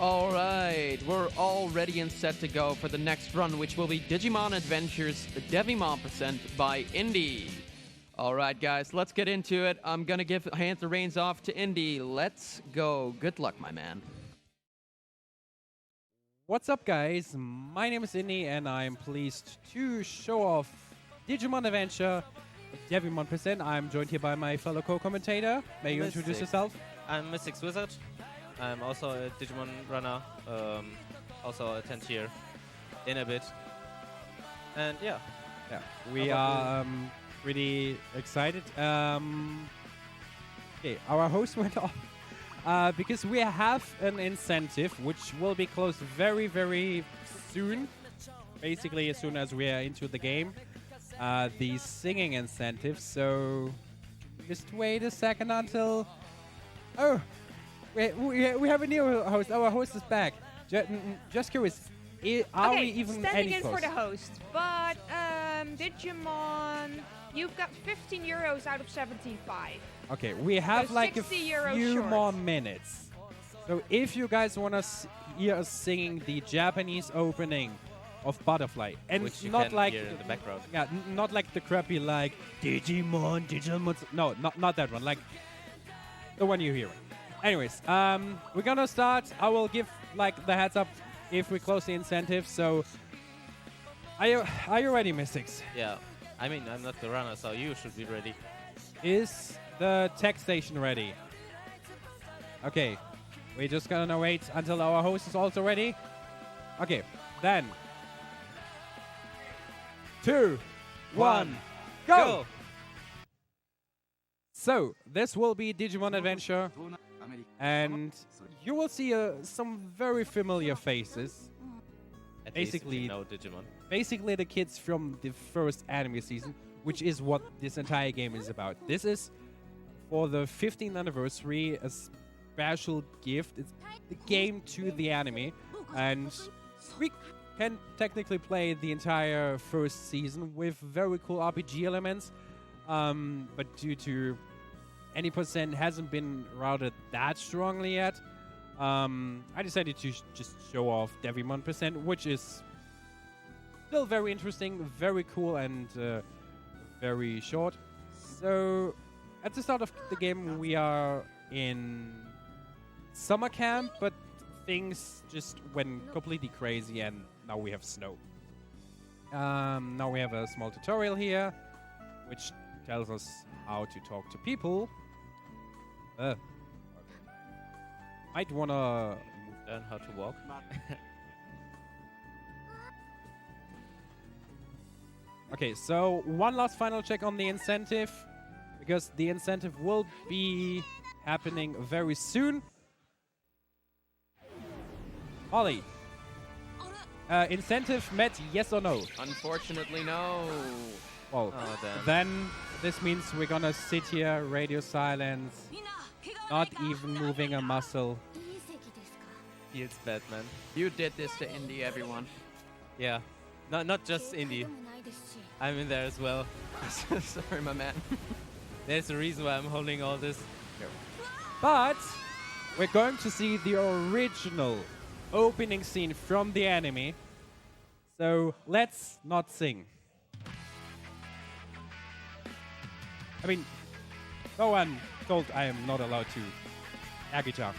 Alright, we're all ready and set to go for the next run, which will be Digimon Adventures Devimon present by Indy. Alright guys, let's get into it. I'm gonna hand the reins off to Indy. Let's go. Good luck, my man. What's up guys, my name is Indy and I'm pleased to show off Digimon Adventure Devimon present. I'm joined here by my fellow co-commentator. May you introduce yourself? I'm Mystic's Wizard. I'm also a Digimon runner, also a 10th tier in a bit. And yeah. We are really excited. Okay, our host went off because we have an incentive which will be closed very, very soon. Basically, as soon as we are into the game. The singing incentive. So just wait a second until... Oh! We have a new host. Our host is back. Just curious, are we even standing any in close? for the host, but Digimon, you've got 15 euros out of 17.5. Okay, we have So like a 60 euros few short. more minutes. So if you guys want to hear us singing the Japanese opening of Butterfly, and which you not can like hear in the background. Yeah, not like the crappy like Digimon. No, not that one. Like the one you hear. Anyways, we're gonna start. I will give like the heads up if we close the incentive. So, are you ready, Mystics? Yeah, I mean, I'm not the runner, so you should be ready. Is the tech station ready? Okay, we're just gonna wait until our host is also ready. Okay, then 2, 1, go! So, this will be Digimon Adventure, and you will see some very familiar faces. At least if Basically, you know Digimon. Basically the kids from the first anime season, which is what this entire game is about. This is for the 15th anniversary, a special gift. It's the game to the anime, and we can technically play the entire first season with very cool RPG elements. But due to any percent hasn't been routed that strongly yet, I decided to just show off Devimon percent, which is still very interesting, very cool, and very short. So at the start of the game, we are in summer camp, but things just went completely crazy, and now we have snow. Now we have a small tutorial here, which tells us how to talk to people. Might wanna Learn how to walk. Okay, so one last final check on the incentive, because the incentive will be happening very soon. Ollie, incentive met, yes or no? Unfortunately, no. Well, Oh, damn. then this means we're gonna sit here, radio silence, not even moving a muscle. Feels bad, man. You did this to Indy, everyone. Yeah. Not just Indy. I'm in there as well. Sorry, my man. There's a reason why I'm holding all this. But we're going to see the original opening scene from the anime. So let's not sing. I mean, no one told I am not allowed to air guitar.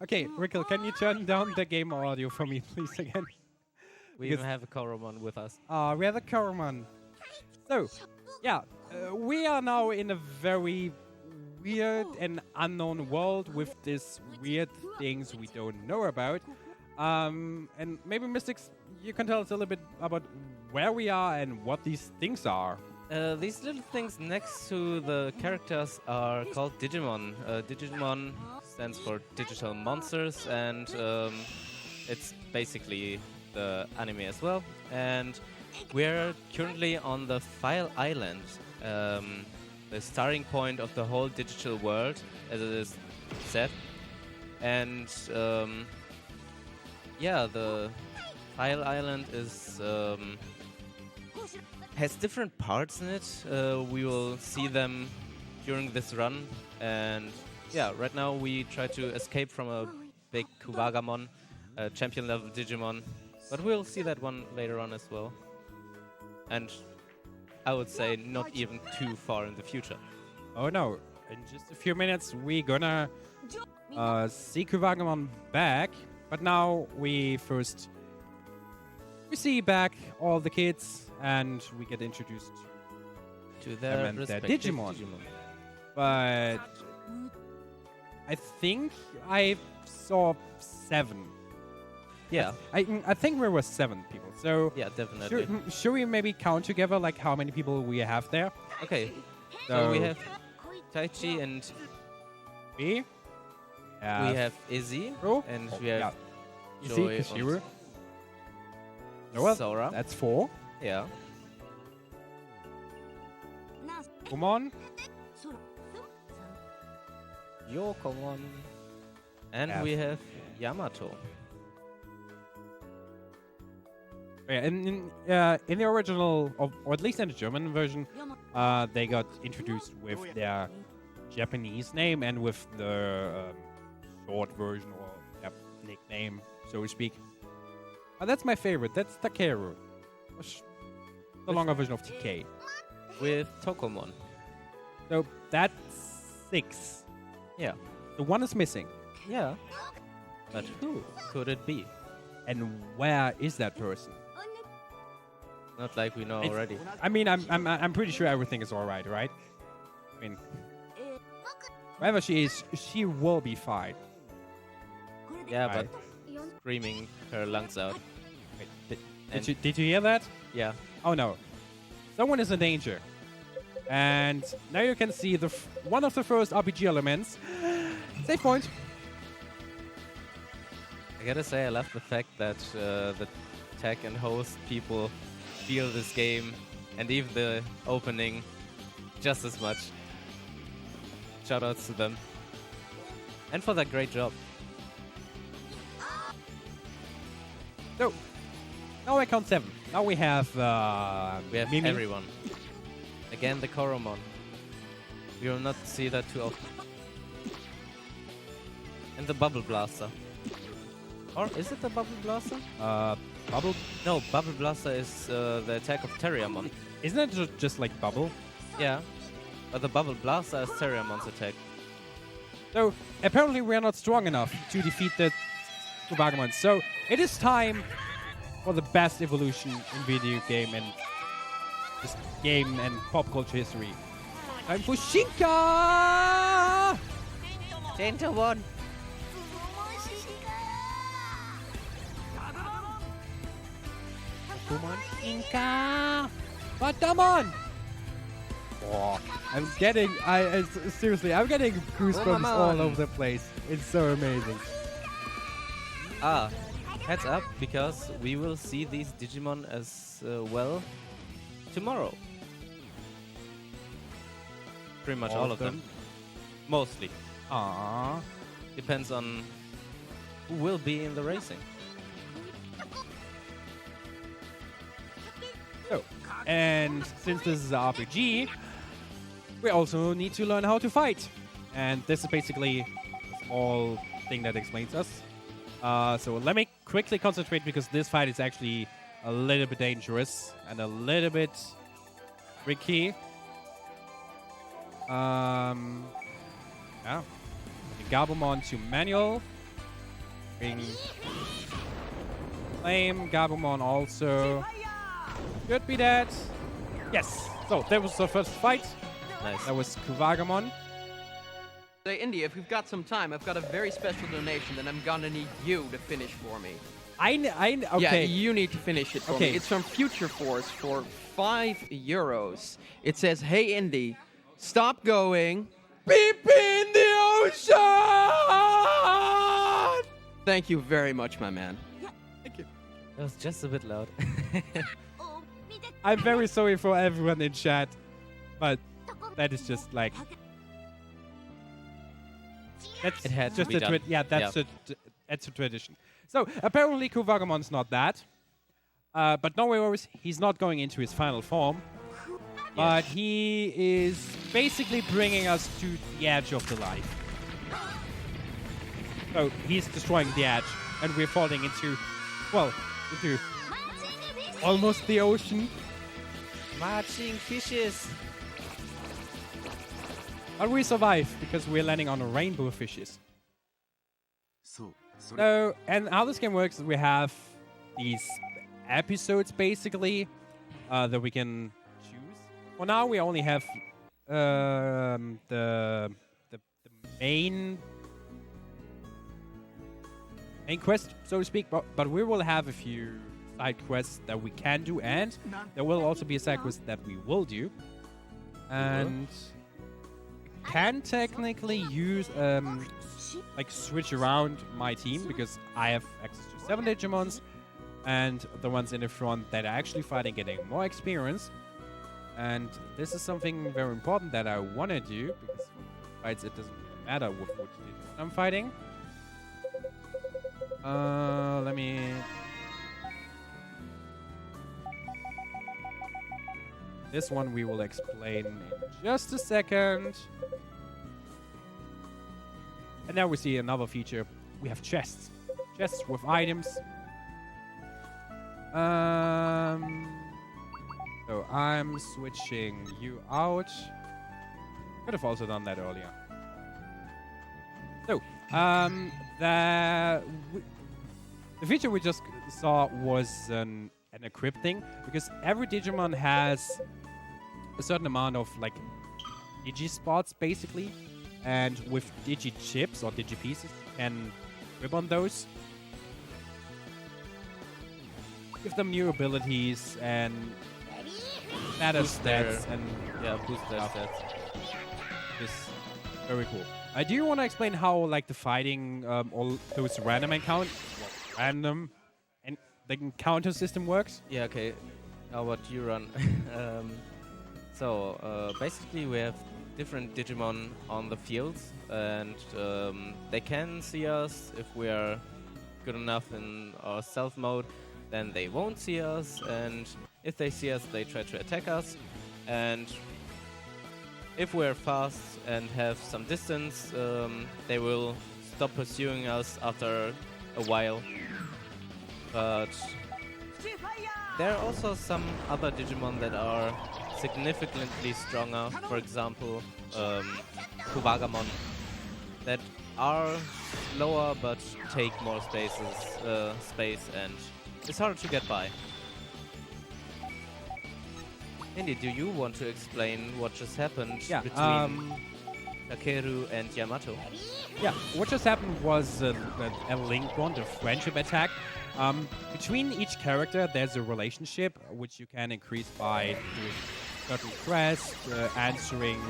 Okay, Rickle, can you turn down the game audio for me, please, again? We Because- even have a Koromon with us. We have a Koromon. So, yeah, we are now in a very weird and unknown world with these weird things we don't know about. And maybe Mystics, you can tell us a little bit about where we are and what these things are. These little things next to the characters are called Digimon. Digimon stands for digital monsters, and it's basically the anime as well. And we're currently on the File Island, the starting point of the whole digital world, as it is said. And yeah, the File Island is has different parts in it. We will see them during this run, and yeah, right now we try to escape from a big Kuwagamon, champion level Digimon, but we'll see that one later on as well. And I would say not even too far in the future. Oh no, in just a few minutes we're gonna see Kuwagamon back, but now we see back all the kids and we get introduced To them their and their respective Digimon. But I think I saw 7. Yeah, I think there were 7 people. So yeah, definitely. should we maybe count together like how many people we have there? Okay, so we have Taichi and we we have Izzy Ro? and Oh, we have yeah. Joy Izzy, and Kashiru. Noah, Sora. that's 4. Yeah. Kumon, Yokomon. And Yeah. we have Yamato. yeah, in the original, or at least in the German version, they got introduced with their Japanese name and with the short version or nickname, so to speak. That's my favorite. That's Takeru. The longer version of TK. With Tokomon. So that's 6. Yeah. The one is missing. Yeah. But who could it be? And where is that person? Not like we know already. I mean, I'm pretty sure everything is all right, right? I mean, wherever she is, she will be fine. Yeah, Right. but screaming her lungs out. Wait, And- did you hear that? Yeah. Oh no, someone is in danger. And now you can see one of the first RPG elements. Save point. I gotta say, I love the fact that the tech and host people feel this game and even the opening just as much. Shoutouts to them. And for that great job. So, now I count 7. Now we have We have Mimi. everyone. Again, the Koromon. We will not see that too often. And the Bubble Blaster. Or is it the Bubble Blaster? Bubble. No, Bubble Blaster is the attack of Terriamon. Isn't it just like Bubble? Yeah. But the Bubble Blaster is Terriamon's attack. So, apparently we are not strong enough to defeat the Kuwagamon. So, it is time for the best evolution in video game and just game and pop culture history. Time for Shinka! Dentamon! Pokemon Shinka! Batamon! Oh, I'm getting, seriously, I'm getting goosebumps all Pokemon. over the place. It's so amazing. Ah, heads up, because we will see these Digimon as well tomorrow. Pretty much all of them. Mostly. Aww. Depends on who will be in the racing. So, and since this is an RPG, we also need to learn how to fight. And this is basically the small thing that explains us. So let me quickly concentrate because this fight is actually a little bit dangerous and a little bit tricky. Yeah. Gabumon to manual. Bring Flame, Gabumon also. Could be that. Yes. So that was the first fight. Nice. That was Kuwagamon. Say, Indy, if we've got some time, I've got a very special donation that I'm gonna need you to finish for me. Okay. Yeah, you need to finish it for Okay. me. It's from Future Force for €5. It says, "Hey Indy, stop going. Beep in the ocean!" Thank you very much, my man. That was just a bit loud. I'm very sorry for everyone in chat, but that is just like that's It had to just be a done. that's a tradition. So apparently Kuvagamon's not that, but no worries, he's not going into his final form, but he is basically bringing us to the edge of the life. So he's destroying the edge, and we're falling into almost the ocean. Marching fishes. But we survive because we're landing on a rainbow of fishes. So, and how this game works is we have these episodes basically that we can choose. For now, we only have the main quest, so to speak. But we will have a few side quests that we can do, and there will also be a side quest that we will do. And can technically use like switch around my team because I have access to 7 Digimons, and the ones in the front that are actually fighting getting more experience. And this is something very important that I want to do because for fights it doesn't really matter with which Digimon I'm fighting. Let me. This one we will explain in just a second. And now we see another feature. We have chests. Chests with items. So I'm switching you out. Could have also done that earlier. So, the feature we just saw was an equip thing, because every Digimon has a certain amount of like Digi spots basically, and with Digi chips or Digi pieces you can equip on those. Give them new abilities and better Boost their- stats and Boost their stats. is very cool. Do you want to explain how like the fighting all those random and the encounter system works? Yeah, okay. How about you run? Basically we have different Digimon on the fields, and they can see us if we are good enough in our stealth mode. Then they won't see us, and if they see us, they try to attack us. And if we're fast and have some distance, they will stop pursuing us after a while. But there are also some other Digimon that are significantly stronger. For example, Kuwagamon, that are slower but take more space, and it's harder to get by. Indy, do you want to explain what just happened between Takeru and Yamato? Yeah, what just happened was a link bond, a friendship attack. Between each character, there's a relationship which you can increase by doing certain quests, answering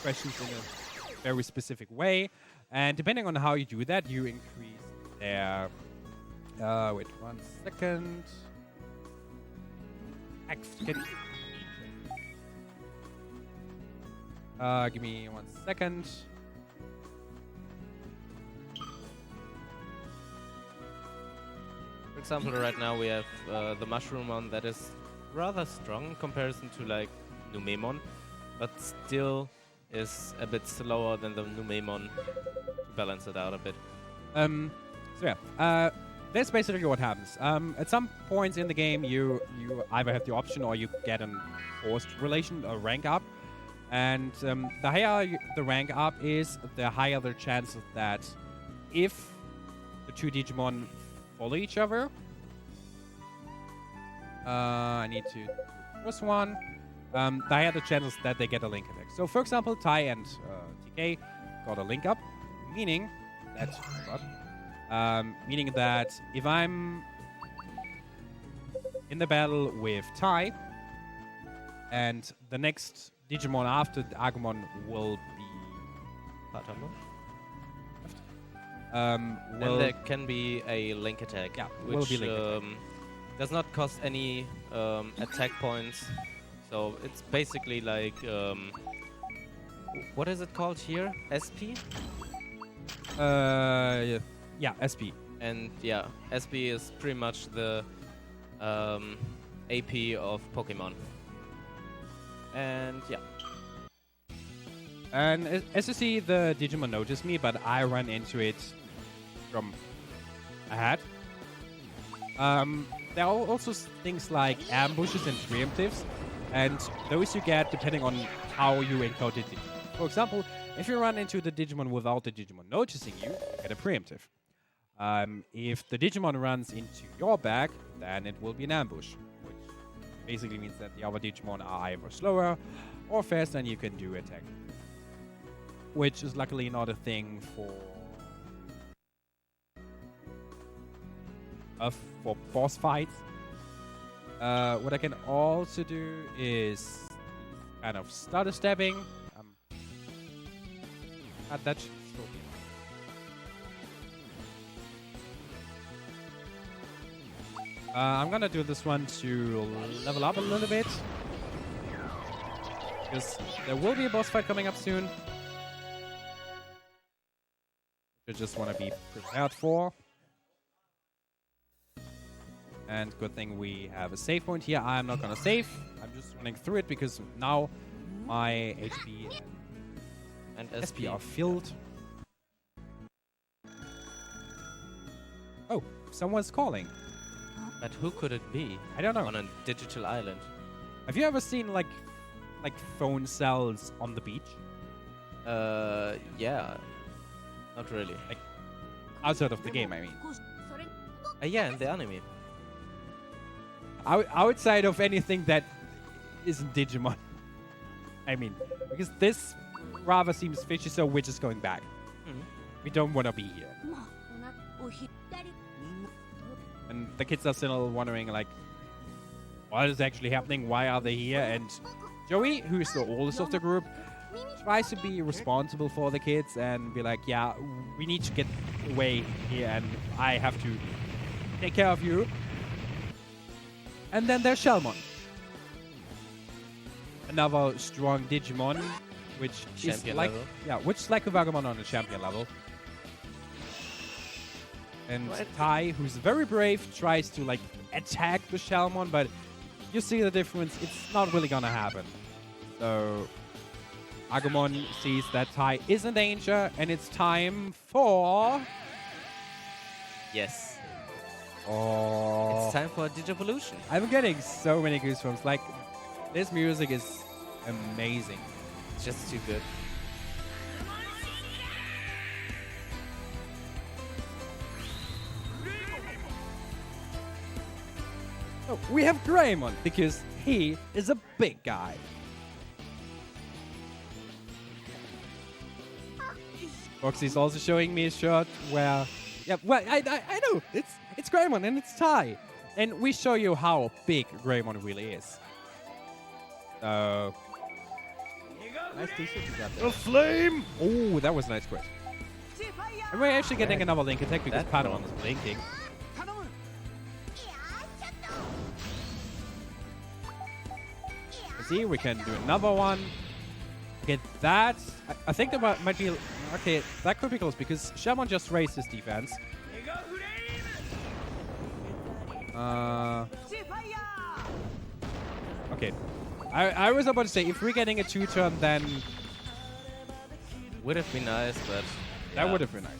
questions in a very specific way. And depending on how you do that, you increase their... wait 1 second. Give me 1 second. For example, right now we have the Mushroomon that is rather strong in comparison to like Numemon, but still is a bit slower than the Numemon to balance it out a bit. That's basically what happens. At some points in the game, you either have the option or you get a forced relation, a rank up. And the higher the rank up is, the higher the chances that if the two Digimon follow each other. I need to do the first one. They have the chances that they get a link attack. So, for example, Tai and TK got a link up, meaning that if I'm in the battle with Tai, and the next Digimon after the Agumon will be Patamon. Then Then there can be a link attack, Yeah, which will be link attack. does not cost any attack points. So it's basically like what is it called here? SP? yeah, SP. And yeah, SP is pretty much the AP of Pokemon. And yeah, And as you see, the Digimon noticed me, but I ran into it from ahead. There are also things like ambushes and preemptives, and those you get depending on how you encounter it. For example, if you run into the Digimon without the Digimon noticing you, you get a preemptive. If the Digimon runs into your back, then it will be an ambush, which basically means that the other Digimon are either slower or faster and you can do attack. Which is luckily not a thing for boss fights. What I can also do is kind of stutter stabbing. That should still be enough. I'm gonna do this one to level up a little bit, because there will be a boss fight coming up soon. I just want to be prepared for. And good thing we have a save point here. I'm not gonna save. I'm just running through it because now my HP and SP are filled. Oh, someone's calling. But who could it be? I don't know. On a digital island. Have you ever seen like phone cells on the beach? Yeah. Not really. Like outside of the game, I mean. Yeah, in the anime. Outside of anything that isn't Digimon. I mean, because this rather seems fishy, so we're just going back. We don't want to be here. And the kids are still wondering, like, what is actually happening? Why are they here? And Joey, who is the oldest of the group, tries to be responsible for the kids and be like, yeah, we need to get away here and I have to take care of you. And then there's Shelmon. Another strong Digimon, which Champion is like level. which is like a Vagabond on a champion level. And Tai, who's very brave, tries to like attack the Shelmon, but you see the difference, it's not really gonna happen. So Agumon sees that Tai is in danger, and it's time for... Yes. Oh, It's time for Digivolution. I'm getting so many goosebumps. Like, this music is amazing. It's just too good. Oh, we have Greymon, because he is a big guy. Roxy's also showing me a shot where... Yeah, well, I know. It's Greymon and it's Tai. And we show you how big Greymon really is. So... Nice t-shirt you got there. A flame! Oh, that was a nice crit. And we're actually getting another link attack because That Patamon one. is blinking. See, we can do another one. Okay, that... I think that might be... Okay, that could be close because Shamon just raised his defense. Okay. I was about to say, if we're getting a 2-turn, then Would have been nice, but that would have been nice.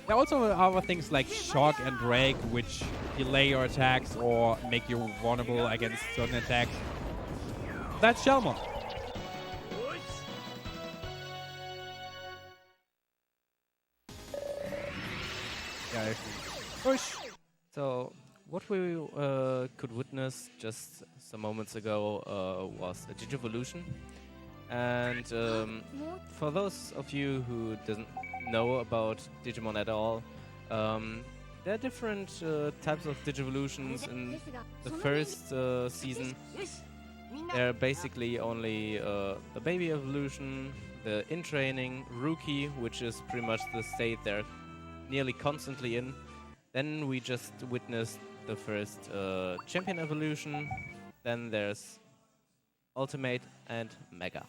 There are also other things like shock and break, which delay your attacks or make you vulnerable against certain attacks. That's Shelmon. Yeah, if we push. So what we could witness just some moments ago was a Digivolution. And for those of you who doesn't know about Digimon at all, there are different types of Digivolutions in the first season. They're basically only the baby evolution, the in-training, rookie, which is pretty much the state they're nearly constantly in. Then we just witnessed the first champion evolution. Then there's ultimate and mega.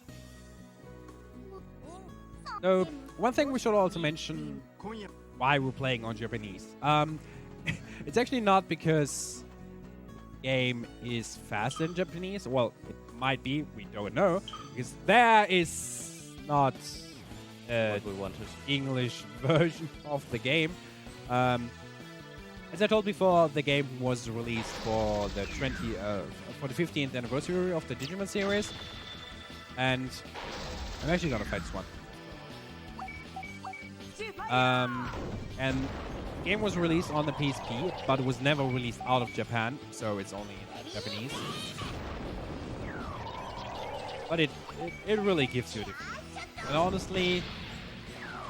So, one thing we should also mention why we're playing on Japanese. It's actually not because the game is fast in Japanese. Well, it might be, we don't know. Because there is not What we wanted. English version of the game. As I told before, the game was released for the 15th anniversary of the Digimon series, and I'm actually gonna fight this one. And the game was released on the PSP, but it was never released out of Japan, so it's only in Japanese. But it really gives you a difference. And honestly,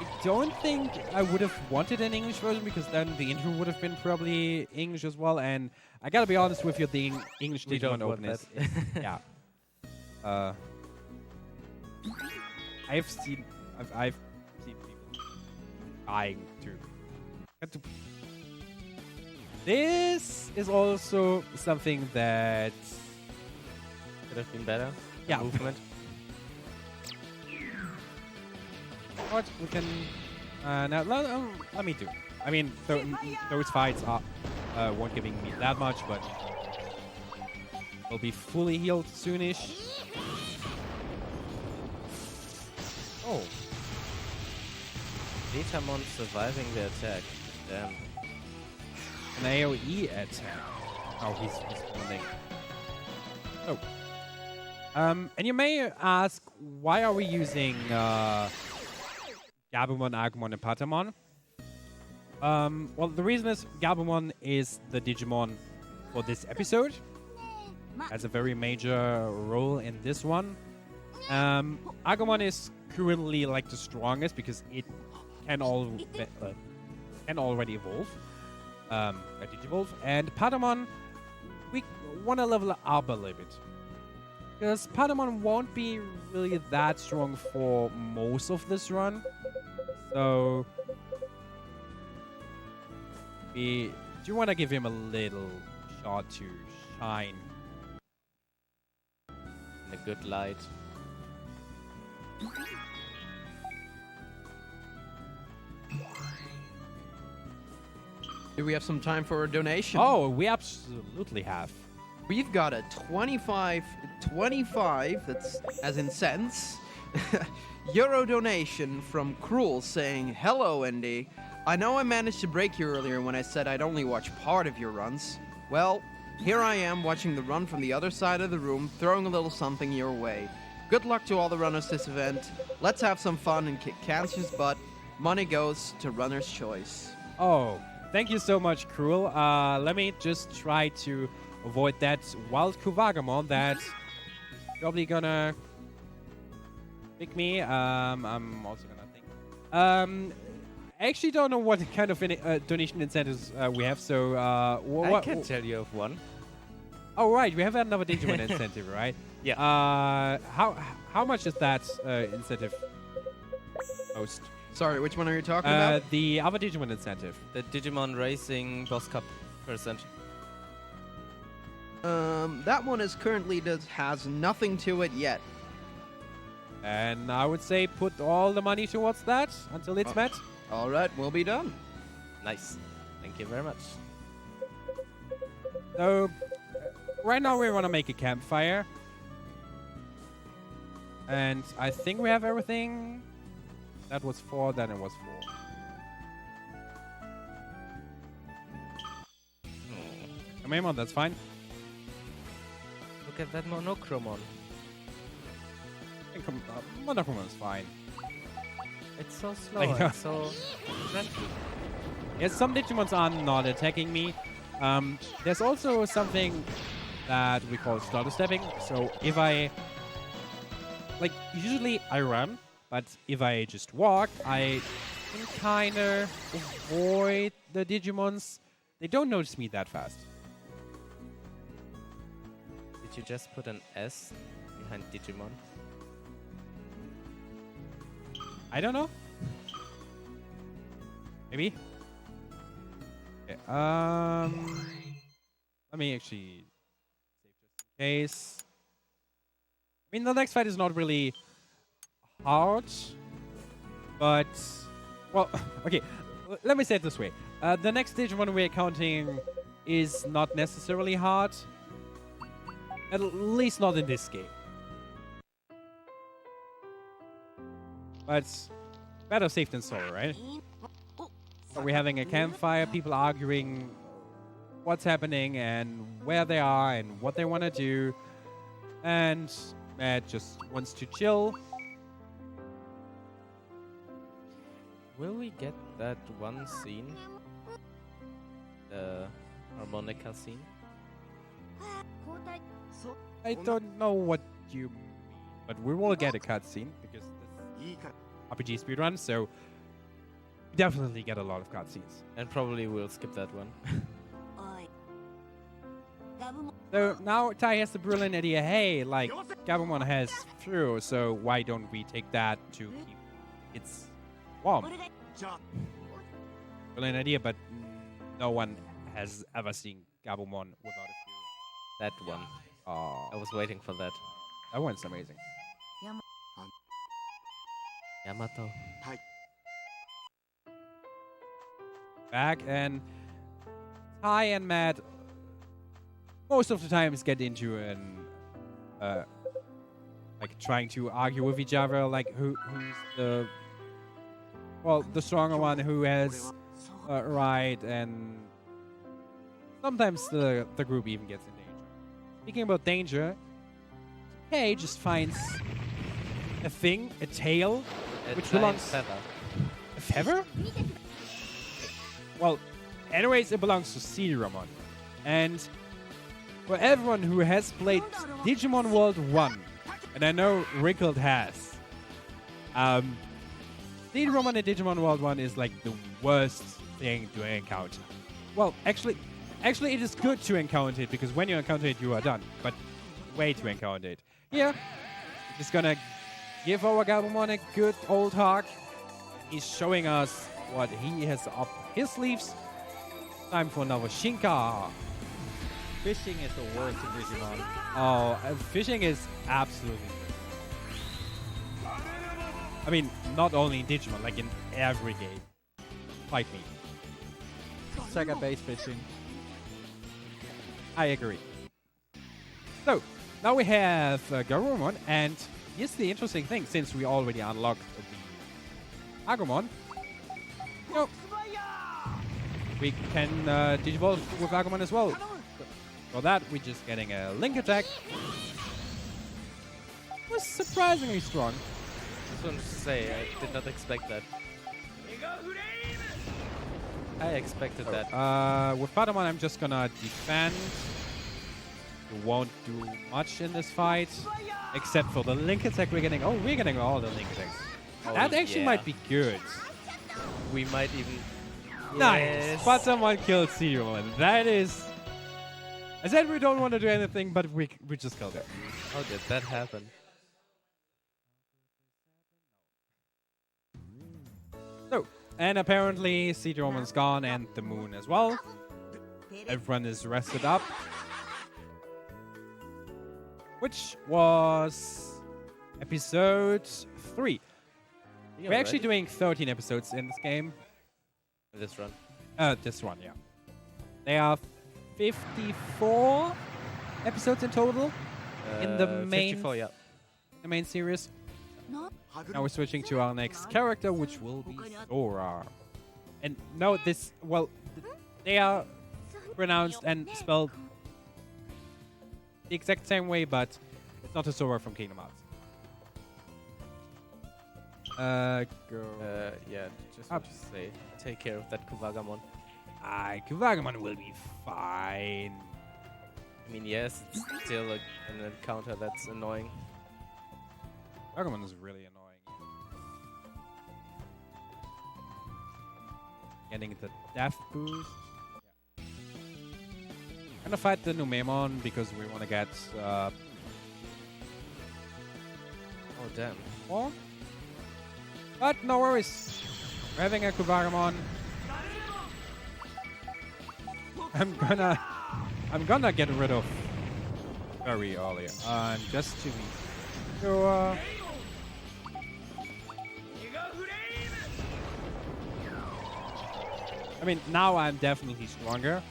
I don't think I would have wanted an English version, because then the intro would have been probably English as well. And I gotta be honest with you, the English We Digimon don't want openness, yeah. I've seen people dying too. This is also something that Could have been better. Yeah. Movement. what we can now let me do. I mean, those fights won't giving me that much, but will be fully healed soonish. Oh, Devimon surviving the attack. Damn. an AoE attack. Oh, he's responding. Oh. And you may ask, why are we using Gabumon, Agumon, and Patamon? Well, the reason is Gabumon is the Digimon for this episode. Has a very major role in this one. Agumon is currently like the strongest because it can already evolve, a Digivolve. And Patamon, we want to level up a little bit. Because Patamon won't be really that strong for most of this run. So we do want to give him a little shot to shine. In a good light. Do we have some time for a donation? Oh, we absolutely have. We've got a 25, that's as in cents, euro donation from Cruel saying, "Hello, Indy. I know I managed to break you earlier when I said I'd only watch part of your runs. Well, here I am watching the run from the other side of the room, throwing a little something your way. Good luck to all the runners this event. Let's have some fun and kick cancer's butt. Money goes to runner's choice." Oh, thank you so much, Cruel. Let me just try to avoid that wild Kuwagamon that's probably gonna pick me. I'm also gonna think. I actually don't know what kind of donation incentives we have, so I can tell you of one. Oh, right, we have another Digimon incentive, right? Yeah. How much is that incentive host? Sorry, which one are you talking about? The other Digimon incentive. The Digimon Racing Boss Cup percent. That one is currently has nothing to it yet. And I would say put all the money towards that until it's met. All right, we'll be done. Nice. Thank you very much. So, right now we want to make a campfire. And I think we have everything. That was 4, then it was 4. Come on, that's fine. Look at that Monochromon. Monochromon is fine. It's so slow I know. and so friendly. Yes, some Digimons are not attacking me. There's also something that we call stutter stepping. So if I... Like, usually I run, but if I just walk, I can kind of avoid the Digimons. They don't notice me that fast. Did you just put an S behind Digimon? I don't know. Maybe. Okay, let me actually save just in case. I mean, the next fight is not really hard, but well, okay. Let me say it this way: the next Digimon we're counting is not necessarily hard, at least not in this game. But better safe than sorry, right? So we're having a campfire, people arguing what's happening and where they are and what they want to do. And Matt just wants to chill. Will we get that one scene? The harmonica scene? I don't know what you mean, but we will get a cutscene because this RPG speedrun, so definitely get a lot of cutscenes. And probably we'll skip that one. So now Tai has the brilliant idea, hey, like, Gabumon has flu, so why don't we take that to keep its warm? Brilliant idea, but no one has ever seen Gabumon without a flu. That one. Oh, I was waiting for that. that one's amazing. Yamato. Back, and Tai and Matt most of the times get into an like trying to argue with each other, like who's the the stronger one, who has right, and sometimes the group even gets in danger. Speaking about danger, Kay just finds a thing, a tail, which belongs... Feather. A feather? Well, anyways, it belongs to Speedrunner. And for everyone who has played Digimon World 1, and I know Wrinkled has, Speedrunner in Digimon World 1 is like the worst thing to encounter. Well, actually it is good to encounter it, because when you encounter it, you are done. But way to encounter it. Here, we're just gonna give our Gabumon a good old hug. He's showing us what he has up his sleeves. Time for another Shinka. Fishing is the worst in Digimon. Oh, fishing is absolutely... I mean, not only in Digimon, like in every game. Fight me. Sega base fishing. I agree. So, now we have Garurumon, and here's the interesting thing, since we already unlocked the Agumon. No. We can Digivolve with Agumon as well. For that, we're just getting a Link attack. It was surprisingly strong. I just wanted to say, I did not expect that. I expected that. With Patamon, I'm just gonna defend. You won't do much in this fight, except for the Link attack we're getting. Oh, we're getting all the Link attacks. Oh, That actually might be good. We might even... Nice! Yes. Patamon killed Zero, and that is... I said we don't want to do anything, but we just killed it. How did that happen? So, and apparently Seedroman's gone, and the moon as well. Everyone is rested up. Which was episode 3. We're actually doing 13 episodes in this game. This run. This one, yeah. There are 54 episodes in total in the main 54, yeah. the main series. Now we're switching to our next character, which will be Sora. And no, this, well, they are pronounced and spelled the exact same way, but it's not a Sora from Kingdom Hearts. Go. Yeah, just Up. want to say, take care of that Kuwagamon. Kuwagamon will be fine. I mean, yes, it's still an encounter that's annoying. Kuwagamon is really annoying. Getting the death boost. Yeah. Gonna fight the Numemon because we want to get Oh, damn. more. But no worries. We're having a Kuwagamon. I'm gonna get rid of very early. Just to be sure. I mean, now I'm definitely stronger.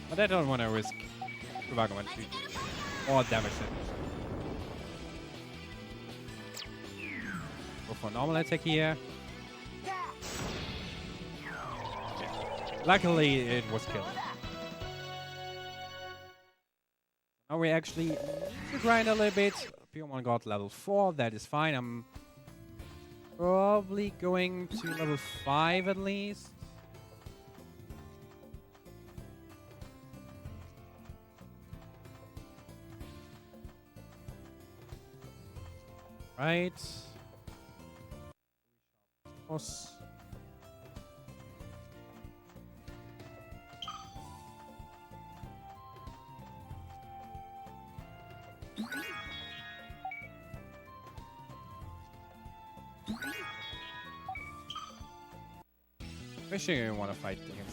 But I don't want to risk Kuwagamon to do more damage than go for normal attack here. Okay. Luckily, it was killed. Now we actually need to grind a little bit. Pokemon got level 4, that is fine. I'm probably going to level 5 at least. Right. Boss. Especially when you want to fight against you.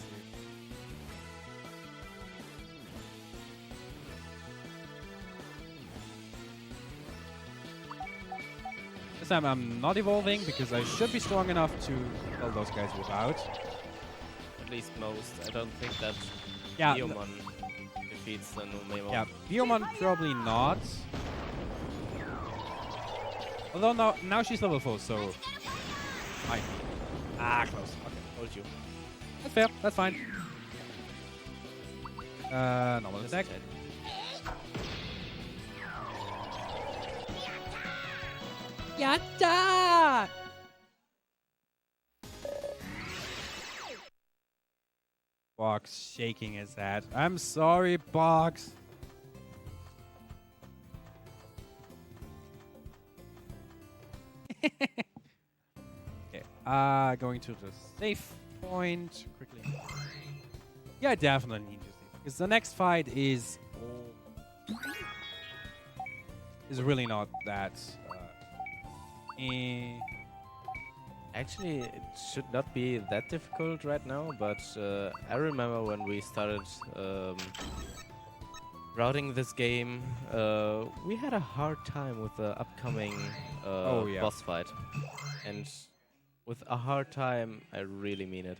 This time I'm not evolving because I should be strong enough to kill those guys without. At least most. I don't think that Yeah, Devimon defeats the Numemon. yeah, Biomon probably not. Although now she's level 4, so might be. Close. Okay. Told you. That's fair. That's fine. Normal attack. Yatta! Box shaking his head. I'm sorry, Box. Okay. Going to the safe point quickly. Yeah, I definitely need to save because the next fight is really not that. Actually, it should not be that difficult right now, but I remember when we started routing this game, we had a hard time with the upcoming boss fight. And with a hard time, I really mean it.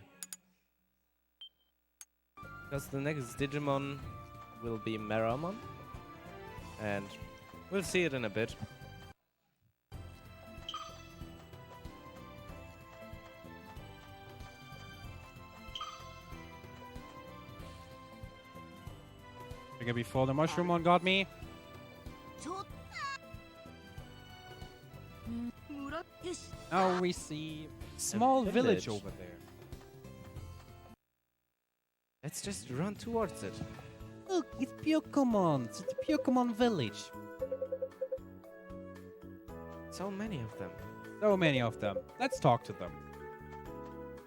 Because the next Digimon will be Meramon, and we'll see it in a bit. Before the Mushroomon got me. Now we see small village over there. Let's just run towards it. Look, it's Pokemon. It's the Pokemon village. So many of them. So many of them. Let's talk to them.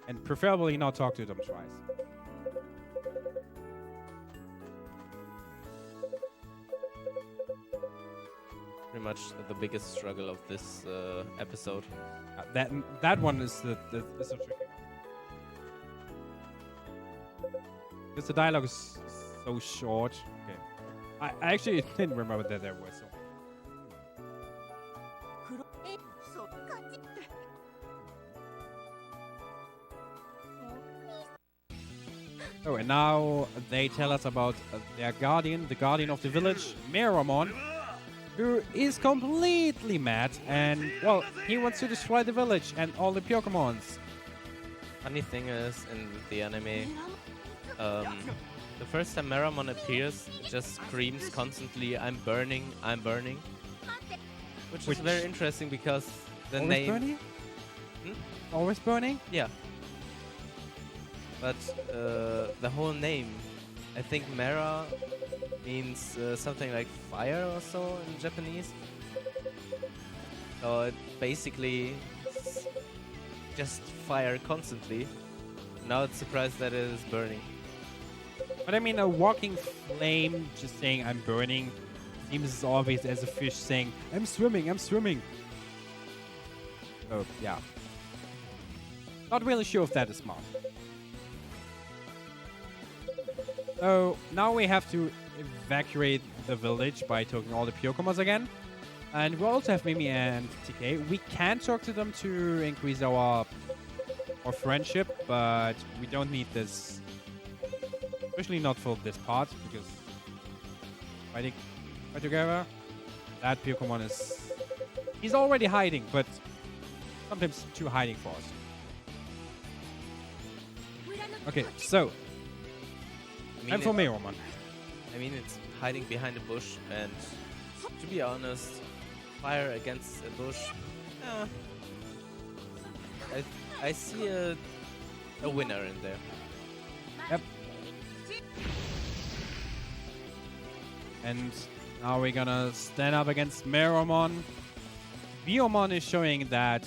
And preferably not talk to them twice. Pretty much the biggest struggle of this episode. That one is the tricky one. Because the dialogue is so short. Okay. I actually didn't remember that there was so. Oh, and now they tell us about their guardian, the guardian of the village, Meramon, who is completely mad and, well, he wants to destroy the village and all the Pokemons. Funny thing is, in the anime, the first time Meramon appears, it just screams constantly, I'm burning, I'm burning. Which is very interesting because the Always name... burning? Always burning? Yeah. But the whole name, I think Mera means something like fire or so in Japanese. So it basically just fire constantly. Now it's surprised that it is burning. But I mean, a walking flame just saying I'm burning seems as obvious as a fish saying, I'm swimming, I'm swimming. So, yeah. Not really sure if that is smart. So, now we have to evacuate the village by talking all the Pyokomos again. And we also have Mimi and TK. We can talk to them to increase our friendship, but we don't need this. Especially not for this part, because fighting together, that Pokemon is... He's already hiding, but sometimes too hiding for us. Okay, so... And for Meromon. I mean, it's hiding behind a bush, and to be honest, fire against a bush, I see a winner in there. Yep. And now we're gonna stand up against Meromon. Biomon is showing that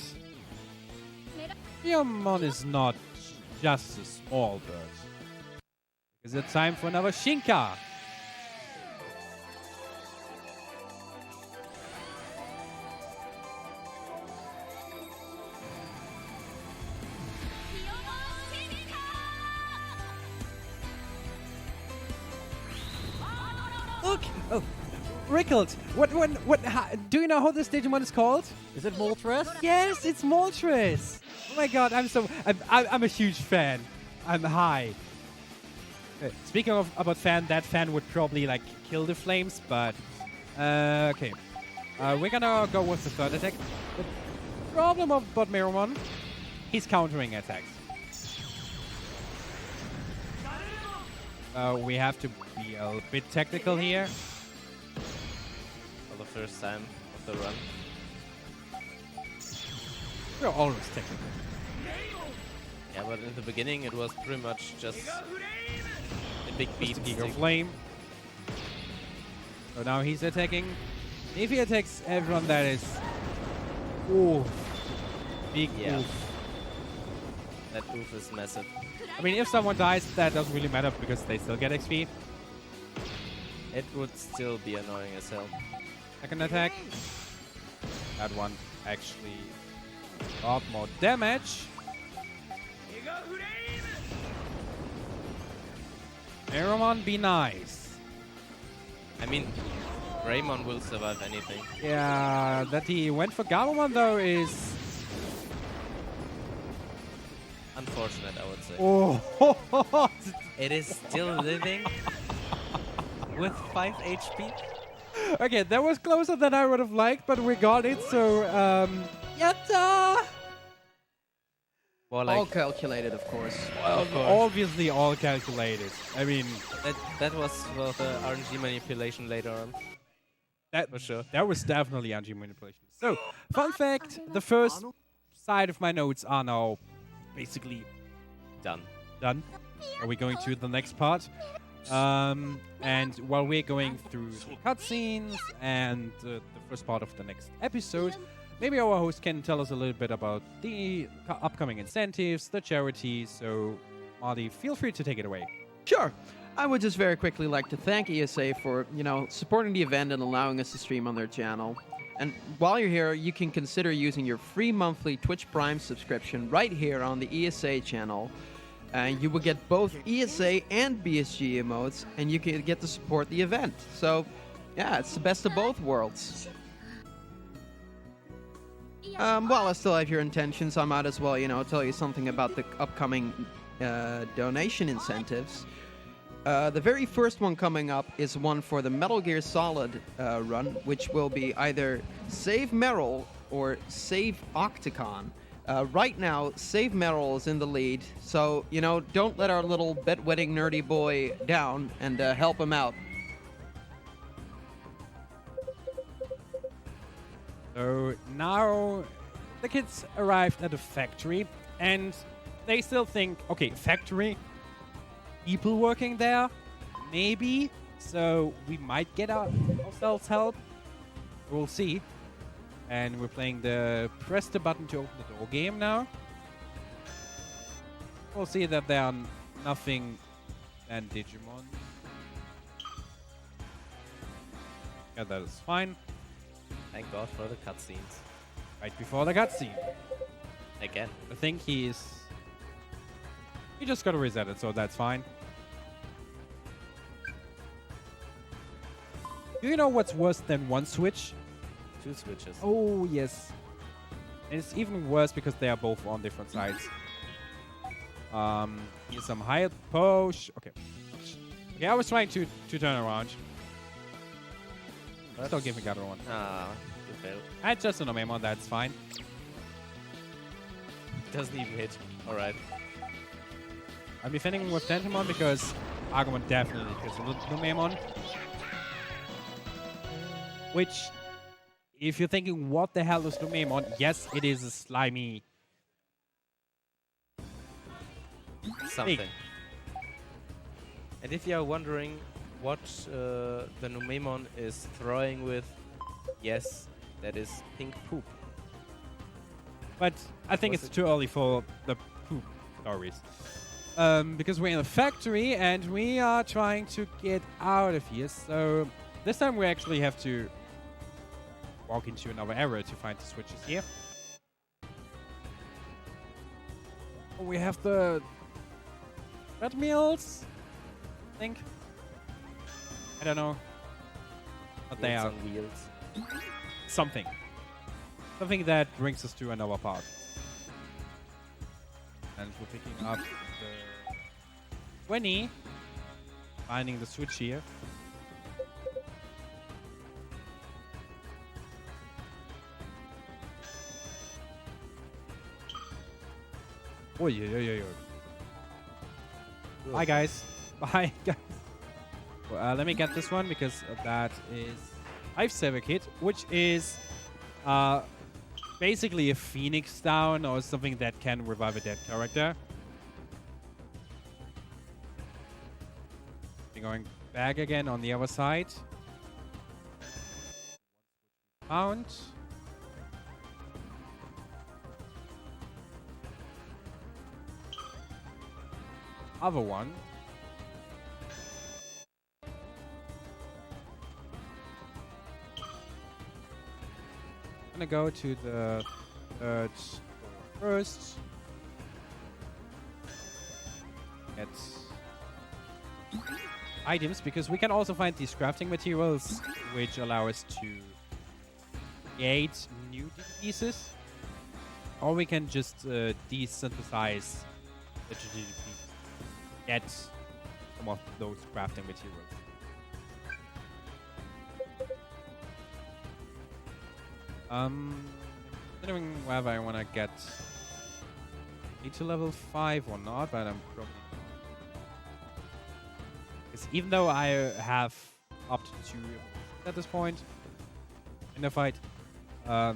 Biomon is not just a small bird. Is it time for another Shinka? Look! Oh, Rickled! What, do you know how this Digimon is called? Is it Moltres? Yes, it's Moltres! Oh my god, I'm a huge fan. I'm high. Speaking of about fan, that fan would probably like kill the flames, but okay. We're gonna go with the third attack. The problem about Meromon, he's countering attacks. We have to be a bit technical here. For the first time of the run. We're always technical. Yeah, but in the beginning it was pretty much just a big beat. Giga Flame. So now he's attacking. If he attacks everyone, that is... Ooh. Big oof. That oof is massive. I mean, if someone dies, that doesn't really matter because they still get XP. It would still be annoying as hell. Second attack. That one actually got more damage. Meromon, be nice. I mean, Raymond will survive anything. Yeah, that he went for Gabumon though is... Unfortunate, I would say. Oh, It is still living with 5 HP. okay, that was closer than I would have liked, but we got it, so, yatta! Well, All like, calculated, of course. Obviously all calculated. I mean... that was well, the RNG manipulation later on. That, For sure. That was definitely anti manipulation. So, fun fact, the first side of my notes are now basically Done. done. Are we going to the next part? And while we're going through the cutscenes and the first part of the next episode, maybe our host can tell us a little bit about the upcoming incentives, the charities. So, Marty, feel free to take it away. Sure. I would just very quickly like to thank ESA for, supporting the event and allowing us to stream on their channel. And while you're here, you can consider using your free monthly Twitch Prime subscription right here on the ESA channel. And you will get both ESA and BSG emotes, and you can get to support the event. So, yeah, it's the best of both worlds. While I still have your intentions, I might as well, tell you something about the upcoming donation incentives. The very first one coming up is one for the Metal Gear Solid run, which will be either Save Meryl or Save Octocon. Right now, Save Meryl is in the lead, so, don't let our little bedwetting nerdy boy down and help him out. So now the kids arrived at a factory and they still think, okay, factory, people working there, maybe, so we might get ourselves help. We'll see. And we're playing the press the button to open the door game now. We'll see that there are nothing than Digimon. Yeah, that is fine. Thank God for the cutscenes. Right before the cutscene. Again. I think he just got to reset it, so that's fine. Do you know what's worse than one switch? 2 switches. Oh, yes. And it's even worse because they are both on different sides. Here's some high push. Okay. Okay, I was trying to turn around. Still give me the other one. Ah, you failed. I just a Nomemon, that's fine. Doesn't even hit. Alright. I'm defending with Dentimon because Agumon definitely kills a Nomemon. Which, if you're thinking, what the hell is Nomemon? Yes, it is a slimy Something. thing. And if you are wondering what the Numemon is throwing with, yes, that is pink poop. But I think Was it's it- too early for the poop stories. Because we're in a factory and we are trying to get out of here. So this time we actually have to walk into another area to find the switches here. We have the treadmills, I think. I don't know. But they Wheels are on wheels. something. Something that brings us to another part. And we're picking up the 20. Finding the switch here. Oh, yeah. Bye, guys. Bye, guys. Well, let me get this one because that is Life Saver Kit, which is basically a Phoenix Down or something that can revive a dead character. We're going back again on the other side. Found. Other one. I'm gonna go to the third store first. Get items because we can also find these crafting materials which allow us to create new pieces. Or we can just desynthesize the GGP. Get some of those crafting materials. Considering whether I want to get to level 5 or not, but I'm probably not. Because even though I have up to 2 at this point in the fight, I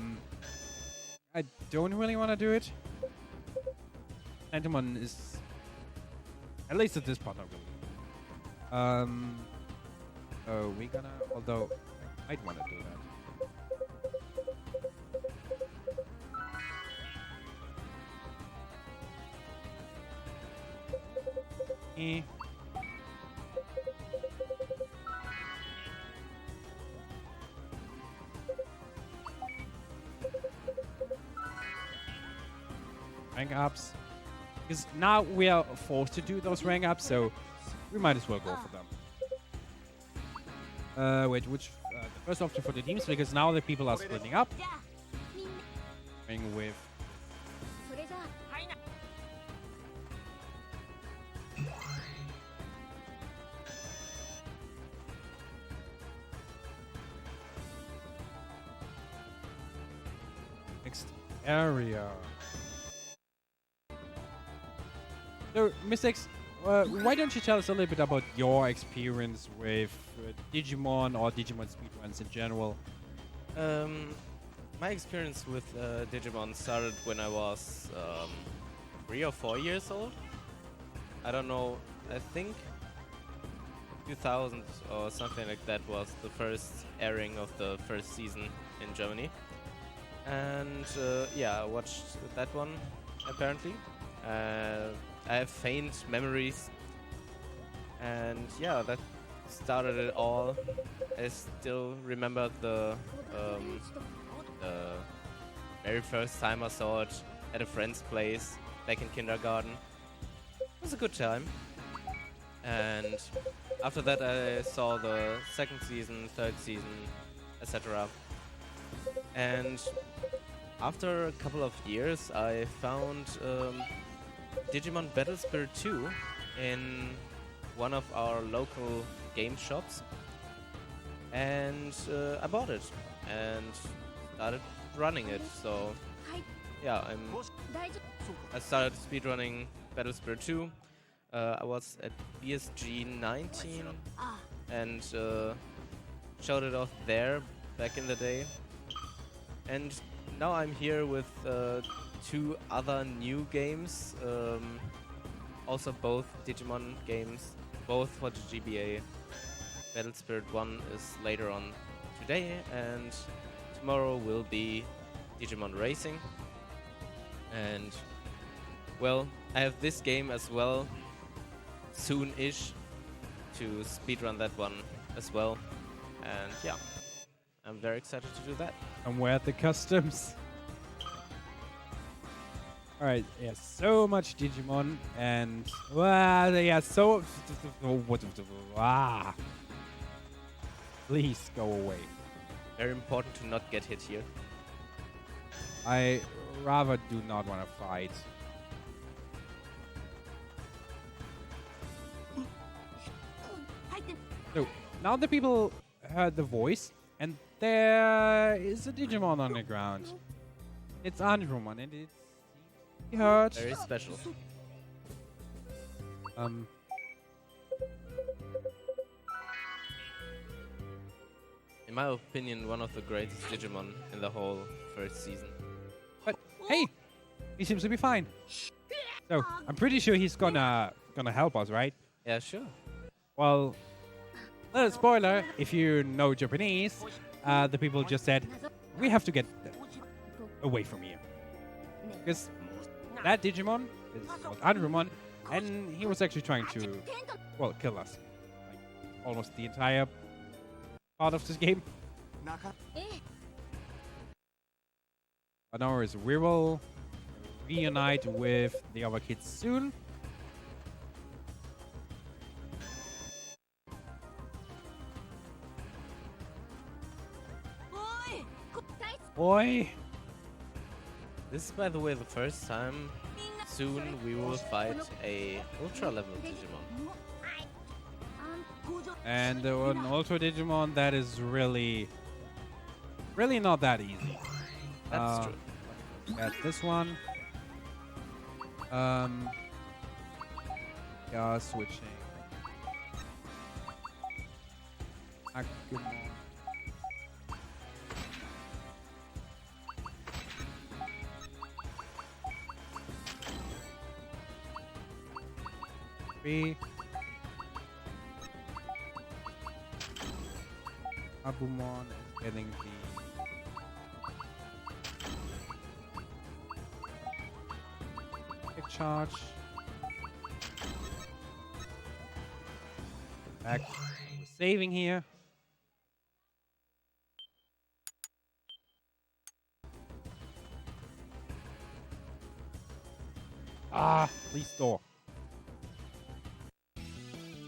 don't really want to do it. Digimon is, at least at this part, not really. So we're gonna, although I might want to do that. Rank ups. Because now we are forced to do those rank ups, so we might as well go for them. Wait, which the first option for the teams, because now the people are splitting up. Going with next area. So, Mystics, why don't you tell us a little bit about your experience with Digimon or Digimon speedruns in general? my experience with Digimon started when I was 3 or 4 years old. I don't know, I think 2000 or something like that was the first airing of the first season in Germany. And yeah, I watched that one apparently. I have faint memories, and yeah, that started it all. I still remember the very first time I saw it at a friend's place back in kindergarten. It was a good time. And after that I saw the second season, third season, etc. And after a couple of years I found Digimon Battle Spirit 2 in one of our local game shops. And I bought it and started running it. So yeah, I started speedrunning Battle Spirit 2. I was at BSG 19 and showed it off there back in the day. And now I'm here with 2 other new games, also both Digimon games, both for the GBA. Battle Spirit 1 is later on today, and tomorrow will be Digimon Racing. And well, I have this game as well, soon-ish, to speedrun that one as well. And yeah, I'm very excited to do that. And where are the customs? Alright, yeah, so much Digimon and yeah, so please go away. Very important to not get hit here. I rather do not want to fight. So now the people heard the voice, and there is a Digimon on the ground. It's Andromon, and it's hurt. Very special. In my opinion, one of the greatest Digimon in the whole first season. But hey, he seems to be fine. So I'm pretty sure he's gonna help us, right? Yeah, sure. Well, little spoiler, if you know Japanese, the people just said, we have to get away from here. Because that Digimon is called Andromon, and he was actually trying to, well, kill us. Like, almost the entire part of this game. But no worries, we will reunite with the other kids soon. Boy! This is, by the way, the first time soon we will fight a ultra level Digimon. And an Ultra Digimon that is really not that easy. That's true. Got this one. Yeah, switching. Agumon. Three. Abumon is getting the kick charge. Back. We're saving here. Please store.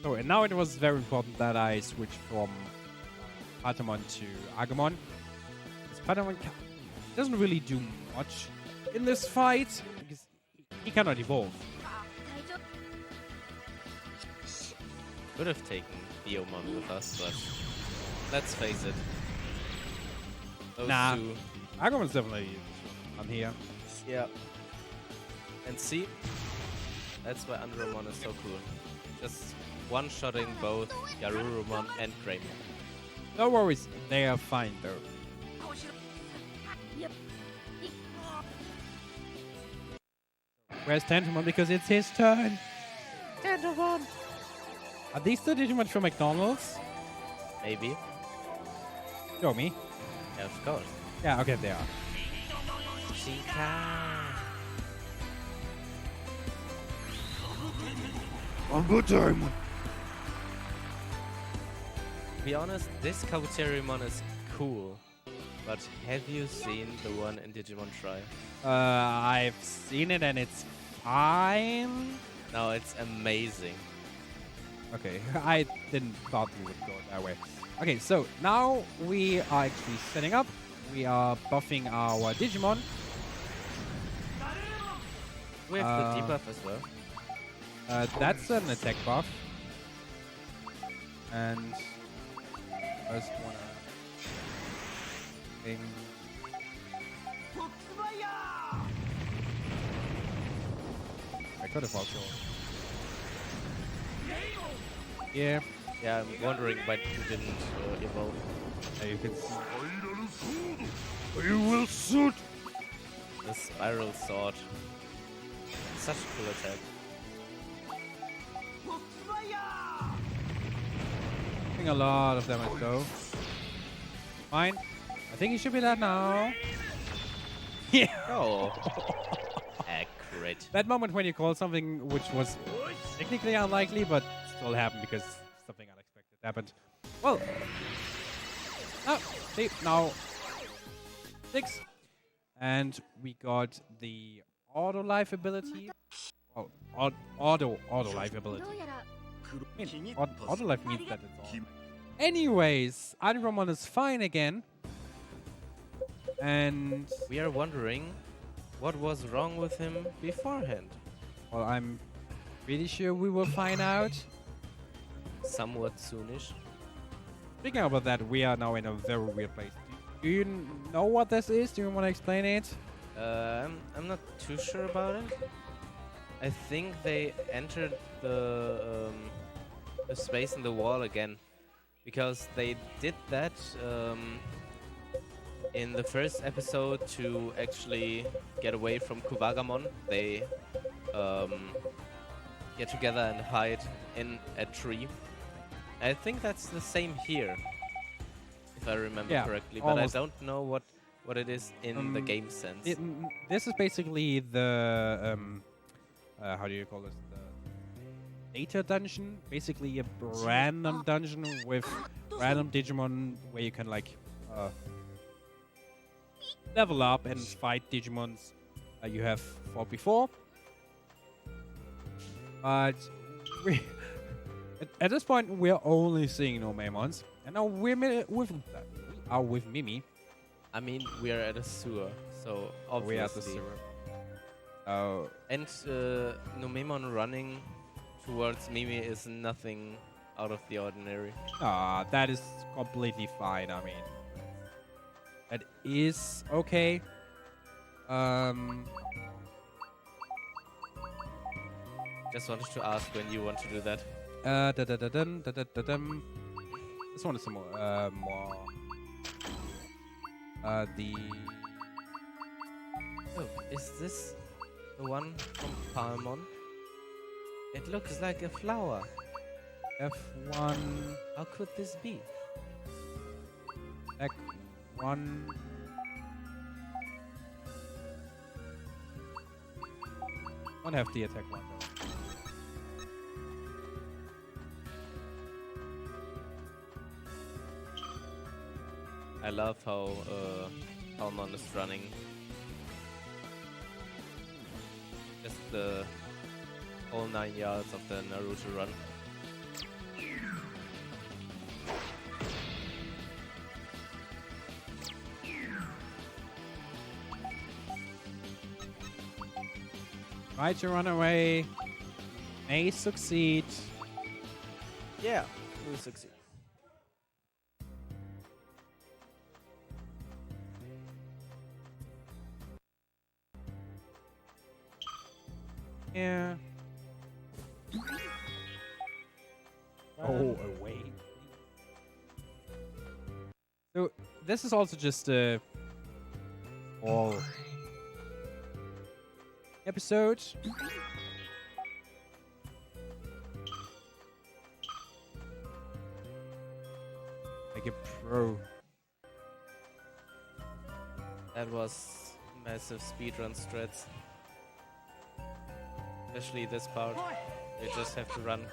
So, and now it was very important that I switched from Patamon to Agumon. Because Patamon doesn't really do much in this fight, because he cannot evolve. Could have taken Devimon with us, but let's face it. Those Nah. two. Agumon's definitely on here. Yeah. And see, that's why Andromon is so cool. Just one-shotting both Garurumon and Greymon. No worries, they are fine though. Where's Tentomon? Because it's his turn. Tentomon. Are these the Digimon from McDonald's? Maybe. Show me. Yeah, of course. Yeah, okay, they are. Chica. Diamond. To be honest, this Kabuterimon is cool. But have you seen the one in Digimon Tri? I've seen it and it's fine. No, it's amazing. Okay, I didn't thought we would go that way. Okay, so now we are actually setting up. We are buffing our Digimon. We have the debuff as well. That's an attack buff. And first wanna thing. I could have also. Yeah. Yeah, I'm wondering why you didn't evolve. You can see. You will shoot. The spiral sword. Such a cool attack. Doing a lot of damage though. Fine. I think he should be dead now. Yeah. Oh. Accurate. That moment when you call something which was technically unlikely, but still happened because something unexpected happened. Well. Oh, see, now 6. And we got the auto life ability. Oh, auto life ability. I mean, auto life means that it's all. Anyways, Adramon is fine again. And We are wondering what was wrong with him beforehand. well, I'm pretty sure we will find out. Somewhat soonish. Speaking about that, we are now in a very weird place. Do you know what this is? Do you want to explain it? I'm not too sure about it. I think they entered the space in the wall again, because they did that in the first episode to actually get away from Kuwagamon. They get together and hide in a tree. I think that's the same here, if I remember Yeah, correctly, but I almost. don't know what it is in the game sense. This is basically the how do you call this? The data dungeon. Basically a random dungeon with random Digimon where you can like level up and fight Digimons you have fought before. But we at this point we're only seeing no Maimons, and now we are with Mimi. I mean, we are at a sewer, so We are at the obviously. sewer. Oh. And Numemon running towards Mimi is nothing out of the ordinary. That is completely fine. I mean, that is okay. Just wanted to ask when you want to do that. This one is some more. The Oh, is this the one from Palmon? It looks like a flower. F1 How could this be? Attack 1. Don't have the attack 1 though. I love how Palmon is running. Just the whole 9 yards of the Naruto run. Try to run away. May succeed. Yeah, we'll succeed. Yeah. Oh, away. So this is also just a all. episode. Like a pro. That was massive speedrun strats. Especially this part. You just have to run.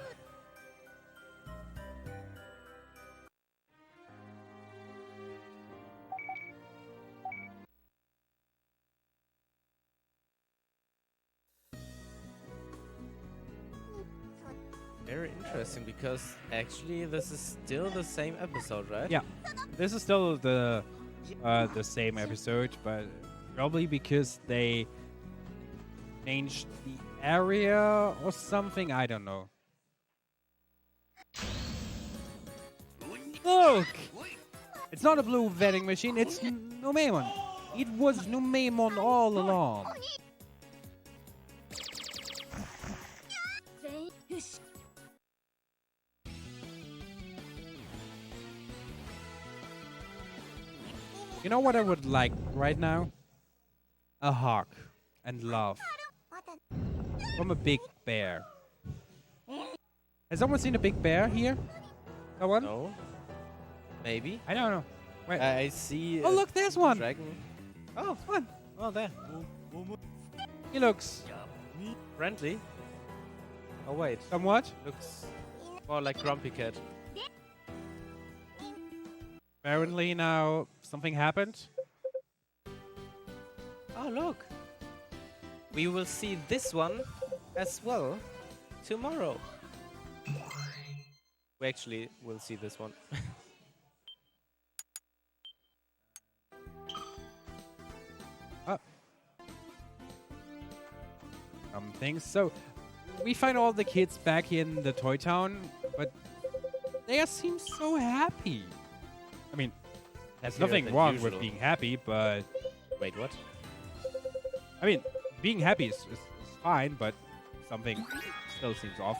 Very interesting because actually this is still the same episode, right? Yeah, this is still the same episode, but probably because they changed the area or something. I don't know. Look! It's not a blue vending machine, it's Numemon. It was Numemon all along. You know what I would like right now? A hug and love from a big bear. Has someone seen a big bear here? Someone? No. Maybe. I don't know. Wait. I see. Oh, look, there's one. Dragon. Oh, one. Oh, there. He looks Friendly. Oh wait. somewhat. Looks more like Grumpy Cat. Apparently now something happened. Oh look. We will see this one as well tomorrow. We actually will see this one. Things. So we find all the kids back in the toy town, but they seem so happy. I mean, there's Happier nothing than wrong usual. with being happy, but Wait, what? I mean, being happy is fine, but something still seems off.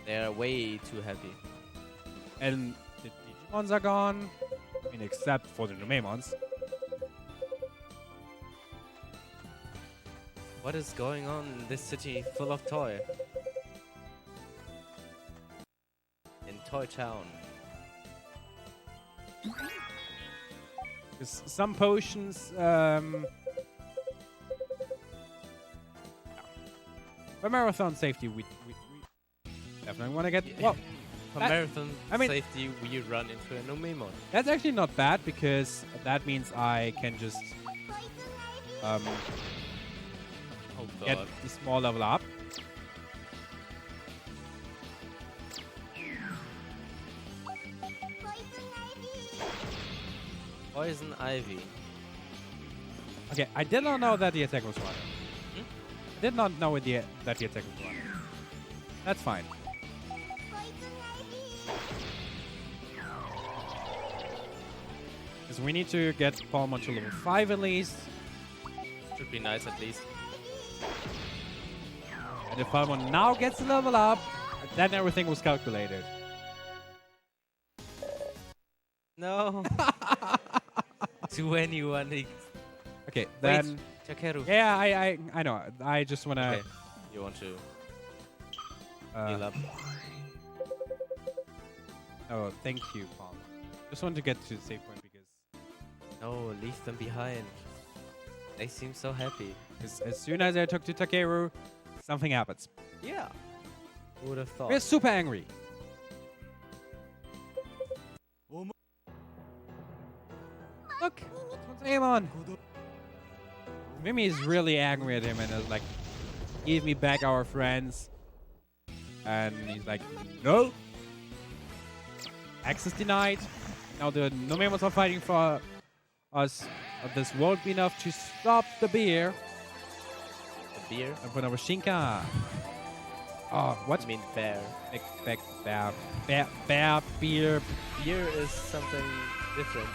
They're way too happy. And the Digimons are gone. I mean, except for the Numemons. What is going on in this city full of toy? In Toy Town. Because some potions, for marathon safety, we definitely want to get. Well, For That- marathon I mean- safety, we run into a Numemon. that's actually not bad because that means I can just Oh get god. the small level up. Poison Ivy. Okay, I did not know that the attack was water. Hmm? I did not know that the attack was water. That's fine. Because we need to get Palmon to level 5 at least. Should be nice at least. And if Palmon now gets the level up, then everything was calculated. No. To anyone. Okay, Wait, then... Takeru. Yeah, I know. I just want to... Okay. You want to heal up? Oh, thank you, Palmon. Just want to get to the save point because... No, leave them behind. They seem so happy. As soon as I talk to Takeru, something happens. Yeah. Who would have thought? We're super angry. Look, it's Amon. Mimi is really angry at him and is like, give me back our friends. And he's like, no. Access denied. Now the Numemons are fighting for us. But this won't be enough to stop the beer. The beer? And put our Shinka. Oh, what? I mean bear. Bear, beer, Beer is something different.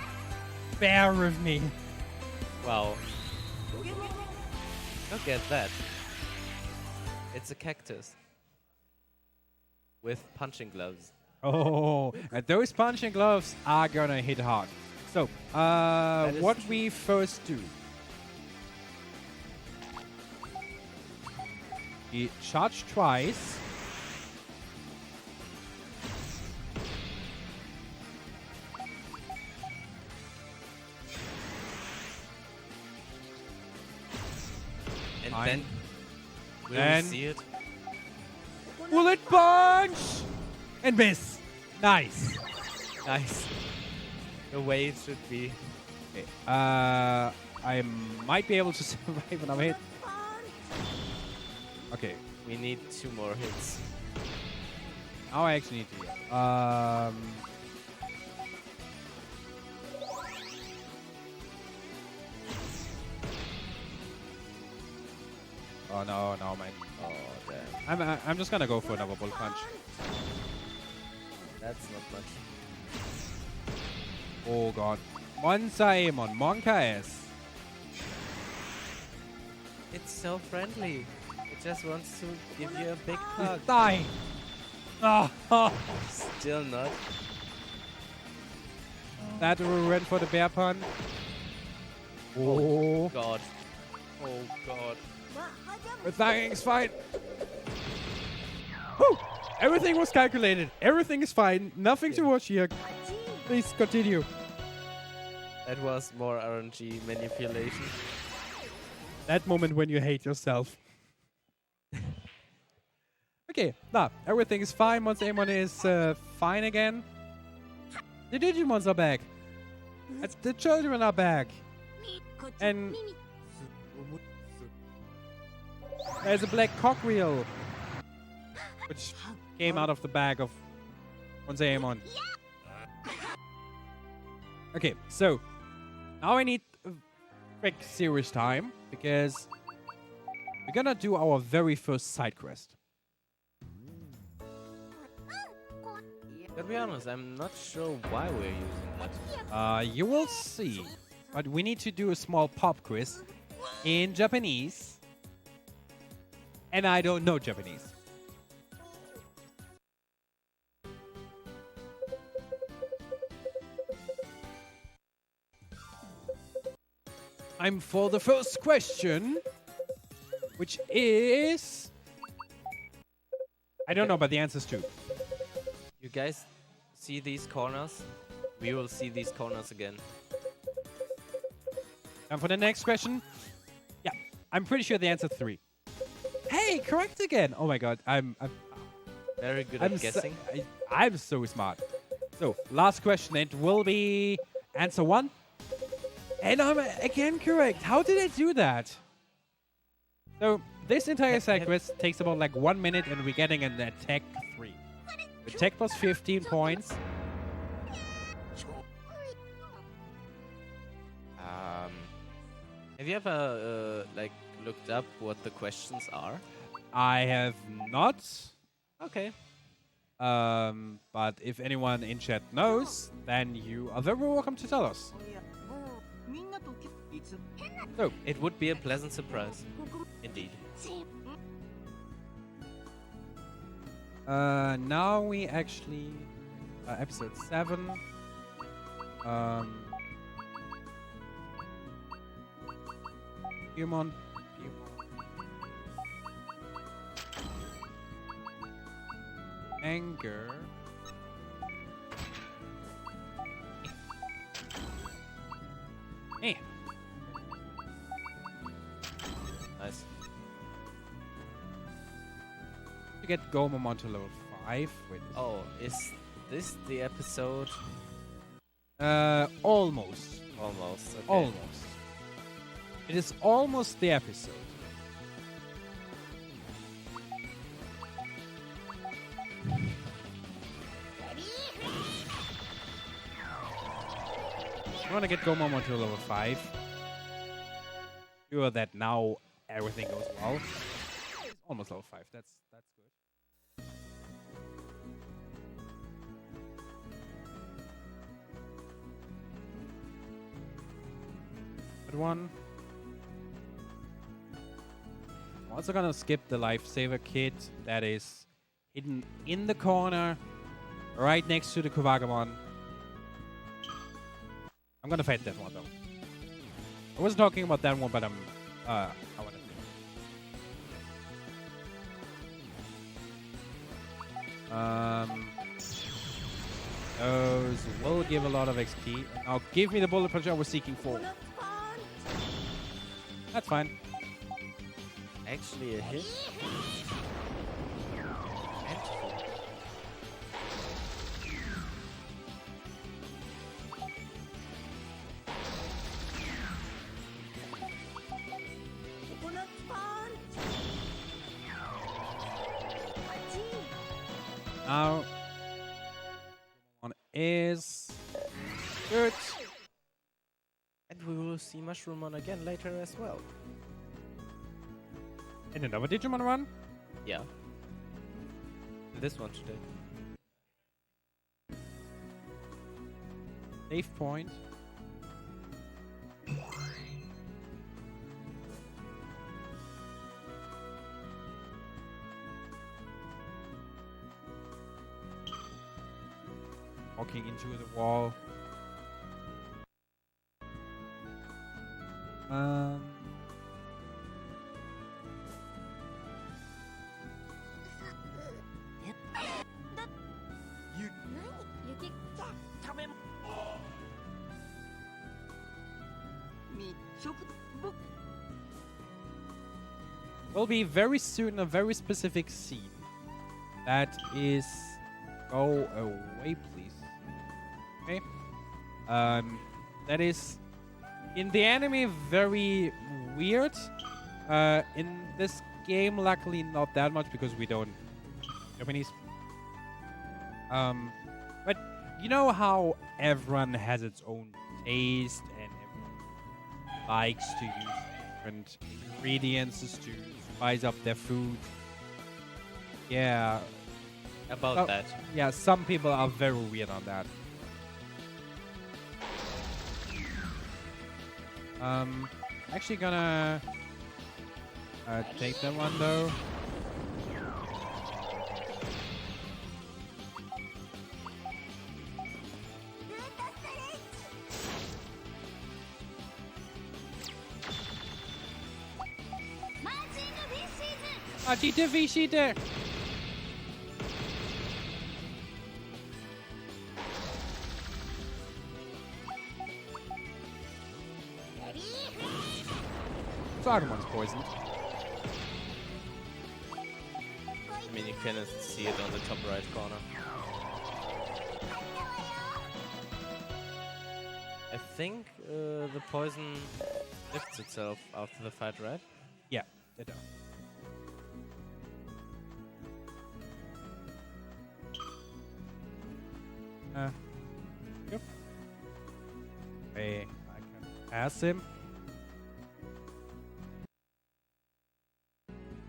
bear with me. Wow. Look at that. It's a cactus. With punching gloves. Oh, and those punching gloves are gonna hit hard. So, is what true. we first do. We charge twice. And Fine. then will Then- we see it? Bullet punch! And miss. Nice. Nice. The way it should be. Okay. I might be able to survive another hit. Okay. We need 2 more hits. Now I actually need to heal. Oh no, no, man. Oh, damn. I'm just gonna go for another bullet punch. That's not much. Oh god. Monsaemon, Monka S. It's so friendly. It just wants to give you a big hug. Die! Oh, Still not. that went for the bear pun. Oh, God. Oh, God. the thing's fine. Whew. Everything was calculated. Everything is fine. Nothing to watch here. Please continue. That was more RNG manipulation. That moment when you hate yourself. Okay, now everything is fine. Monsaemon is fine again. The Digimons are back. The children are back. And there's a black cockreel, which came out of the bag of Monsaemon. Okay, so now I need quick serious time because we're gonna do our very first side quest. To be honest, I'm not sure why we're using that. You will see, but we need to do a small pop quiz in Japanese, and I don't know Japanese. I'm for the first question, which is... I don't know, but the answer's too. You guys see these corners? We will see these corners again. And for the next question, yeah, I'm pretty sure the answer's 3. Hey, correct again! Oh my god, I'm Very good I'm at guessing. I'm so smart. So, last question, it will be answer 1. And I'm again correct. How did I do that? So, this entire side quest takes about like 1 minute and we're getting an attack 3. Attack plus 15 points. Have you ever like looked up what the questions are? I have not. Okay. But if anyone in chat knows, then you are very welcome to tell us. So, It would be a pleasant surprise. Indeed. now we actually episode 7. Digimon. Anger. Hey. Nice. To get Gomamon to level 5. Wait. Oh, is this the episode? Almost. Almost. Okay. Almost. It is almost the episode. I want to get Gomamon to level 5. Sure that now everything goes well. It's almost level 5. That's good. Good one. I'm also gonna skip the lifesaver kit that is hidden in the corner right next to the Kuwagamon. I'm gonna fight that one though. I wasn't talking about that one, but I wanna Those will give a lot of XP. Now give me the bullet punch I was seeking for. That's fine. Actually a hit. And Now, one is good. And we will see Mushroomon again later as well. And another Digimon run. Yeah. This one today. Save point. Walking into the wall. Will be very soon a very specific scene. That is, go away, please. Okay. That is in the anime very weird. In this game, luckily not that much because we don't Japanese. But you know how everyone has its own taste and everyone likes to use different ingredients to spice up their food. Yeah. About that. Yeah, some people are very weird on that. Actually gonna take that one though. Agite Vishite! Saruman's poisoned. I mean, you can see it on the top right corner. I think the poison lifts itself after the fight, right? Yeah, it does. Yep. Hey, I can pass him.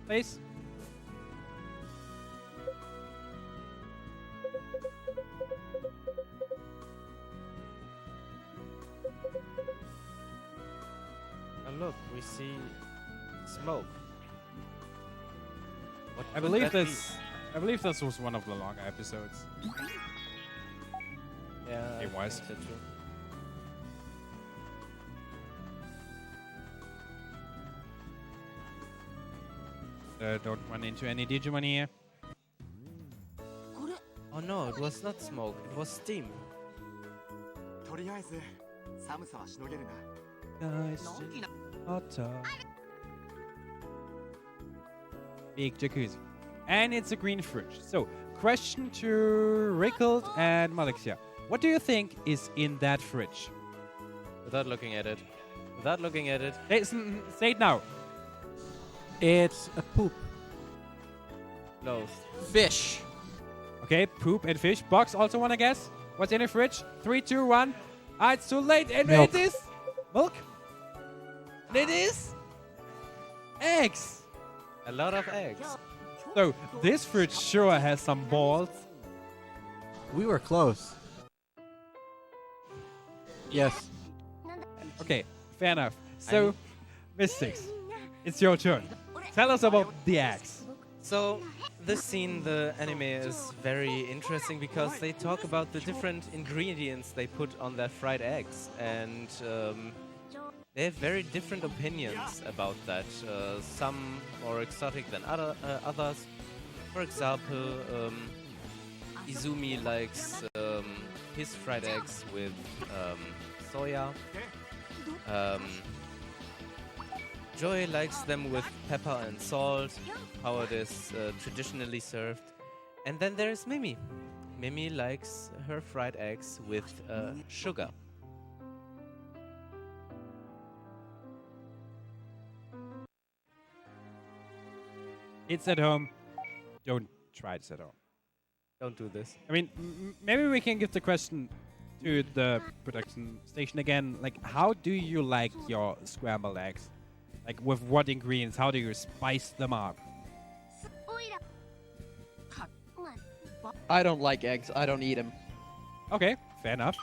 Please. And look, we see smoke. What I could believe that this. I believe this was one of the longer episodes. be? Yeah, It was. I think so too. Don't run into any Digimon here. Oh no, it was not smoke, it was steam. とりあえず寒さはしのげるな。 Nice hot tub. Big jacuzzi. And it's a green fridge. So, question to Rickled and Malixia. What do you think is in that fridge? Without looking at it. Without looking at it. Say it now. It's a poop. Close. Fish. Okay, poop and fish. Box also wanna guess? What's in the fridge? 3, 2, 1. Ah, it's too late. And Milk. it is milk. And it is eggs. A lot of eggs. So this fridge sure has some balls. We were close. Yes. Okay, fair enough. So, Mystics, it's your turn. Tell us about the eggs. So, this scene, the anime, is very interesting because they talk about the different ingredients they put on their fried eggs. And they have very different opinions about that. Some more exotic than others. For example, Izumi likes his fried eggs with soya. Joy likes them with pepper and salt, how it is traditionally served. And then there's Mimi. Mimi likes her fried eggs with sugar. It's at home. Don't try this at home. Don't do this. I mean, maybe we can give the question to the production station again. Like, how do you like your scrambled eggs? Like, with what ingredients? How do you spice them up? I don't like eggs. I don't eat them. Okay, fair enough.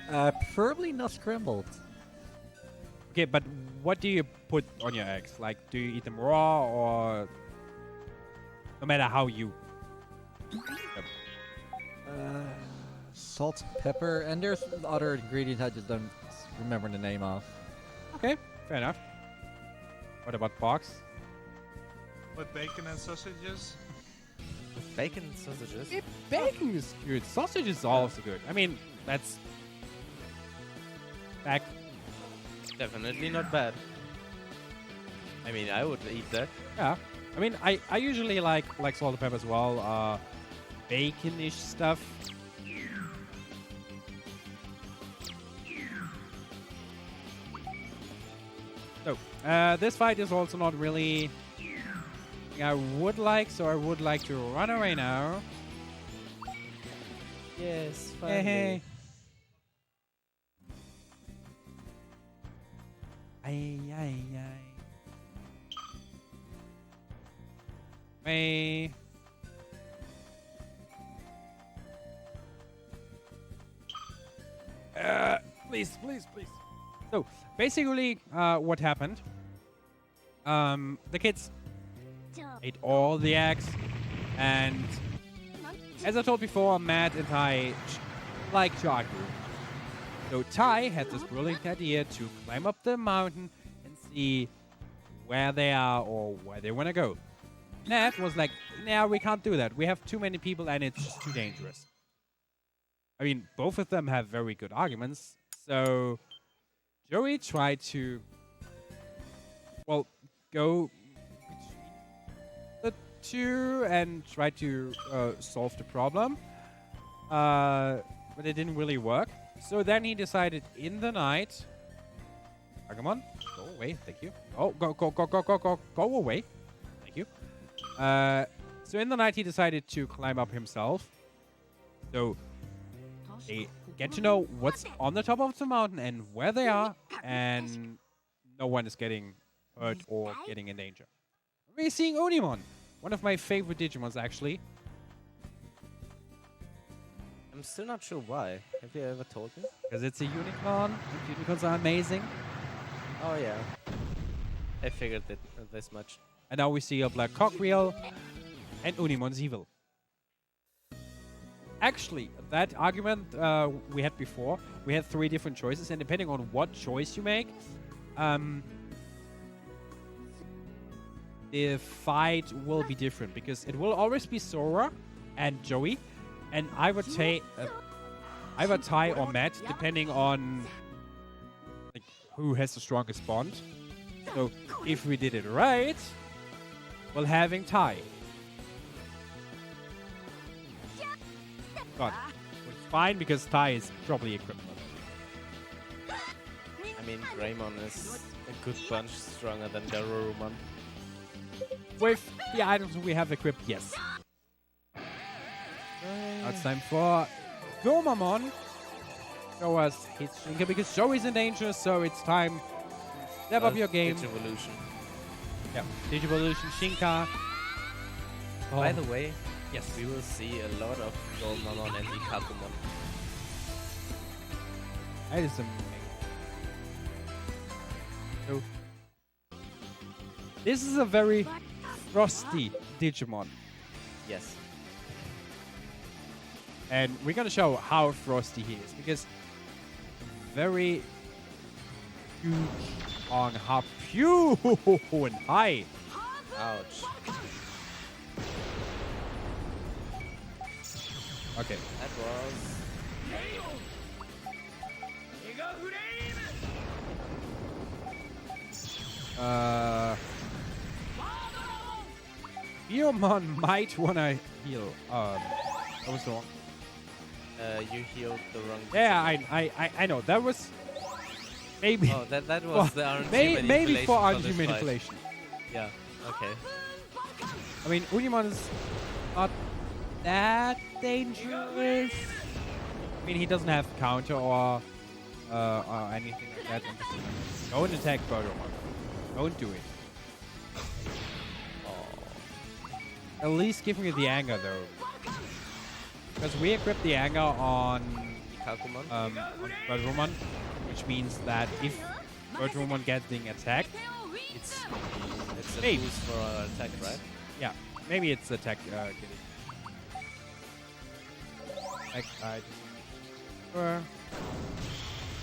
Preferably not scrambled. Okay, but what do you put on your eggs? Like, do you eat them raw or no matter how you? Salt, pepper, and there's other ingredients I just don't remember the name of. Okay, fair enough. What about Box? With bacon and sausages? With bacon and sausages? Bacon is good. Sausage is also good. I mean, that's back. Definitely not bad. I mean, I would eat that. Yeah. I mean, I usually like salt and pepper as well. Bacon-ish stuff. So, this fight is also not really I would like, so I would like to run away now. Yes, Hey, hey. Ay, ay, ay. Hey. Please, please, please. So, basically, what happened? The kids ate all the eggs, and as I told before, Matt and Tai like to argue. So Tai had this brilliant idea to climb up the mountain and see where they are or where they want to go. Matt was like, nah, we can't do that. We have too many people and it's just too dangerous. I mean, both of them have very good arguments. So Joey tried to, well, go between the two and try to solve the problem. But it didn't really work. So then he decided in the night, Agumon, go away, thank you. Oh, go away. Thank you. So in the night he decided to climb up himself. So they get to know what's on the top of the mountain and where they are, and no one is getting hurt or getting in danger. We're seeing Onimon, one of my favorite Digimons actually. I'm still not sure why. Have you ever told me? Because it's a unicorn, and unicorns are amazing. Oh yeah. I figured that this much. And now we see a black cogwheel, and Unimon's evil. Actually, that argument we had before, we had 3 different choices, and depending on what choice you make, the fight will be different, because it will always be Sora and Joey, and either Tai or Matt, depending on like, who has the strongest bond. So if we did it right, we'll having Tai. But it's fine because Tai is probably equipped. I mean, Greymon is a good bunch stronger than Darurumon. With the items we have equipped, yes. Now it's time for Gomamon. Show us his Shinka because Joey's in danger, so it's time to step up your game. Digivolution. Yeah, Digivolution, Shinka. By the way, yes, we will see a lot of Gomamon and Ikakumon. that is amazing. So, this is a very frosty Digimon. Yes. And we're going to show how frosty he is, because very huge on how pure and high. Ouch. Okay. That was... Devimon might wanna heal. That was wrong. You healed the wrong... Yeah, Digimon. I know. That was maybe Oh, that was well, the RNG maybe manipulation for for RNG this fight. manipulation. Yeah, okay. I mean, Unimon is not that dangerous. I mean, he doesn't have counter or anything like that. Don't attack Birdemon. Don't do it. At least give me the anger though, because we equipped the anger on Birdemon, which means that if Birdemon gets being attacked, It's a Maybe. boost for our attack, right? yeah, maybe it's attack.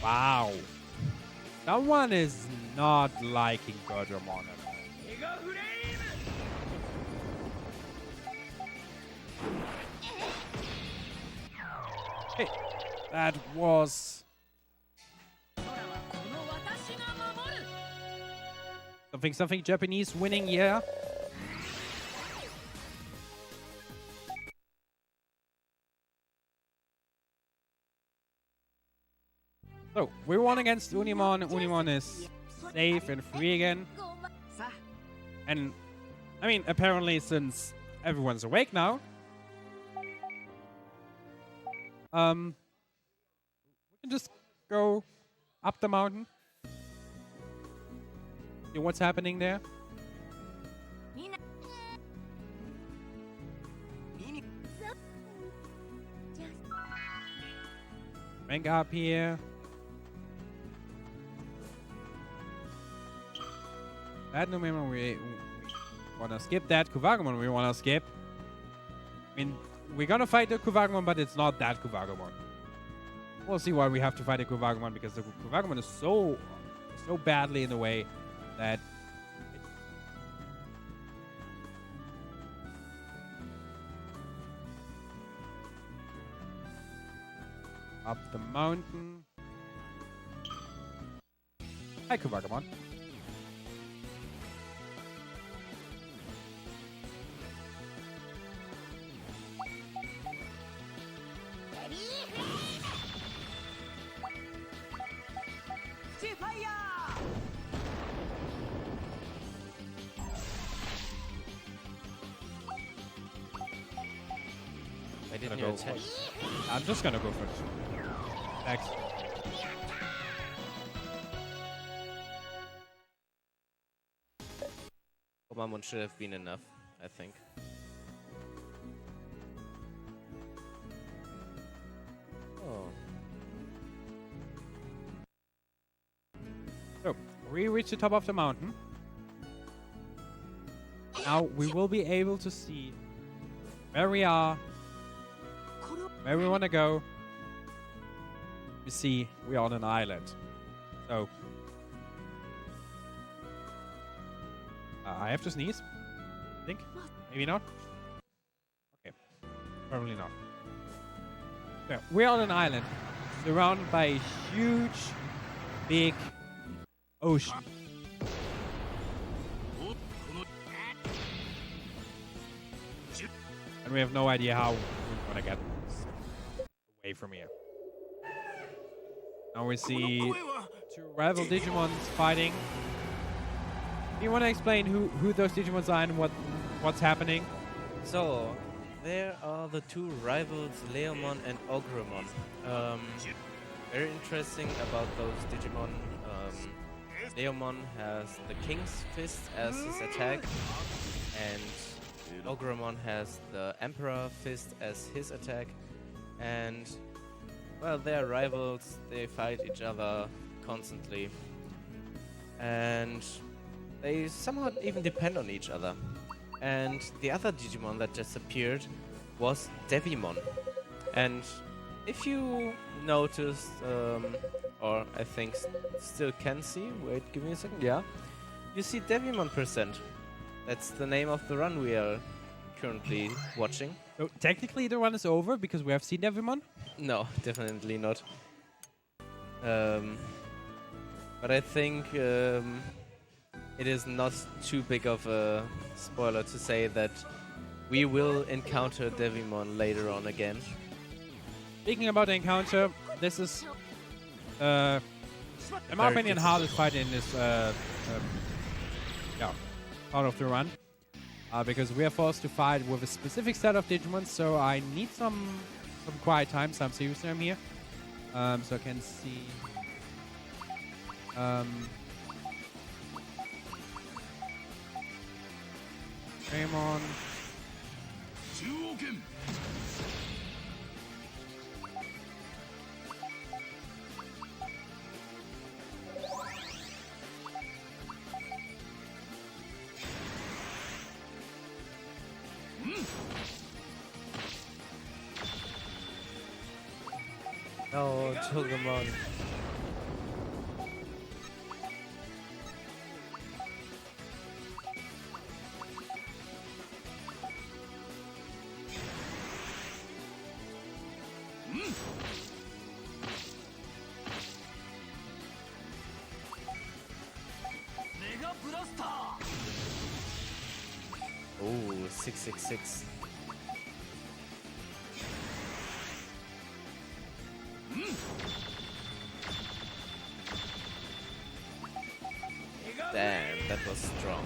Wow, someone is not liking Birdemon at all. Hey, that was something Japanese winning, yeah. So we won against Unimon. Unimon is safe and free again. And I mean, apparently since everyone's awake now, we can just go up the mountain. See what's happening there. Rank up here. That Numemon we wanna skip. That Kuwagamon we wanna skip. I mean, we're gonna fight the Kuwagamon, but it's not that Kuwagamon. We'll see why we have to fight the Kuwagamon, because the Kuwagamon is so badly in the way that up the mountain. Hi, Kuwagamon. I didn't Gonna go attack. I'm just gonna go first. Next. Komamon should have been enough, I think. Oh. So, we reach the top of the mountain. Now we will be able to see where we are, where we want to go. You see, we are on an island. So, I have to sneeze. I think. Maybe not. Okay. Probably not. So, we're on an island surrounded by a huge, big ocean. And we have no idea how we're gonna get away from here. Now we see two rival Digimons fighting. Do you want to explain who those Digimons are and what's happening? So, there are the two rivals, Leomon and Ogremon. Very interesting about those Digimon. Leomon has the King's Fist as his attack, and Ogremon has the Emperor Fist as his attack. And, well, they're rivals, they fight each other constantly. And they somehow even depend on each other. And the other Digimon that just appeared was Devimon. And if you noticed, or I think still can see, wait, give me a second, yeah. You see Devimon %. That's the name of the run we are currently watching. So technically the run is over because we have seen Devimon. No, definitely not. But I think it is not too big of a spoiler to say that we will encounter Devimon later on again. Speaking about the encounter, this is, in my opinion, hardest fight in this part of the run. Because we are forced to fight with a specific set of Digimon, so I need some quiet time, some serious time here. So I can see... Greymon. Oh, Digimon. Oh, 666. Damn, that was strong.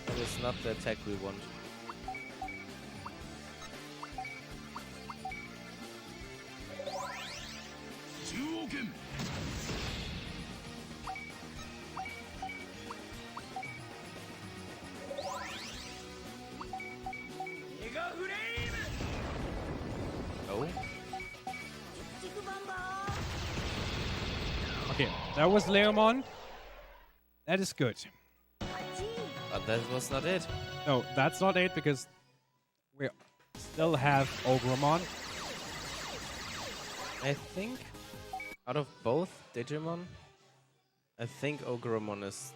That is not the attack we want. Oh. Okay, that was Leomon. That is good. But that was not it. No, that's not it because we still have Ogremon. I think out of both Digimon, I think Ogremon is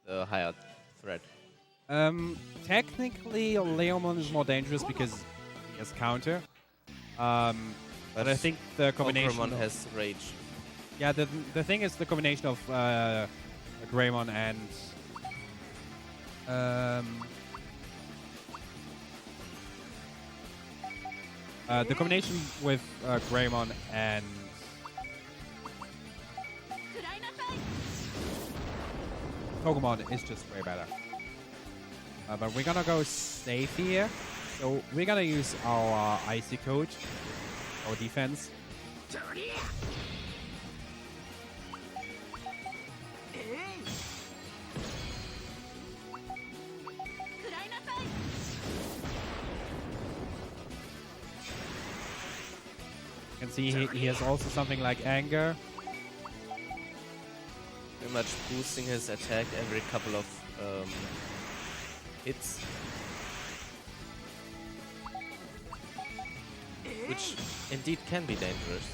the higher threat. Technically, Leomon is more dangerous because he has counter. But I think the combination... Ogremon has rage. Yeah, the thing is the combination of Greymon and... the combination with Greymon and... Pokemon is just way better. But we're gonna go safe here. So we're gonna use our Icy Code, our defense. You can see he has also something like Anger. Pretty much boosting his attack every couple of hits. Which indeed can be dangerous.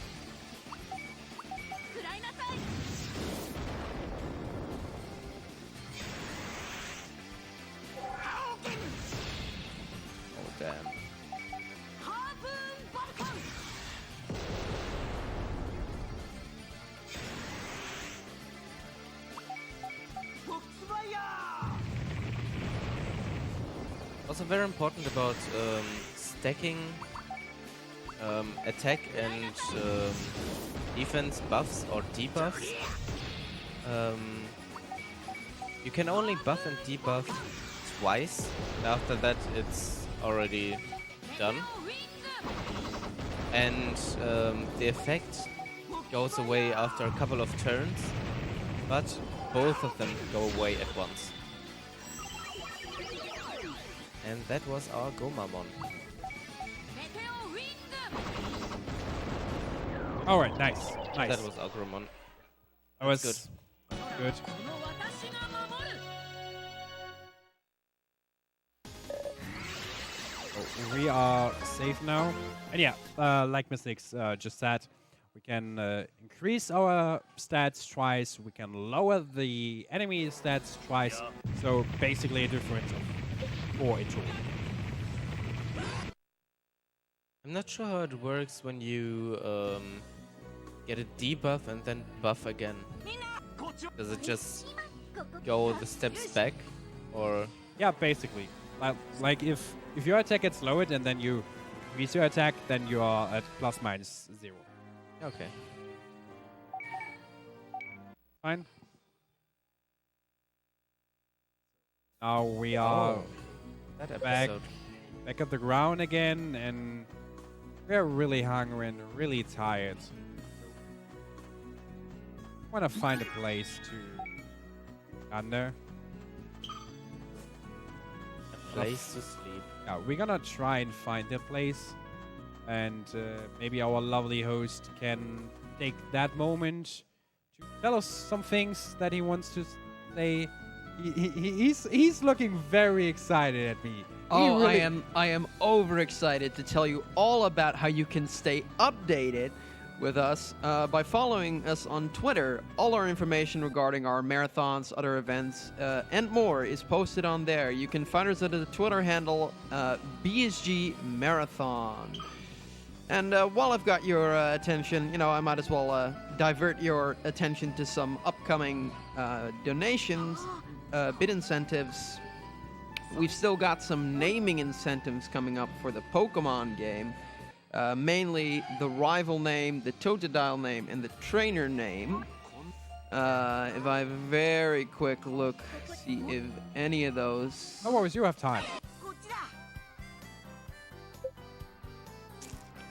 Oh damn. Also very important about stacking attack and defense buffs or debuffs. You can only buff and debuff twice, and after that it's already done. And the effect goes away after a couple of turns, but both of them go away at once. And that was our Gomamon. Alright, nice. Nice. That was Agromon. That was good. Good. So we are safe now. And yeah, like Mystics just said, We can increase our stats twice. We can lower the enemy stats twice. So basically a difference of 4 in total. I'm not sure how it works when you get a debuff and then buff again. Does it just go the steps back, or? Yeah, basically. Like if your attack gets lowered and then you increase your attack, then you are at ±0. Okay. Fine. Now we are That back, episode. back at the ground again, and we're really hungry and really tired. Want to find a place to under. A place to sleep. Yeah, we're gonna try and find a place, and maybe our lovely host can take that moment to tell us some things that he wants to say. He's looking very excited at me. Oh, I am overexcited to tell you all about how you can stay updated with us by following us on Twitter. All our information regarding our marathons, other events, and more is posted on there. You can find us at the Twitter handle BSG Marathon. And while I've got your attention, you know, I might as well divert your attention to some upcoming donations, bid incentives. We've still got some naming incentives coming up for the Pokemon game. Mainly the rival name, the Totodile name, and the trainer name. If I have a very quick look, see if any of those... No worries, you have time.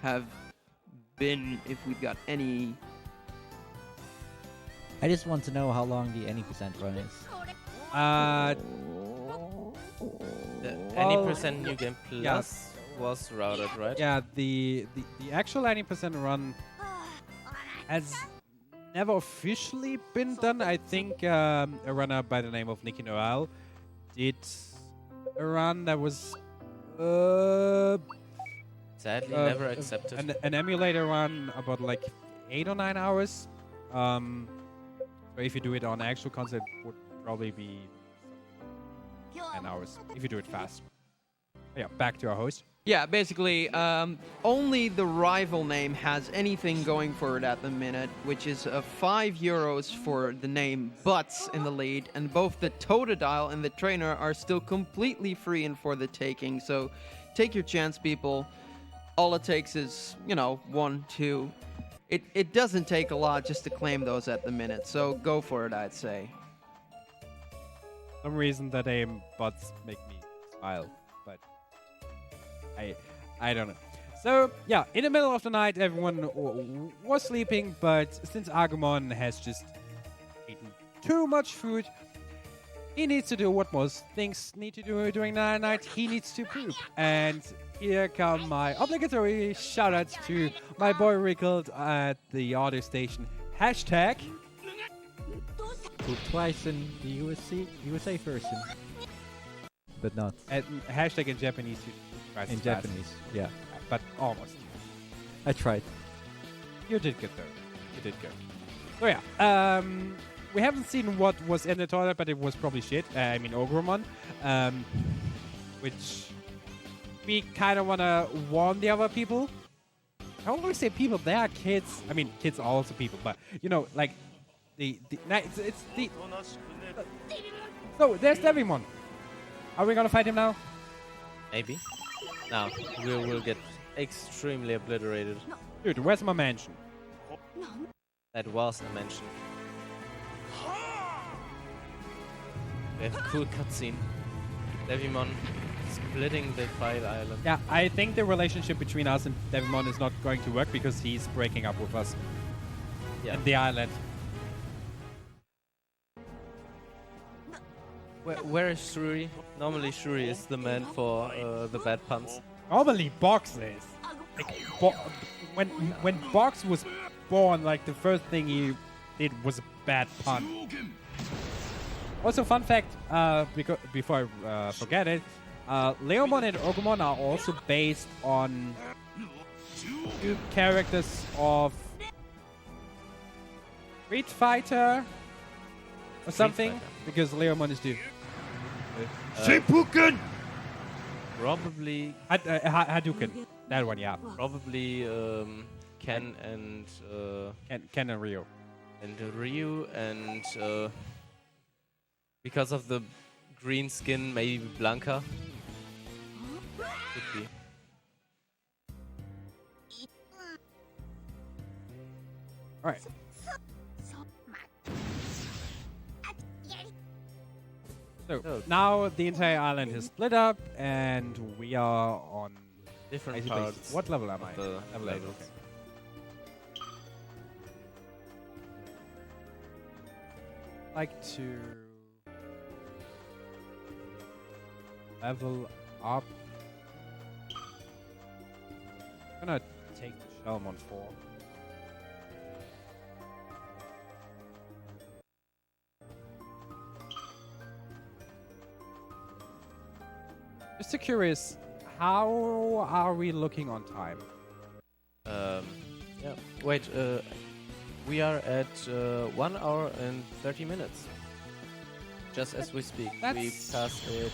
have been, if we've got any... I just want to know how long the any percent run is. Any well, percent new game plus was routed, right? Yeah, the actual 90% run has never officially been done. I think a runner by the name of Nicky Noel did a run that was Sadly, never accepted. an emulator run about like 8 or 9 hours. So if you do it on actual console, it would probably be 10 hours if you do it fast. Yeah, back to our host. Yeah, basically, only the rival name has anything going for it at the minute, which is €5 for the name Butts in the lead, and both the Totodile and the trainer are still completely free and for the taking, so take your chance, people. All it takes is, you know, 1, 2. It doesn't take a lot just to claim those at the minute, so go for it, I'd say. For some reason the name Butts make me smile, but I don't know. So, yeah, in the middle of the night, everyone was sleeping, but since Agumon has just eaten too much food, he needs to do what most things need to do during the night. He needs to poop. And here come my obligatory shoutouts to my boy Rickled at the audio station. Hashtag Poop twice in the USA version. But not. and hashtag in Japanese. Twice In as fast. Japanese, yeah. But almost. I tried. You did good, though. You did good. So yeah, we haven't seen what was in the toilet, but it was probably shit. I mean, Ogremon, which we kind of want to warn the other people. I don't always say people, they are kids. I mean, kids are also people, but you know, like it's the. So there's Devimon. Are we gonna fight him now? Maybe. No, we will get extremely obliterated. Dude, where's my mansion? That was a mention. We have a cool cutscene. Devimon splitting the Fire Island. Yeah, I think the relationship between us and Devimon is not going to work because he's breaking up with us Yeah. in the island. Where is Shuri? Normally Shuri is the man for the bad puns. Normally, Box is. Like, when Box was born, like the first thing he did was a bad pun. Also, fun fact, before I forget it, Leomon and Ogumon are also based on two characters of Street Fighter or something, Fighter. because Leomon is due. Probably, Hadouken. That one, yeah. probably Ken and Ken and Ryu. Ryu, and because of the green skin, maybe Blanca. Could be. All right. So Oh. now the entire island is split up, and we are on Different basic parts. bases. What level am I? of the Level 8, levels. okay. Like to level up. I'm gonna take the Shelmon form. Just curious, how are we looking on time? Yeah. Wait. We are at 1 hour and 30 minutes. Just as we speak. We That's- passed it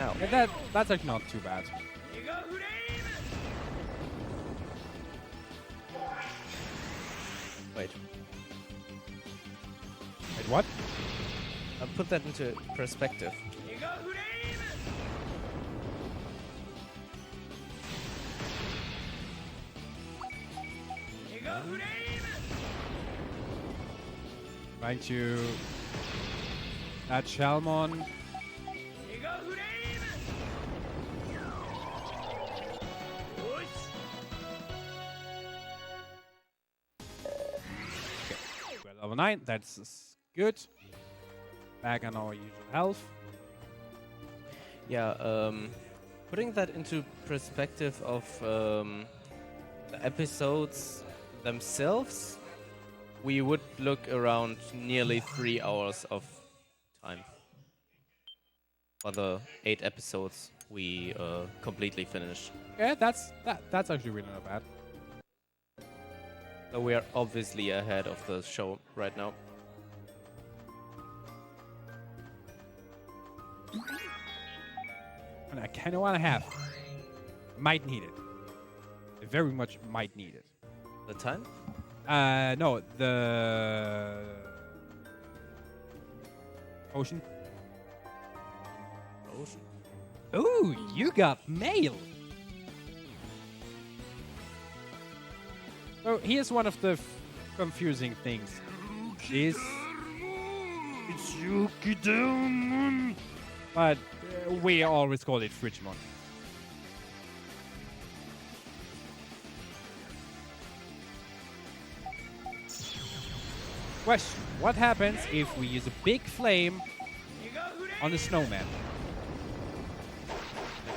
now. Yeah, that's actually not too bad. Wait. Wait, what? I'll put that into perspective. Trying to add Shelmon. We're level 9, that's good. Back on our usual health. Yeah, putting that into perspective of the episodes themselves, we would look around nearly 3 hours of time. For the 8 episodes we completely finished. Yeah, that's actually really not bad. So we are obviously ahead of the show right now. And I kind of want to have. Might need it. I very much might need it. The time? No, the ocean. Ocean. Ooh, you got mail. So here's one of the confusing things. This it's Yukidemon, but we always call it Fridgemon. Question: what happens if we use a big flame on the snowman?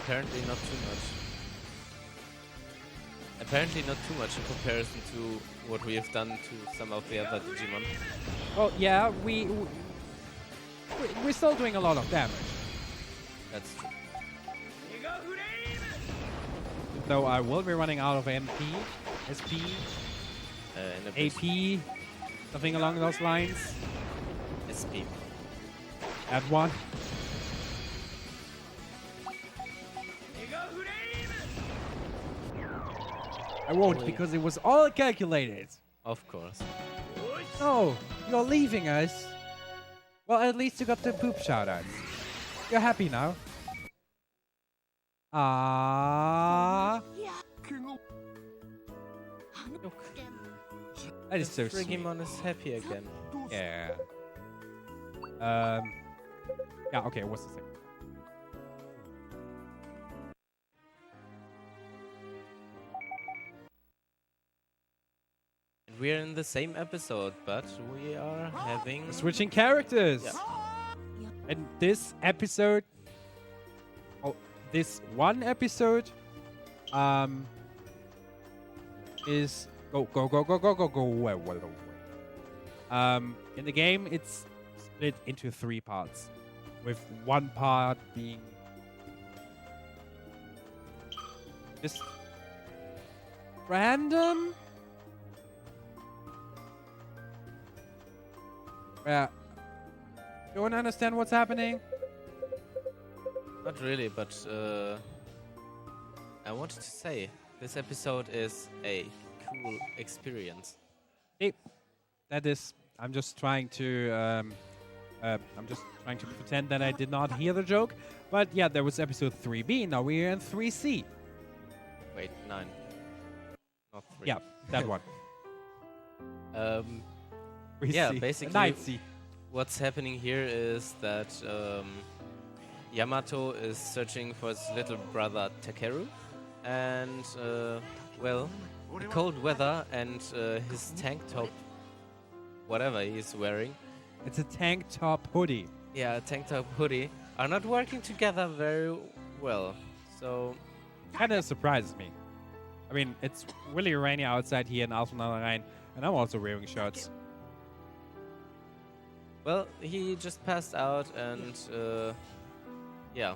Apparently not too much. Apparently not too much in comparison to what we have done to some of the other Digimon. Well, yeah, we're still doing a lot of damage. That's true. Though I will be running out of MP, SP, In a bit. AP, something along those lines. SP. Add one. I won't Wait. because it was all calculated. Of course. No, you're leaving us. Well, at least you got the poop shoutouts. You're happy now. Ah, Look, that is so sweet. Digimon is happy again. Yeah. Yeah. Okay. What's the second? We're in the same episode, but we are having Switching characters. Yeah. And this episode, this one episode, is go away. In the game, it's split into 3 parts, with one part being just random. Don't understand what's happening. Not really, but I wanted to say this episode is a cool experience. Hey, that is. I'm just trying to. I'm just trying to pretend that I did not hear the joke. But yeah, there was episode 3B. Now we're in 3C. Wait, 9. Not 3. Yeah, that one. Um, 3C. Yeah, basically- 9C. what's happening here is that Yamato is searching for his little brother Takeru, and well, the cold weather and his tank top, whatever he's wearing, It's a tank top hoodie. yeah, tank top hoodie, are not working together very well. So Kind of surprises me. I mean, it's really rainy outside here in Alphen and I'm also wearing shorts. well, he just passed out, and yeah,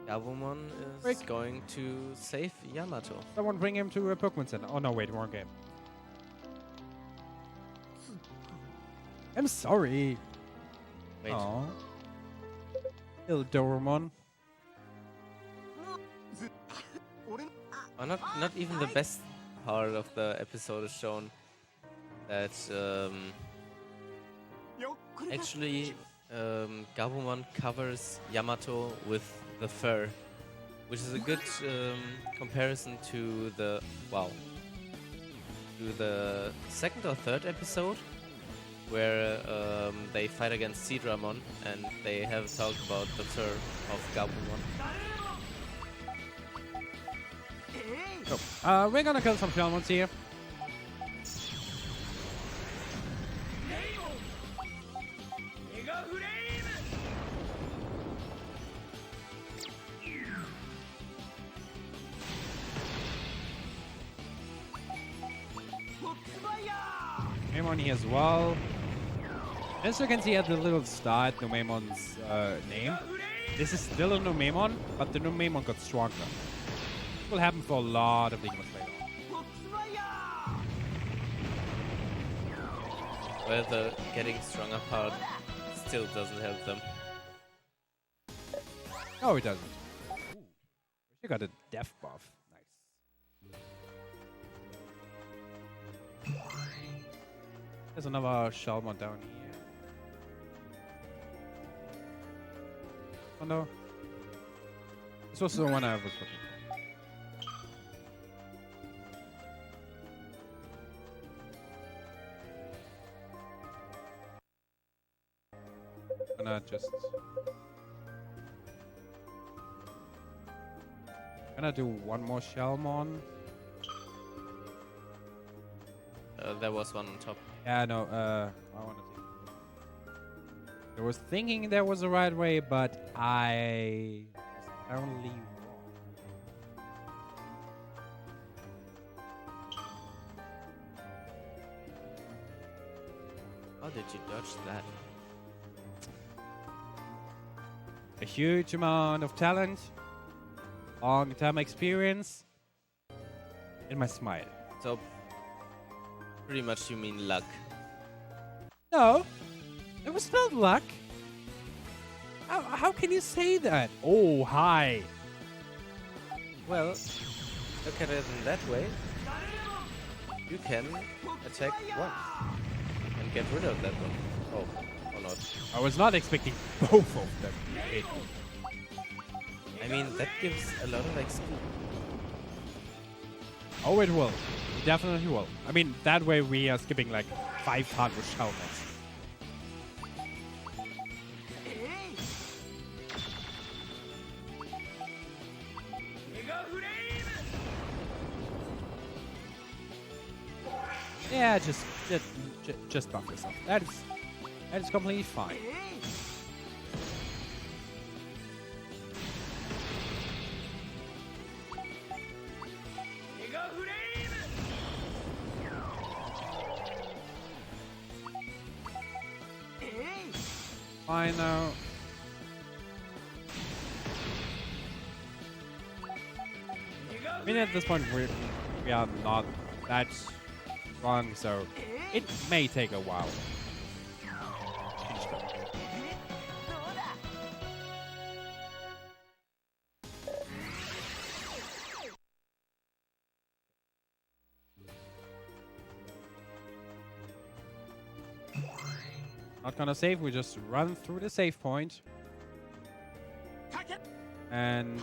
Devimon is Frick. going to save Yamato. Someone bring him to a Pokemon Center. Oh no, wait, wrong game. I'm sorry. Wait, Aw. Little Doremon. not even the best part of the episode is shown. That actually Gabumon covers Yamato with the fur, which is a good comparison to the second or third episode, where they fight against Speedrunner and they have talked about the fur of Gabumon. We're gonna kill some Shelmons here. Numemon here as well. As you can see at the little star at Numemon's name, this is still a Numemon, but the Numemon got stronger. This will happen for a lot of Digimon later on. Well, the getting stronger part still doesn't help them. No, it doesn't. Ooh, she got a death buff. Nice. There's another Shelmon down here. Oh no. This was the one I was looking for. Gonna do one more Shelmon. There was one on top. Yeah, no, I wanna take. I was thinking there was a right way, but I was apparently wrong. How did you dodge that? A huge amount of talent, long-term experience, and my smile. So, pretty much you mean luck. No, it was not luck. How can you say that? Oh, hi. Well, look at it in that way. You can attack once and get rid of that one. Oh, or not. I was not expecting both of them. I mean, that gives a lot of XP. Oh, it will. It definitely will. I mean, that way we are skipping like 500 helmets. Yeah, just buff yourself. That is completely fine. Fine now. I mean, at this point, we are not that strong, so it may take a while. them. Not gonna save, we just run through the save point. And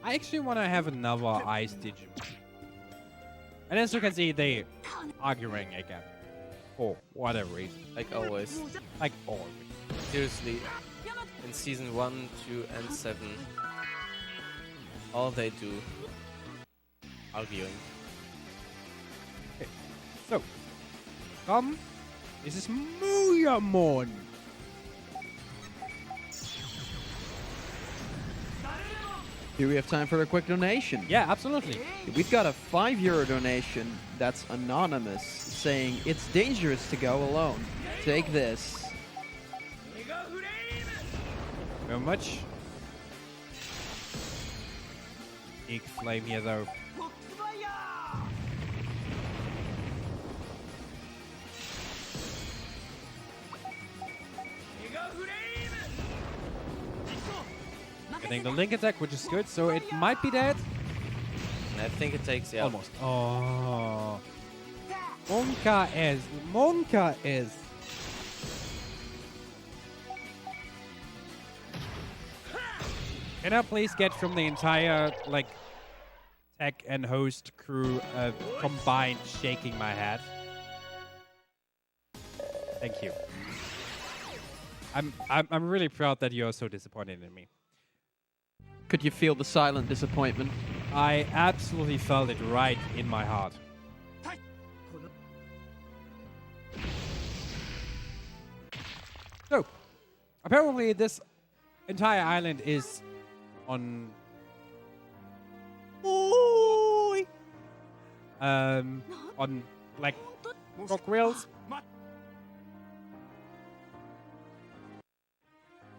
I actually want to have another Ice Digimon. And as you can see, they arguing again. For whatever reason. Like always. Like always. Seriously, in season 1, 2, and 7, all they do, arguing. So, come. This is Muyamon. Do we have time for a quick donation? Yeah, absolutely. We've got a €5 donation that's anonymous saying it's dangerous to go alone. Take this. Very much. Big flame here though. Getting the link attack, which is good, so it might be dead. And I think it takes, yeah. Almost. Oh. Monka is. Can I please get from the entire, like, tech and host crew combined shaking my head? Thank you. I'm really proud that you're so disappointed in me. Could you feel the silent disappointment? I absolutely felt it right in my heart. So, apparently this entire island is on like rock wheels.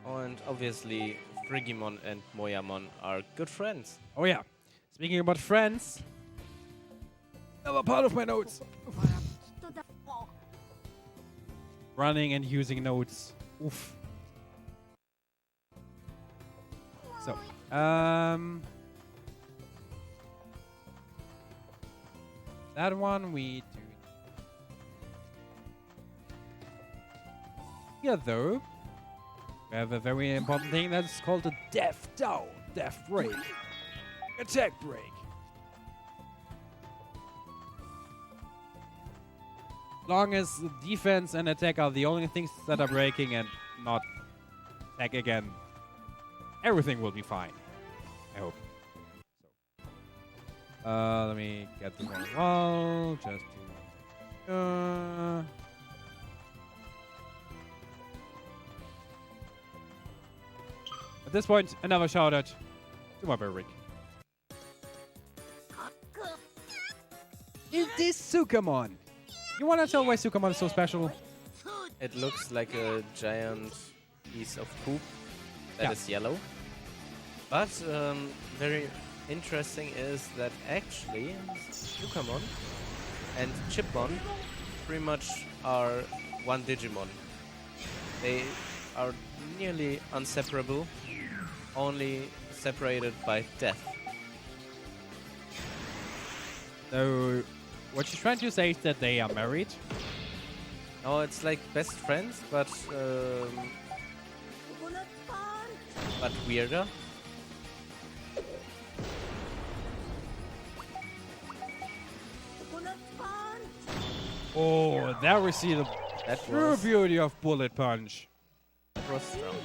Oh, and obviously, Frigimon and Moyamon are good friends. Oh yeah. Speaking about friends, another part of my notes. Running and using notes. Oof. So, that one we do. Yeah, though. We have a very important thing that's called a death down, death break, attack break. Long as defense and attack are the only things that are breaking and not attack again, everything will be fine. I hope. So, let me get this one as well, just to. At this point, another shout out to my Rick. Is this Sukamon? You wanna tell why Sukamon is so special? It looks like a giant piece of poop that is yellow. But very interesting is that actually Sukamon and Chipmon pretty much are one Digimon. They are nearly inseparable, only separated by death. So, what you're trying to say is that they are married? No, it's like best friends, but weirder. Oh, there we see the true beauty of Bullet Punch. That was strong.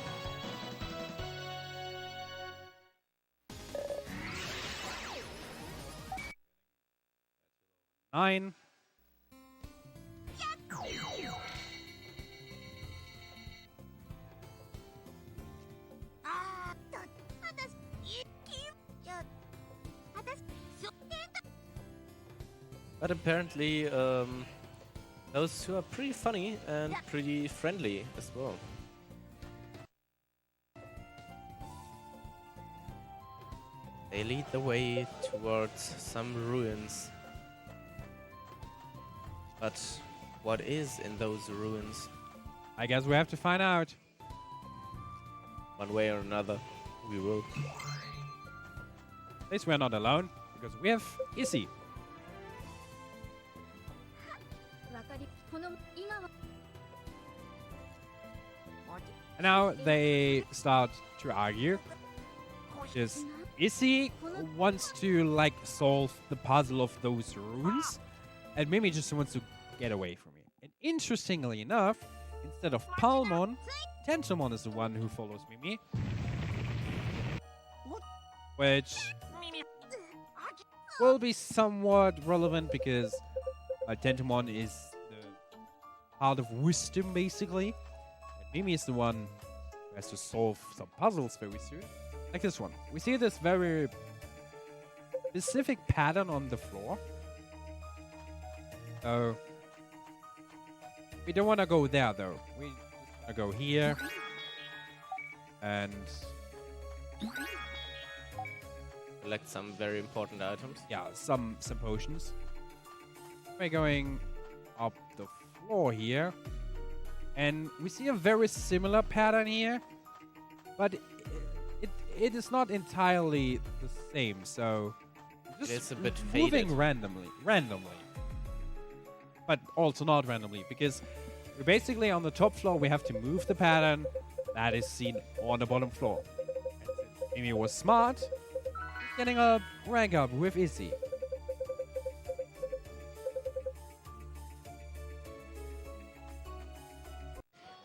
Nine. But apparently, those two are pretty funny and pretty friendly as well. They lead the way towards some ruins. But what is in those ruins. I guess we have to find out. One way or another, we will. At least we're not alone, because we have Izzy. And now they start to argue. Because Izzy wants to like solve the puzzle of those runes, and Mimi just wants to get away from it. And interestingly enough, instead of Palmon, Tentomon is the one who follows Mimi. Which will be somewhat relevant because Tentomon is the heart of wisdom, basically. And Mimi is the one who has to solve some puzzles very soon. Like this one. We see this very specific pattern on the floor. So we don't want to go there, though. We just want to go here. And Collect some very important items. yeah, some potions. We're going up the floor here. And we see a very similar pattern here. But it is not entirely the same, so just It's a bit moving faded. randomly. But also not randomly, because we're basically on the top floor, we have to move the pattern that is seen on the bottom floor. And since Mimi was smart, she's getting a rank up with Izzy.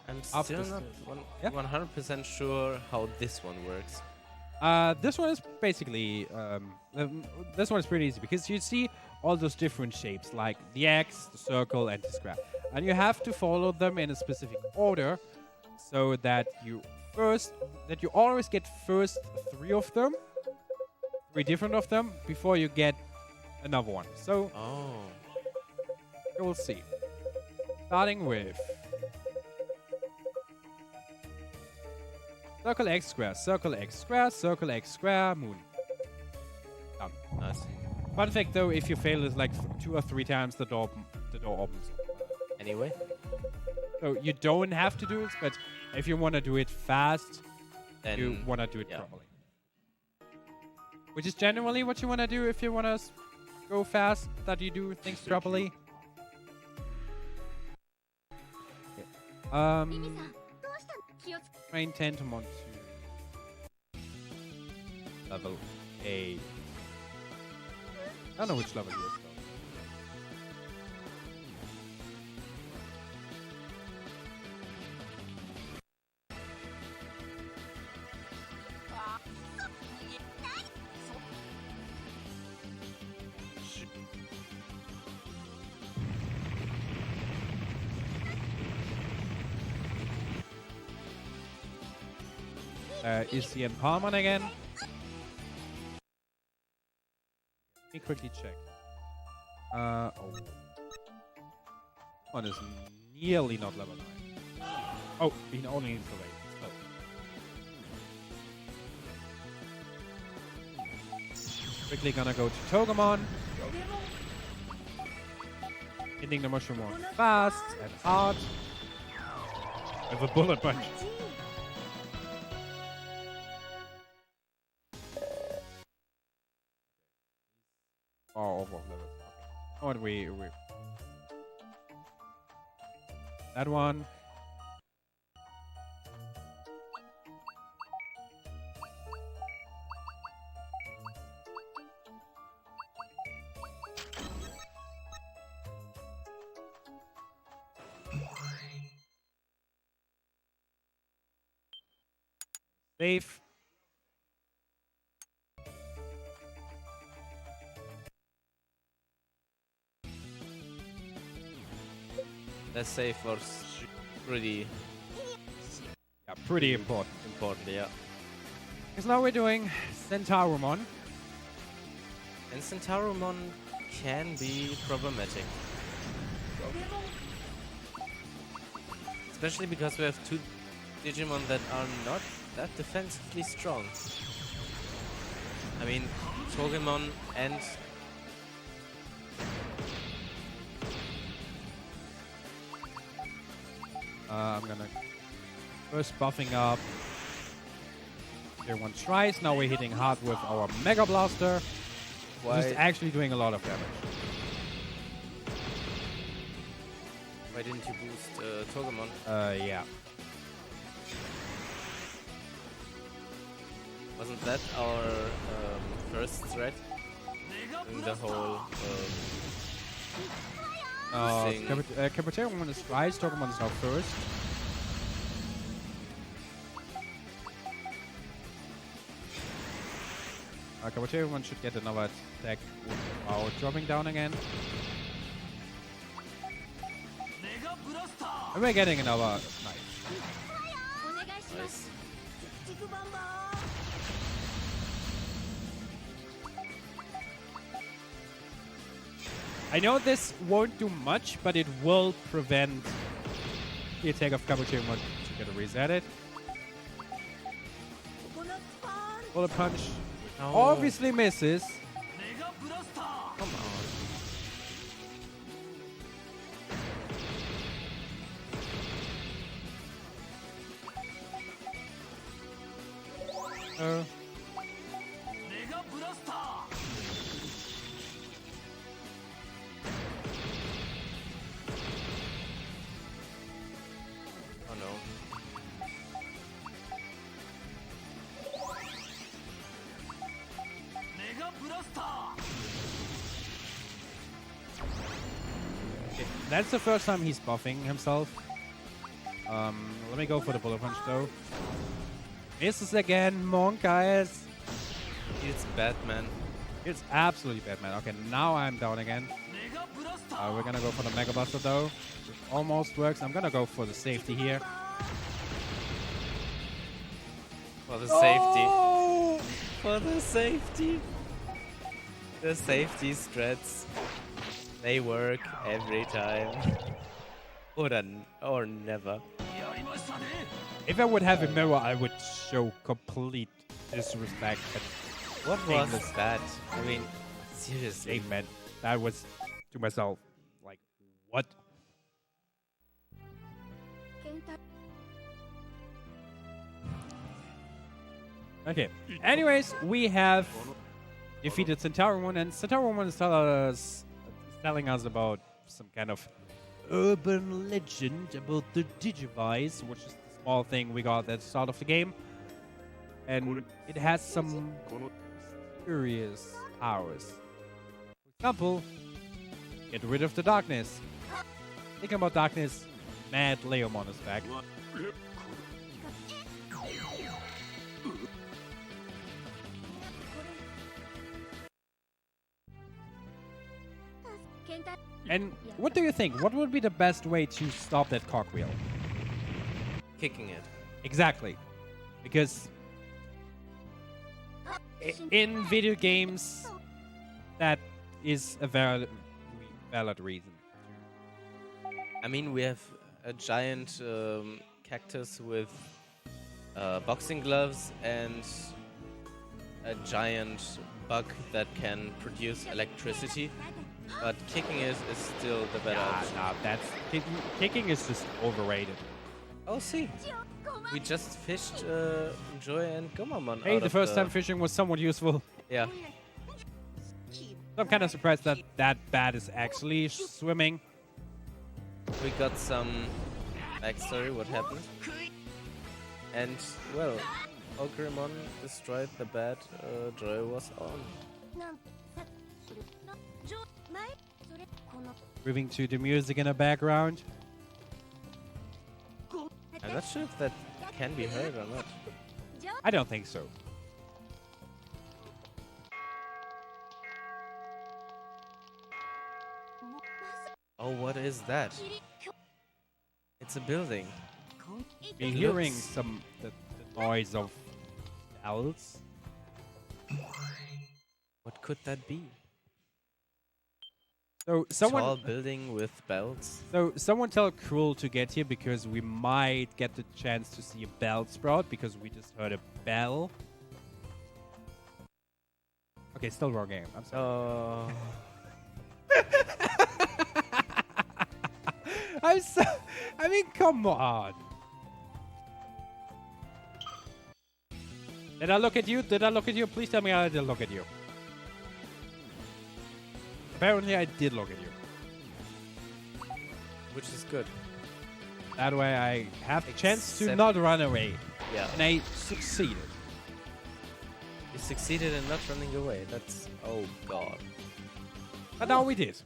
I'm Up still the not stairs. 100% sure how this one works. This one is basically this one is pretty easy because you see all those different shapes like the X, the circle, and the square, and you have to follow them in a specific order so that you always get first three different of them before you get another one. So Oh. you will see. Starting with circle X square, circle X square, circle X square, moon. Done. Nice. Fun fact though, if you fail it like 2 or 3 times, the door opens. Anyway. So you don't have to do it, but if you want to do it fast, Then you want to do it yeah. properly. Which is generally what you want to do if you want to go fast, that you do things properly. Train Tentomon to level 8. I don't know which level he is though. Izzy and Palman again. Let me quickly check. Oh. One is nearly not level 9. Oh, he only needs to wait. Quickly gonna go to Togemon. Hitting the mushroom more fast and hard. With a bullet punch. Oh, over level. Okay. What we that one. Safe. Let's say for pretty Yeah, pretty important. important, yeah. Because now we're doing Centauromon. And Centauromon can be problematic. Especially because we have 2 Digimon that are not that defensively strong. I mean, Togemon and I'm gonna first buffing up. There one tries. Now we're hitting hard with our Mega Blaster. Which is actually doing a lot of damage. Why didn't you boost Togemon? Yeah. Wasn't that our first threat? In the whole thing. Capitero one is twice. Togemon is now first. Capitero one should get another attack without dropping down again. And we're getting another nice. Nice. I know this won't do much, but it will prevent the attack of Capitero one to get resetted. Bullet Punch obviously misses. Come on. Oh no. Okay, that's the first time he's buffing himself. Let me go for the Bullet Punch though. Misses again, Monk guys. It's Batman. It's absolutely bad, man. Okay, now I'm down again. We're gonna go for the Mega Buster though. It almost works. I'm gonna go for the safety here. For the safety. For the safety. The safety strats. They work every time. Or never. If I would have a mirror, I would show complete disrespect. What was that? I mean, seriously. Hey, man, that was to myself. Like, what? Okay. Anyways, we have defeated Centauromon, and Centauromon is telling us about some kind of urban legend about the Digivice, which is the small thing we got at the start of the game. And it has some mysterious powers. For example, get rid of the darkness. Thinking about darkness, Mad Leomon is back. And what do you think? What would be the best way to stop that cogwheel? Kicking it. Exactly. Because in video games, that is a very valid reason. I mean, we have a giant cactus with boxing gloves and a giant bug that can produce electricity. But kicking it is still the better option. Nah, that's kicking is just overrated. Oh, see. We just fished Joy and Gomamon Hey, out the of first time fishing was somewhat useful. Yeah. I'm kind of surprised that that bat is actually swimming. We got some backstory, what happened. And, well, Ogrimon destroyed the bat Joy was on. Moving to the music in the background. I'm not sure if that can be heard or not. I don't think so. Oh, what is that? It's a building. We're It hearing looks- the noise of bells. What could that be? So Tall building with bells. someone tell Cruel to get here because we might get the chance to see a bell sprout because we just heard a bell. Okay, still wrong game. I'm sorry. Oh. I'm so. I mean, come on. Did I look at you? Did I look at you? Please tell me I did look at you. Apparently, I did look at you. Which is good. That way, I have the chance to Except- not run away. Yeah. And I succeeded. You succeeded in not running away. That's... Oh, God. But now we did.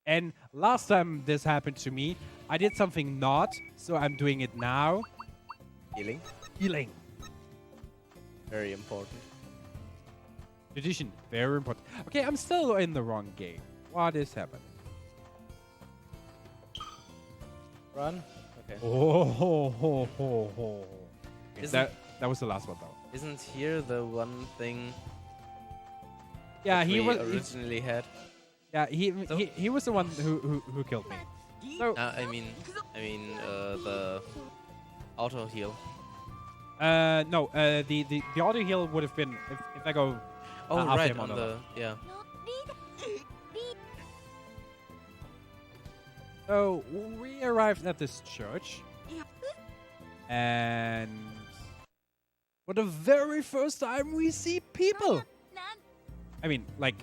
And last time this happened to me, I did something not, so I'm doing it now. Healing. Healing. Very important. Tradition, very important. Okay, I'm still in the wrong game. What is happening? Run. Okay. Oh, ho, ho, ho, ho. Okay, Isn't- that was the last one, though. Isn't here the one thing Yeah, that he we was. originally had? Yeah, So- he was the one who killed me. So I mean, the auto heal. no, the auto heal would have been if I go. Oh, after right, him on on the... Yeah. So we arrived at this church, and for the very first time we see people. I mean, like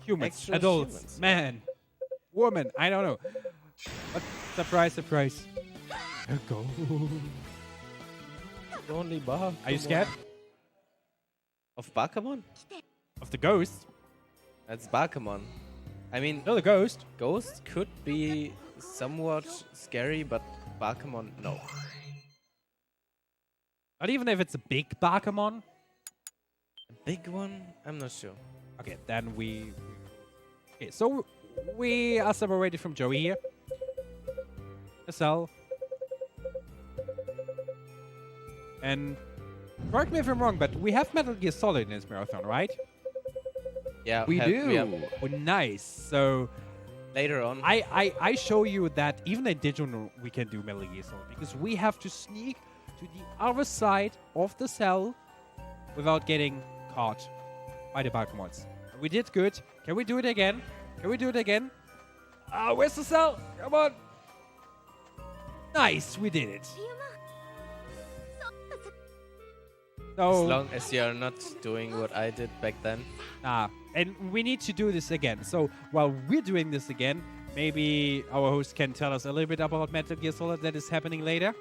humans, Actual adults, humans. man, woman. I don't know. But surprise, surprise. Go. Only Bar. Are you scared Of Bakamon? of the ghost? That's Bakamon. I mean, No, the ghost. Ghost could be somewhat scary, but Bakamon, no. Not even if it's a big Bakamon. A big one? I'm not sure. Okay, then we. Okay, so we are separated from Joey here. SL. And correct me if I'm wrong, but we have Metal Gear Solid in this marathon, right? Yeah, We do. Oh, nice. So Later on. I show you that even in Digimon we can do Metal Gear Solid because we have to sneak to the other side of the cell without getting caught by the Bakamons. We did good. Can we do it again? Can we do it again? Where's the cell? Come on. Nice, we did it. As So, long as you are not doing what I did back then. and we need to do this again. So while we're doing this again, maybe our host can tell us a little bit about Metal Gear Solid that is happening later.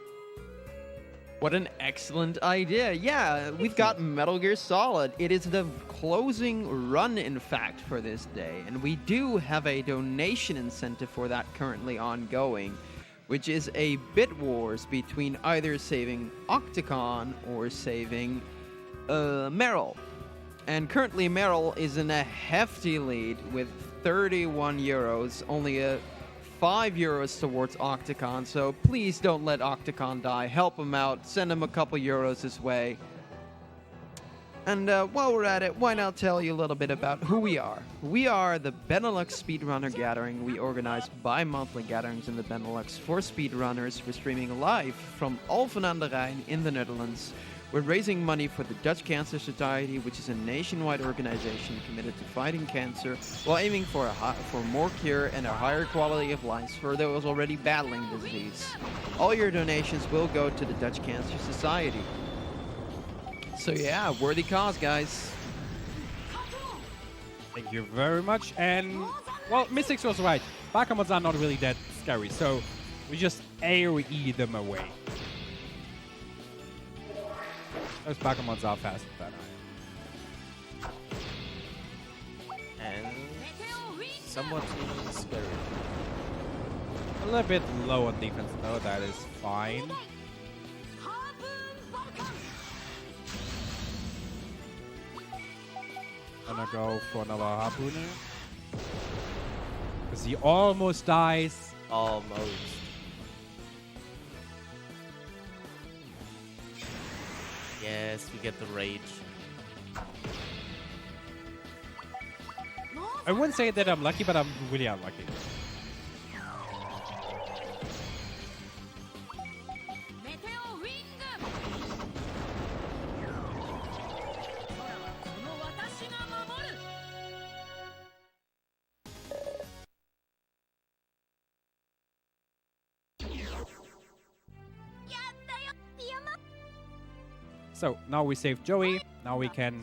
What an excellent idea. Yeah, we've got Metal Gear Solid. It is the closing run, in fact, for this day. And we do have a donation incentive for that currently ongoing, which is a bit wars between either saving Octocon or saving Meryl. And currently Meryl is in a hefty lead with 31 euros, only a 5 euros towards Octocon, so please don't let Octocon die. Help him out. Send him a couple euros his way. And while we're at it, why not tell you a little bit about who we are? We are the Benelux Speedrunner Gathering. We organize bi-monthly gatherings in the Benelux for speedrunners. We're streaming live from Alphen aan de Rijn in the Netherlands. We're raising money for the Dutch Cancer Society, which is a nationwide organization committed to fighting cancer while aiming for for more cure and a higher quality of life for those already battling the disease. All your donations will go to the Dutch Cancer Society. So yeah, worthy cause, guys. Thank you very much. And, well, Mystics was right. Bakamons are not really that scary, so we just AoE them away. Those Bakamons are faster than I am. And somewhat even scary. A little bit low on defense, though. That is fine. Gonna go for another harpooner. Because he almost dies. Almost. Yes, we get the rage. I wouldn't say that I'm lucky, but I'm really unlucky. So now we saved Joey. Now we can.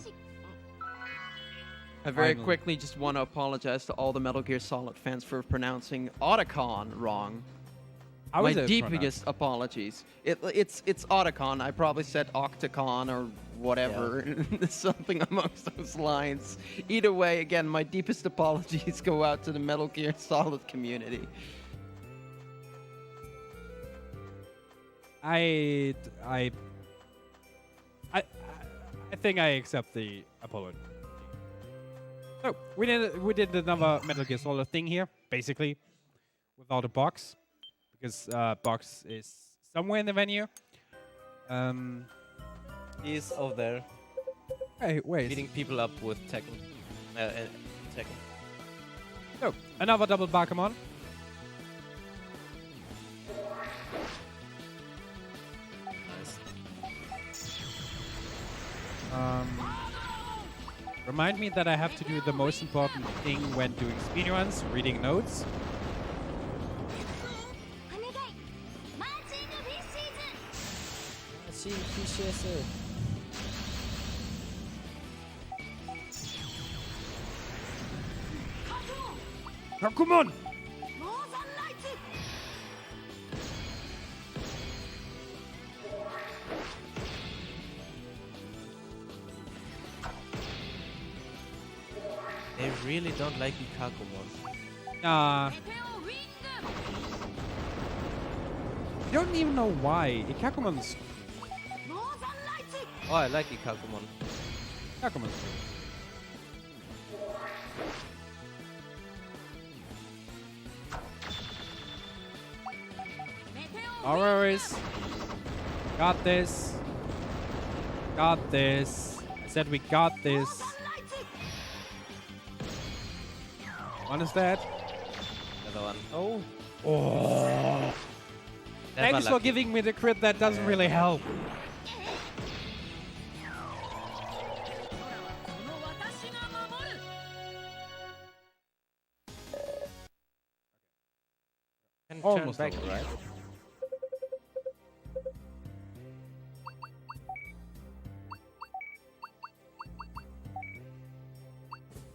I very Finally. quickly just want to apologize to all the Metal Gear Solid fans for pronouncing Otacon wrong. How My is it deepest pronounced? apologies. It's Otacon. I probably said Octacon or whatever, something amongst those lines. Either way, again, my deepest apologies go out to the Metal Gear Solid community. I think I accept the apology. So we did another Metal Gear Solid thing here, basically, without a box, because box is somewhere in the venue. He's over there, Hey, wait. beating people up with Tekken. Tekken. So another double Bakamon. Nice. Remind me that I have to do the most important thing when doing speedruns, reading notes. Oh, come on! They really don't like Ikakumon. I don't even know why. Ikakumon's Oh, I like Ikakumon. Ikakumon's No worries. Got this. Got this. I said we got this. One is that. The other one. Oh. Oh. Never Thanks for lucky. giving me the crit. That doesn't really help. Can Almost turn back, over. right?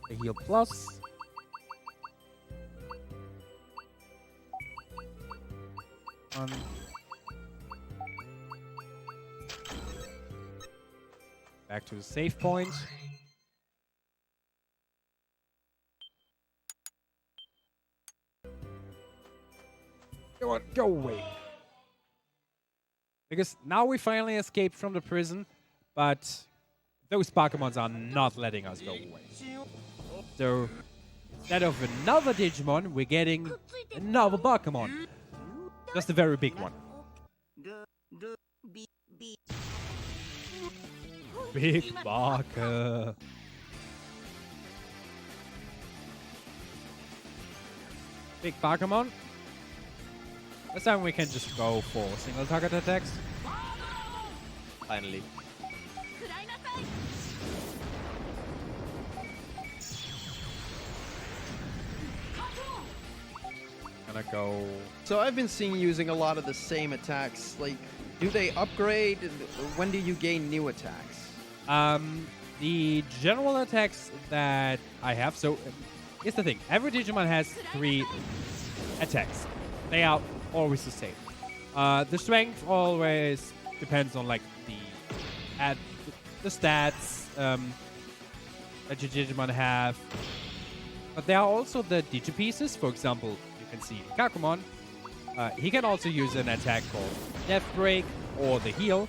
The heal plus. Back to the save point. Go on, go away. Because now we finally escaped from the prison, but those Pokemons are not letting us go away. So instead of another Digimon, we're getting another Pokemon. Just a very big one. Big Barker. Big Pokemon. This time we can just go for single target attacks. Finally. Gonna go. So I've been seeing you using a lot of the same attacks. Like, do they upgrade? When do you gain new attacks? The general attacks that I have. So here's the thing: every Digimon has 3 attacks. They are always the same. The strength always depends on like the stats that your Digimon have. But there are also the Digipieces. For example, you can see Kakumon. He can also use an attack called Death Break or the Heal.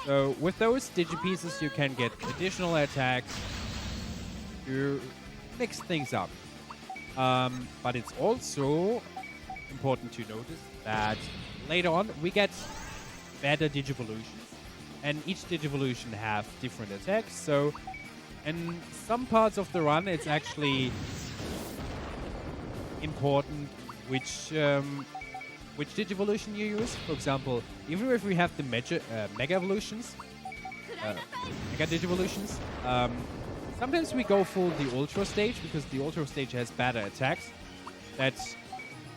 So with those Digipieces, you can get additional attacks to mix things up. But it's also important to notice that later on we get better Digivolutions, and each Digivolution have different attacks. So in some parts of the run, it's actually important which Digivolution you use. For example, even if we have the Mega Evolutions, Mega Digivolutions, sometimes we go for the Ultra Stage because the Ultra Stage has better attacks. That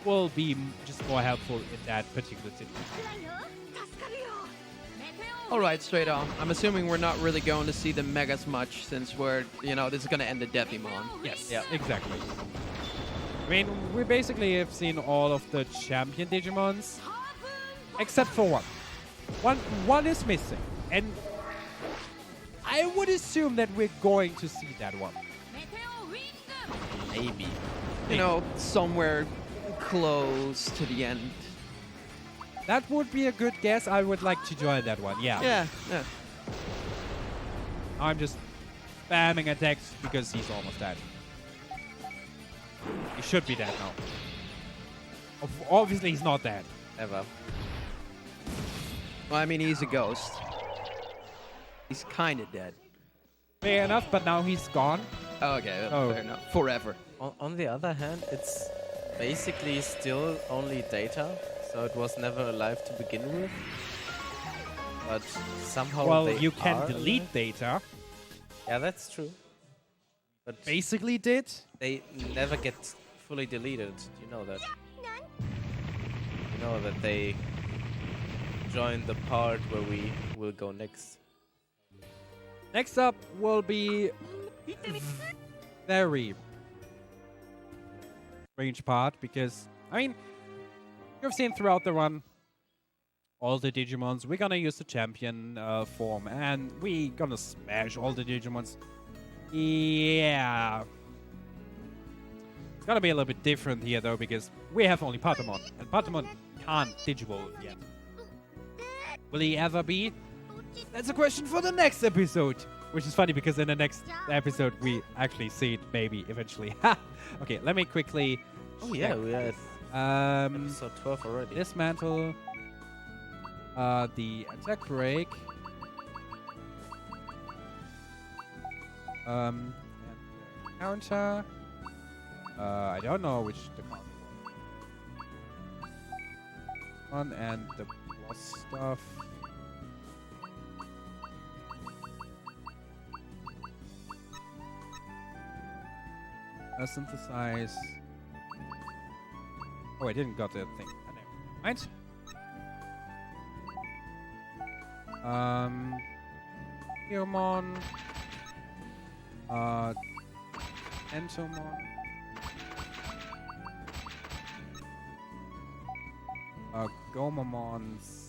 will be just more helpful in that particular situation. All right, straight on. I'm assuming we're not really going to see the Megas much since we're, this is going to end the Devimon. Yes, Yeah. exactly. I mean, we basically have seen all of the champion Digimons, except for one. One is missing, and I would assume that we're going to see that one. Maybe. Somewhere close to the end. That would be a good guess. I would like to join that one, yeah. Yeah. I'm just spamming attacks because he's almost dead. He should be dead now. Obviously, he's not dead. Ever. Well, I mean, he's a ghost. He's kind of dead. Fair enough, but now he's gone. Oh, okay, Oh. fair enough. Forever. On the other hand, it's basically still only data, so it was never alive to begin with. But somehow Well, they you can are delete alive. data. Yeah, that's true. But Basically did. they never get fully deleted. You know that. You know that they join the part where we will go next. Next up will be very strange part because, I mean, you've seen throughout the run all the Digimons. We're gonna use the champion form and we gonna smash all the Digimons. Yeah. It's gonna be a little bit different here though because we have only Patamon and Patamon can't Digivolve yet. Will he ever be? That's a question for the next episode. Which is funny because in the next episode we actually see it maybe eventually. Okay, let me quickly. Oh yeah, we are at episode 12 already. Dismantle. The attack break. And the counter. I don't know which the counter was. One and the boss stuff. Synthesize. Oh, I didn't got the thing. Right? Digimon. Entomon. Gomamons.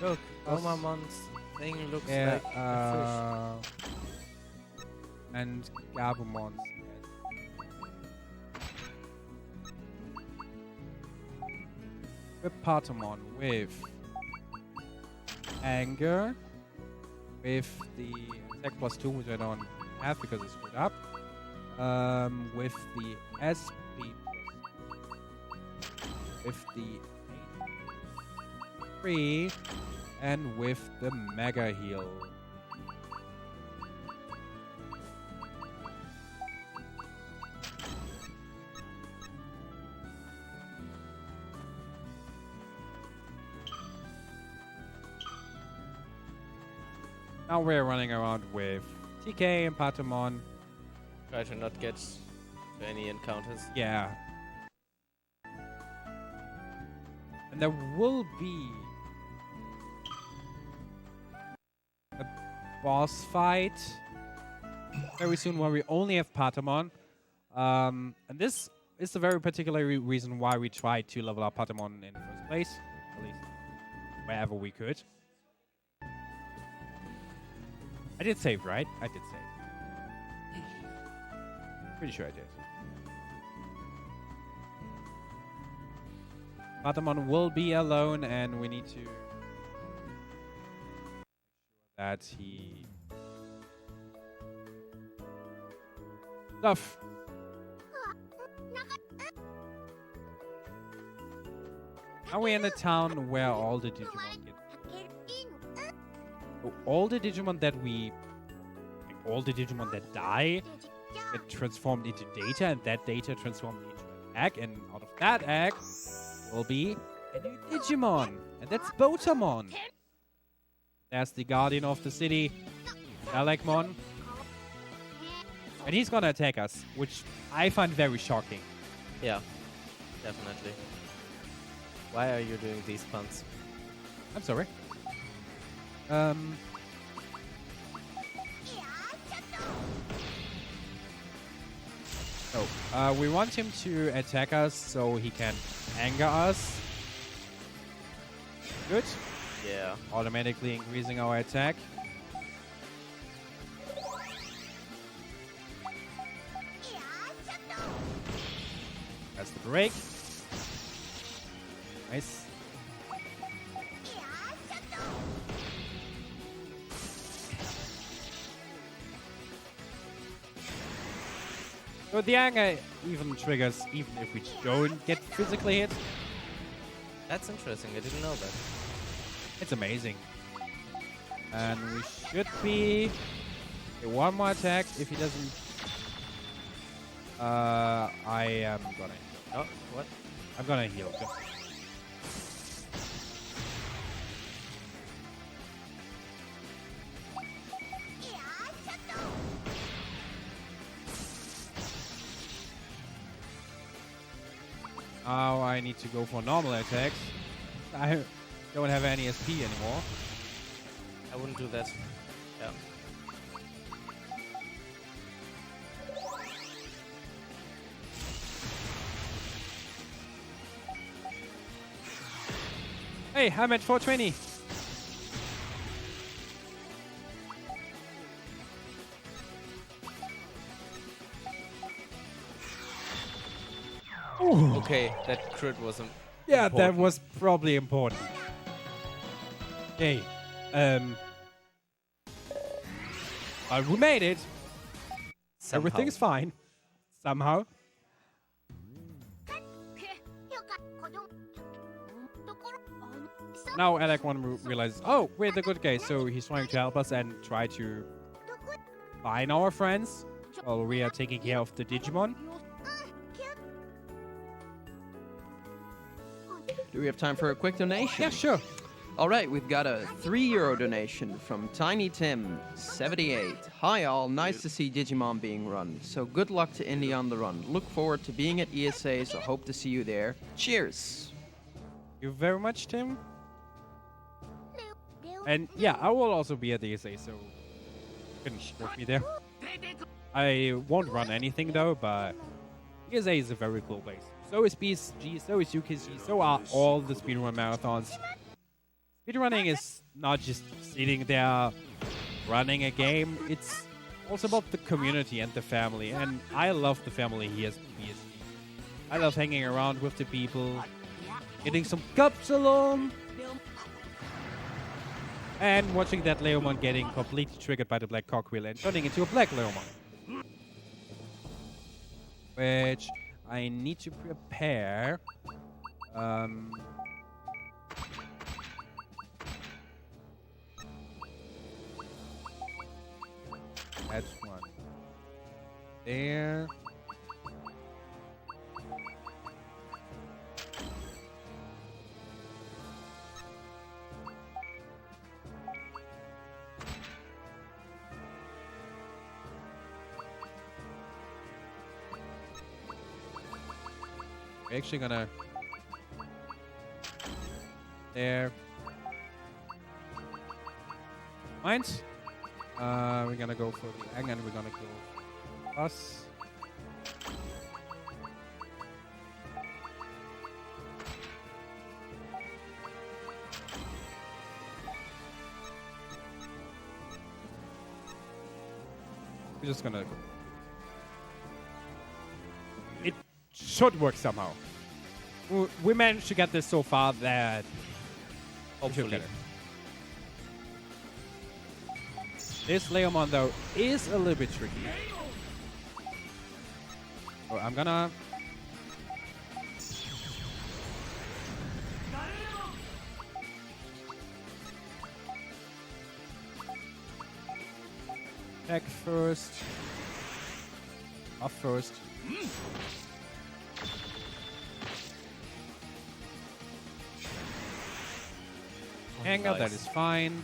Look, Omamon's thing looks Yeah, like a fish. and Gabumons. With Patamon, with Anger, with the attack +2, which I don't have because it's screwed up, with the SP, with the 3, and with the Mega Heal. Now we're running around with TK and Patamon. Try to not get to any encounters. Yeah. And there will be a boss fight very soon where we only have Patamon. And this is the very particular reason why we tried to level up Patamon in the first place. At least wherever we could. I did save, right? I did save. Pretty sure I did. Patamon will be alone, and we need to that he stuff. Now we're in a town where all the Digimon get. All the Digimon that die get transformed into data, and that data transformed into an egg, and out of that egg will be a new Digimon, and that's Botamon. There's the guardian of the city, Alekmon, and he's gonna attack us, which I find very shocking. Yeah, definitely. Why are you doing these puns? I'm sorry. We want him to attack us so he can anger us. Good. Yeah. Automatically increasing our attack. That's the break. Nice. So the anger even triggers even if we don't get physically hit. That's interesting. I didn't know that. It's amazing. And we should be... Okay, one more attack. If he doesn't... I am gonna... Oh, what? I'm gonna heal. Just... Now I need to go for normal attacks. I don't have any SP anymore. I wouldn't do that. Yeah. Hey, I'm at 420. Okay, that crit was Yeah, that important. was probably important. Okay. We made it. Somehow. Everything's fine. Somehow. Now Alec one realizes, oh, we're the good guys, so he's trying to help us and try to find our friends while we are taking care of the Digimon. Do we have time for a quick donation? Yeah, sure. All right, we've got a €3 donation from Tiny Tim 78. Hi all, nice to see Digimon being run. So good luck to Indy on the run. Look forward to being at ESA, so hope to see you there. Cheers. Thank you very much, Tim. And yeah, I will also be at the ESA, so you can support me there. I won't run anything though, but ESA is a very cool place. So is BSG, so is UKG, so are all the speedrun marathons. Speedrunning is not just sitting there running a game, it's also about the community and the family. And I love the family here at BSG. I love hanging around with the people, getting some cups along, and watching that Leomon getting completely triggered by the black cogwheel and turning into a black Leomon. Which I need to prepare. That's one. There. We're actually gonna... There. Mines. We're gonna go for the Ang and we're gonna kill us. We're just gonna... It should work somehow. We managed to get this so far that... Hopefully. This Leomon, though, is a little bit tricky. So I'm gonna... Attack first. Off first. Anger, that is fine.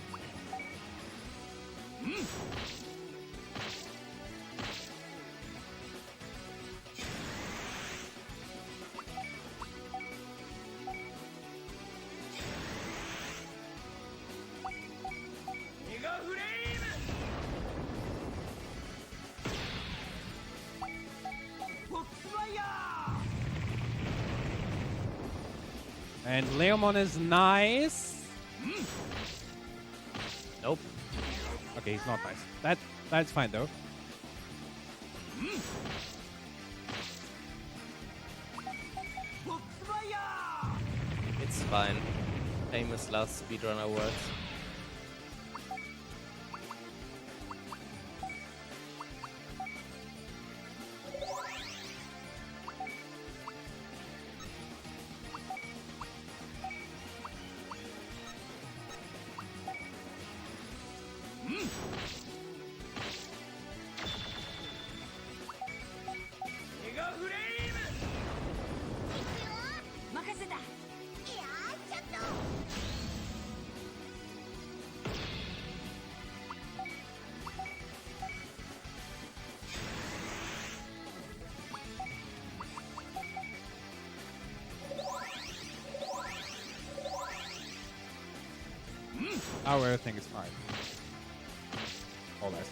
And Leomon is nice. Nope. Okay, he's not nice. That's fine though. It's fine. Famous last speedrunner words. Now everything is fine. Or less.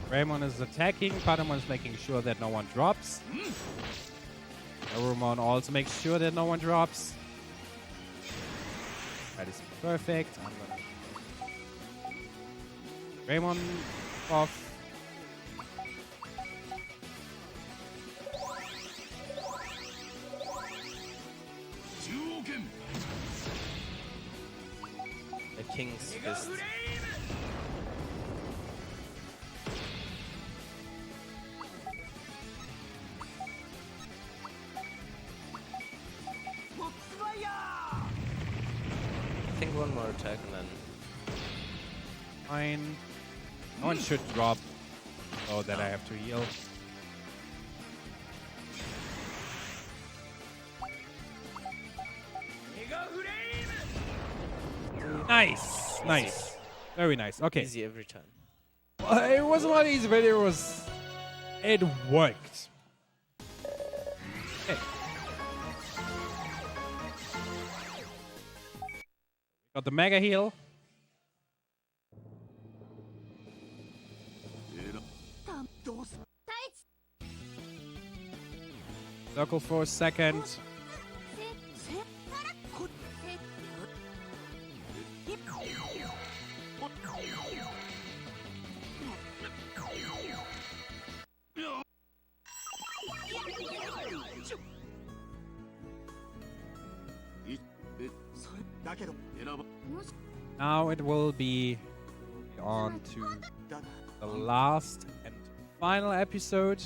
Raymond is attacking, Patamon is making sure that no one drops. Devimon also makes sure that no one drops. That is perfect. I'm gonna Raymond off. The King's Fist. I think one more attack and then Fine. No one should drop so that I have to heal. Nice! Nice. Very nice. Okay. easy every time. It was not easy, but it worked. Okay. Got the mega heal. Circle for a second. Now it will be on to the last and final episode.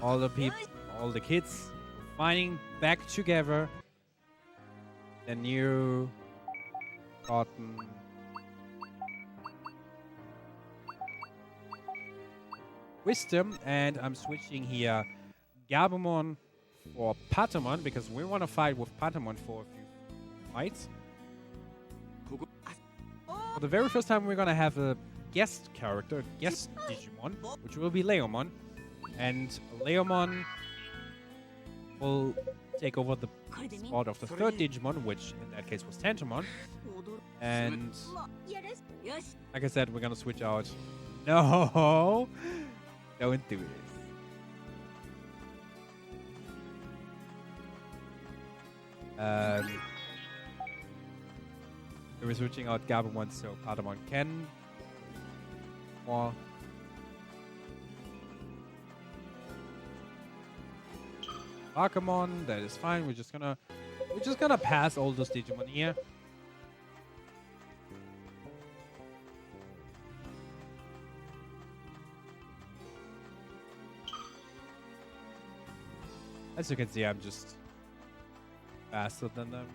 All the kids finding back together. The new gotten wisdom, and I'm switching here Gabumon for Patamon because we want to fight with Patamon for a few fights. For the very first time, we're gonna have a guest character, guest Digimon, which will be Leomon. And Leomon will take over the spot of the third Digimon, which in that case was Tantamon. And like I said, we're gonna switch out. No! Don't do this. We're switching out Gabumon so Patamon can more. Pokemon, that is fine. We're just gonna pass all those Digimon here. As you can see, I'm just faster than them.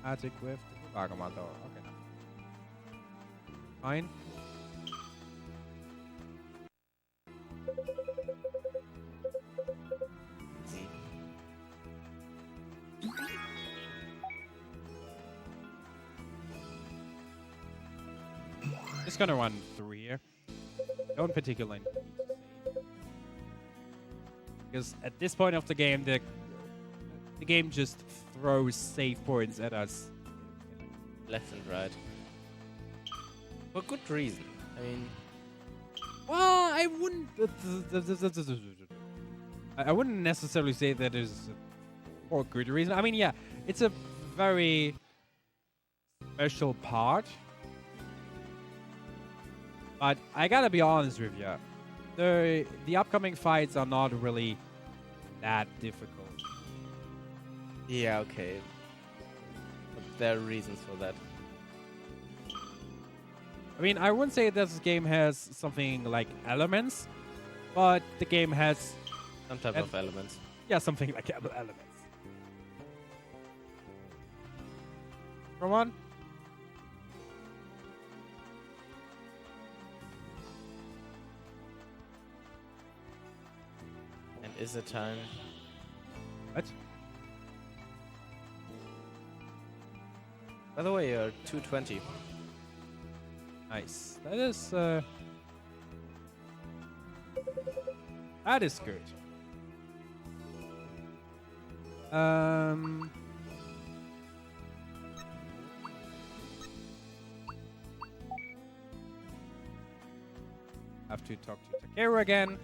Magic with the Pokemon though. Okay. Fine. Just gonna run through here. Don't particularly need to say. Because at this point of the game, the game just throws save points at us. Left and right. For good reason. I mean, Well, I wouldn't. I wouldn't necessarily say that is for good reason. I mean, yeah, it's a very special part. But I gotta be honest with you, the upcoming fights are not really that difficult. yeah, okay. But there are reasons for that. I mean, I wouldn't say that this game has something like elements, but the game has, Some type And- of elements. yeah, something like elements. Come on. And is it time? What? By the way, you're 220. Nice. That is good. Have to talk to Takeru again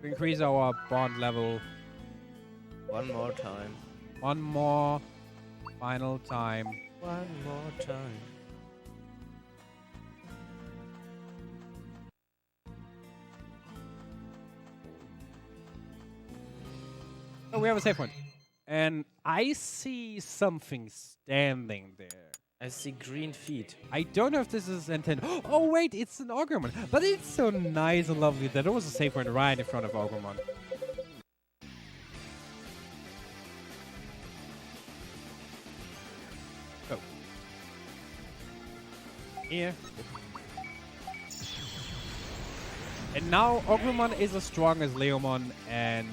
to increase our bond level One more time. one more final time. One more time. Oh, we have a save point. And I see something standing there. I see green feet. I don't know if this is intended. Oh, wait, it's an Ogremon. But it's so nice and lovely that there was a save point right in front of Ogremon. Go. Here. And now Ogremon is as strong as Leomon and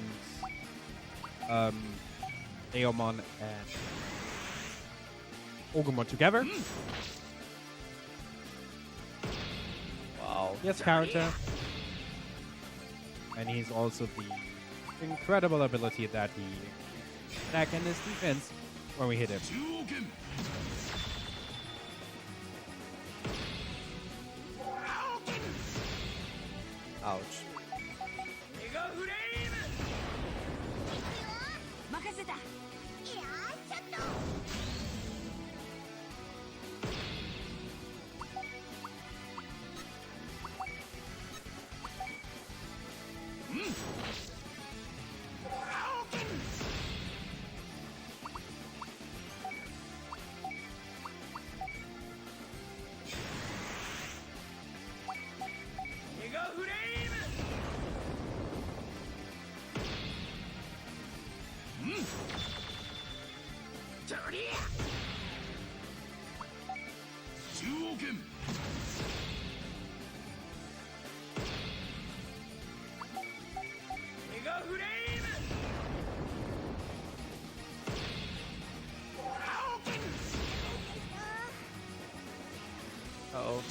Leomon and Ogremon together. Wow. Yes, counter. And he's also the incredible ability that he attack and his defense when we hit him. Ouch. 任せたいやーちょっと Uh-oh.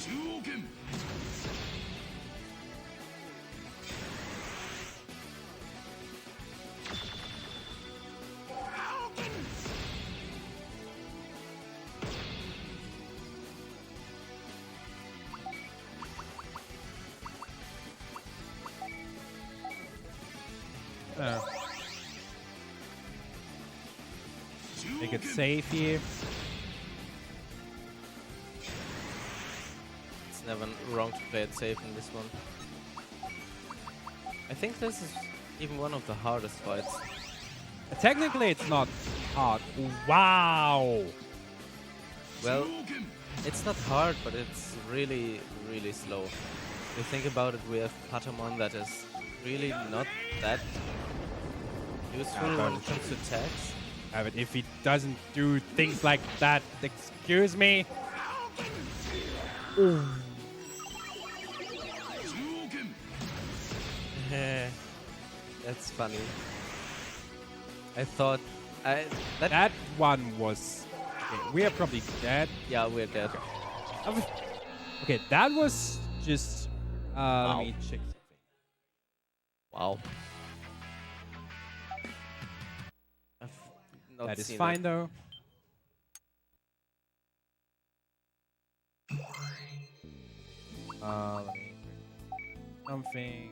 Make it safe here. It's never wrong to play it safe in this one. I think this is even one of the hardest fights. Technically, it's not hard. Wow. Well, it's not hard, but it's really, really slow. If you think about it, we have Patamon that is really not that useful when it comes to attacks. Yeah, but if he doesn't do things like that, excuse me. Ooh. That's funny. I thought That one was. Okay, we are probably dead. yeah, we're dead. Okay, that was just. Let me check something. Wow. Not That is seen fine it. though. Let me something.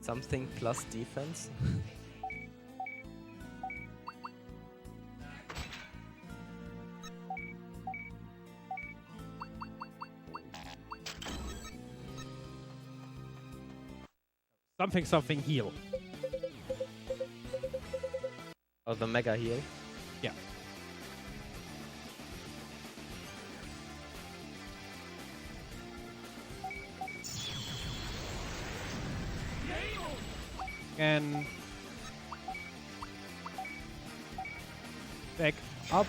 Something plus defense. Something heal. Oh, the mega heal. Yeah. And back up.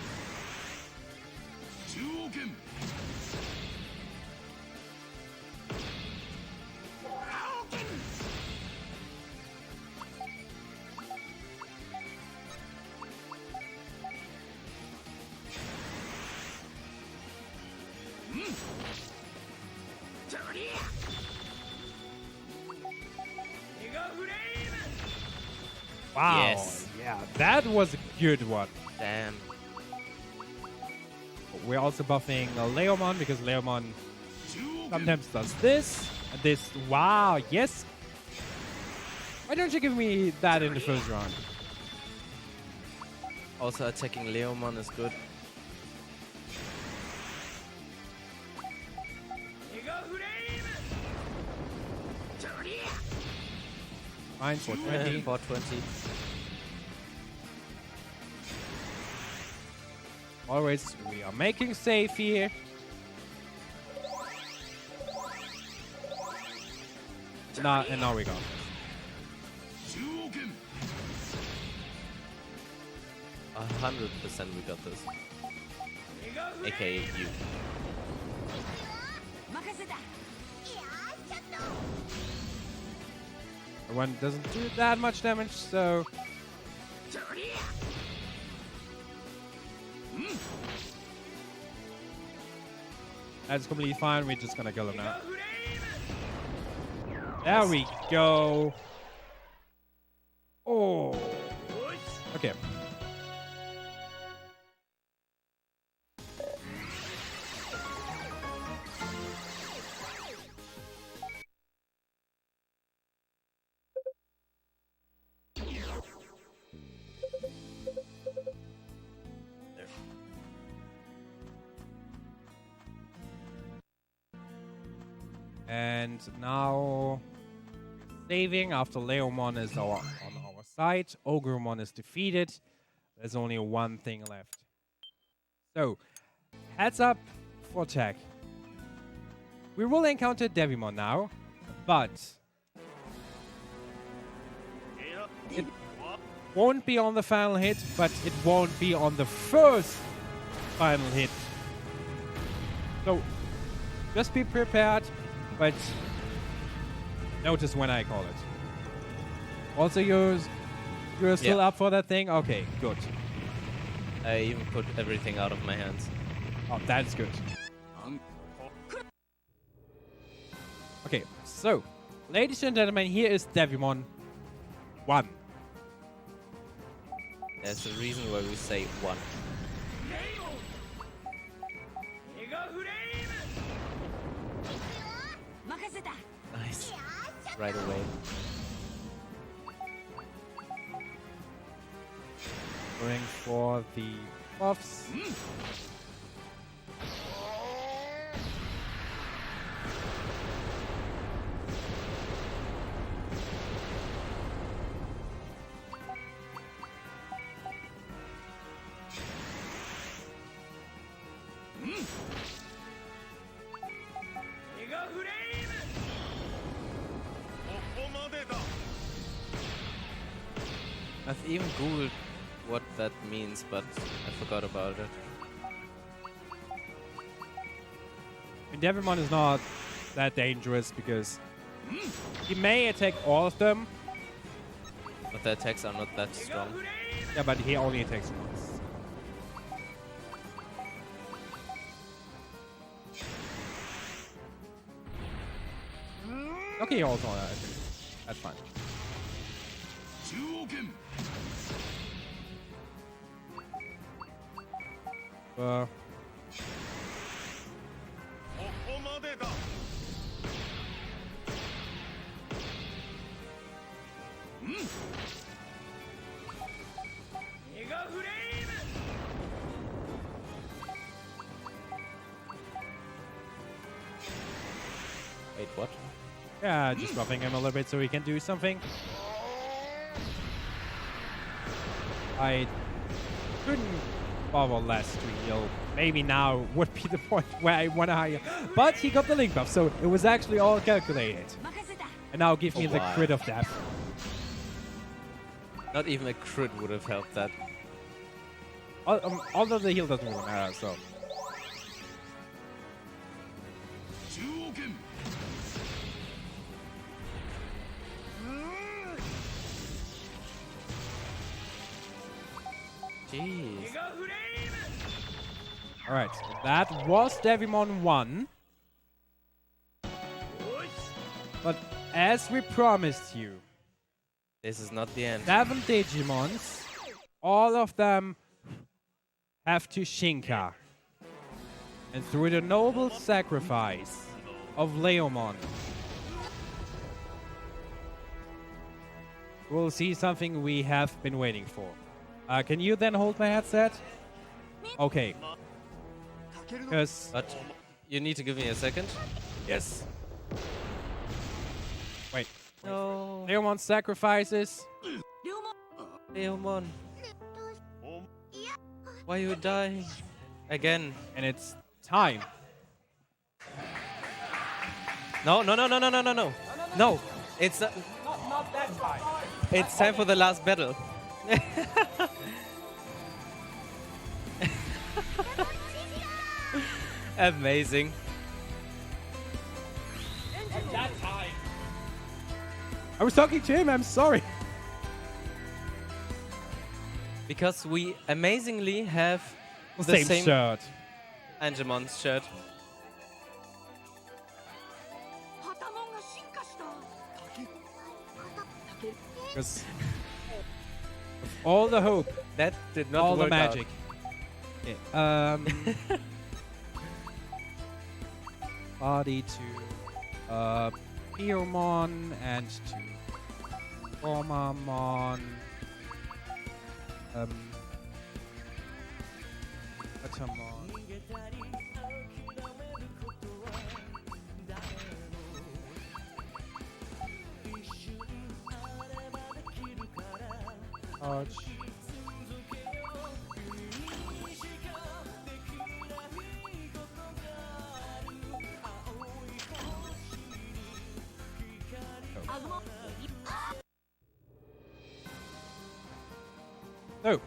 Wow. Yes. Yeah, that was a good one. Damn. We're also buffing Leomon because Leomon sometimes does this and this. Wow, yes. Why don't you give me that in the first round? Also attacking Leomon is good. Fine, 420. 420. Always, we are making safe here. And now we go. A 100% we got this. AKA you. 任せた。いやーちょっと。 The one doesn't do that much damage, so that's completely fine. We're just gonna kill him now. There we go. Oh. Okay. And now saving after Leomon is on our side. Ogremon is defeated. There's only one thing left. So, heads up for tech. We will encounter Devimon now, but it won't be on the final hit, but it won't be on the first final hit. So, just be prepared. But notice when I call it. Also, you're still up for that thing? Okay, good. I even put everything out of my hands. Oh, that's good. Okay, so, ladies and gentlemen, here is Devimon 1. There's a reason why we say 1. Nice. Right away. Going for the buffs. I've even googled what that means, but I forgot about it. And Devimon is not that dangerous because he may attack all of them. But the attacks are not that strong. Yeah, but he only attacks once. Okay, he holds on. I think. That's fine. Uh, Wait, what? yeah, just buffing him a little bit so he can do something. I couldn't bother less to heal. Maybe now would be the point where I want to hire. But he got the link buff, so it was actually all calculated. And now give me the wow. crit of death. Not even a crit would have helped that. Although the heal doesn't really matter, so. Jeez. Alright, that was Devimon 1. But as we promised you, This is not the end. 7 Digimons, all of them have to Shinka. And through the noble sacrifice of Leomon, we'll see something we have been waiting for. Can you then hold my headset? Okay. Because... But you need to give me a second. Yes. Wait. No. Leomon sacrifices. Devimon. Why are you dying? Again. And it's time. No, no, no, no, no, no, no, no. No. It's not that time. It's time for the last battle. Amazing. I was talking to him, I'm sorry. Because we amazingly have the Same shirt. Angemon's shirt. Because all the hope, That did not all work the magic. Yeah. Body to Piomon and to Formamon. Atamon. Arch. So,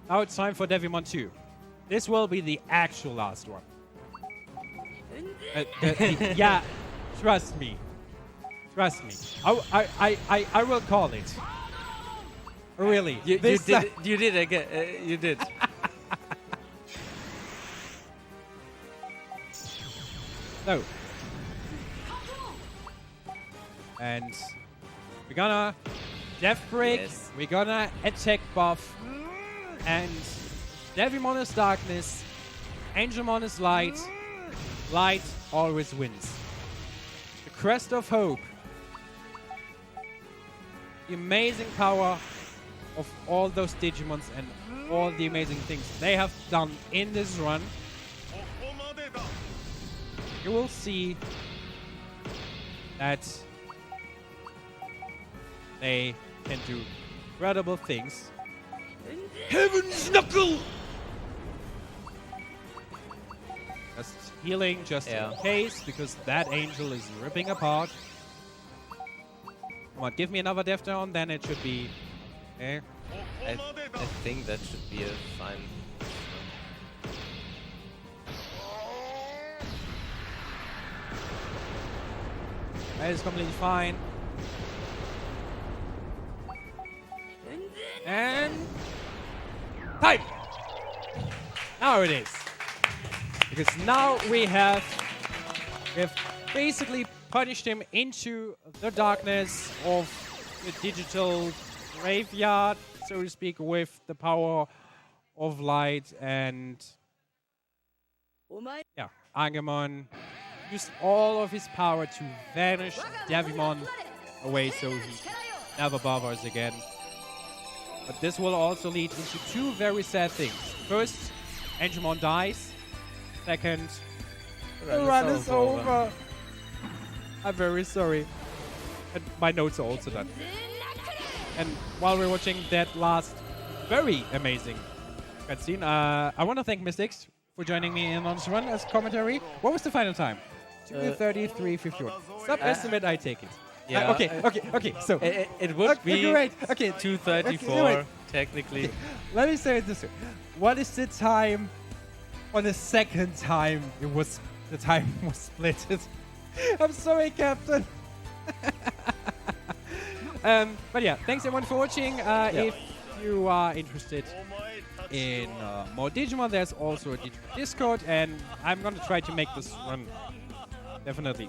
now it's time for Devimon 2. This will be the actual last one. Yeah, trust me. Trust me. I will call it. Really. You did again. You did. So. And we're gonna Death Break, Yes. we're gonna Attack Buff, and Devimon is Darkness, Angelmon is Light, Light always wins. The Crest of Hope, the amazing power of all those Digimons and all the amazing things they have done in this run. You will see that they can do incredible things. Heaven's Knuckle! Just healing just in case, because that angel is ripping apart. Come on, give me another Death Down, then it should be... Okay. I think that should be a fine. That is completely fine. And... time! Now it is. Because now we have basically punished him into the darkness of the digital graveyard, so to speak, with the power of light. And yeah, Angemon used all of his power to vanish Devimon away so he never bothers again. But this will also lead into two very sad things. First, Angemon dies. Second, the run is over. I'm very sorry. And my notes are also done. And while we're watching that last very amazing cutscene, I want to thank Mystics for joining me in on this run as commentary. What was the final time? 2:33:51. Sub-estimate, I take it. Yeah. Okay. So It would be great. Okay. 2:34 technically. Okay. Let me say it this way. What is the time on the second time the time was split? I'm sorry, Captain. But yeah, thanks everyone for watching. If you are interested in more Digimon, there's also a Discord, and I'm gonna try to make this run definitely.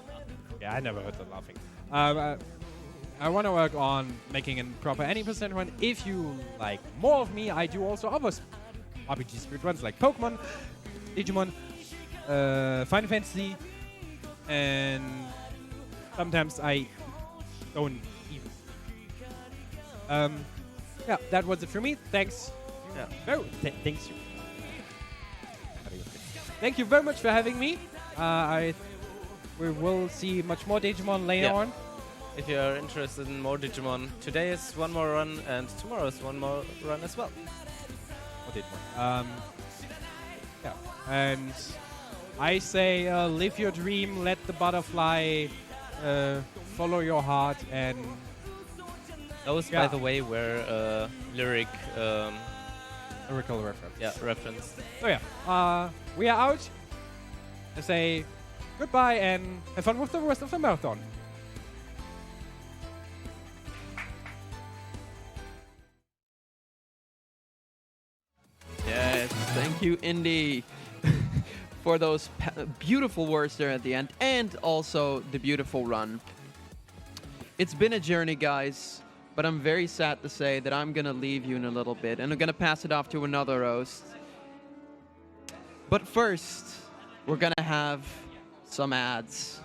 Yeah, I never heard the laughing. I want to work on making a proper any percent run. If you like more of me, I do also other RPG speedruns like Pokemon, Digimon, Final Fantasy, and sometimes I don't even. Yeah, that was it for me. Thanks. Yeah. Thanks you. Thank you very much for having me. We will see much more Digimon later on. If you are interested in more Digimon, today is one more run and tomorrow is one more run as well. More Digimon. Yeah, and I say live your dream, let the butterfly follow your heart, and Those, by the way, were lyrical reference. Yeah, reference. So yeah, we are out. I say goodbye and have fun with the rest of the marathon. Yes, thank you, Indy, for those beautiful words there at the end, and also the beautiful run. It's been a journey, guys, but I'm very sad to say that I'm gonna leave you in a little bit, and I'm gonna pass it off to another host. But first, we're gonna have some ads.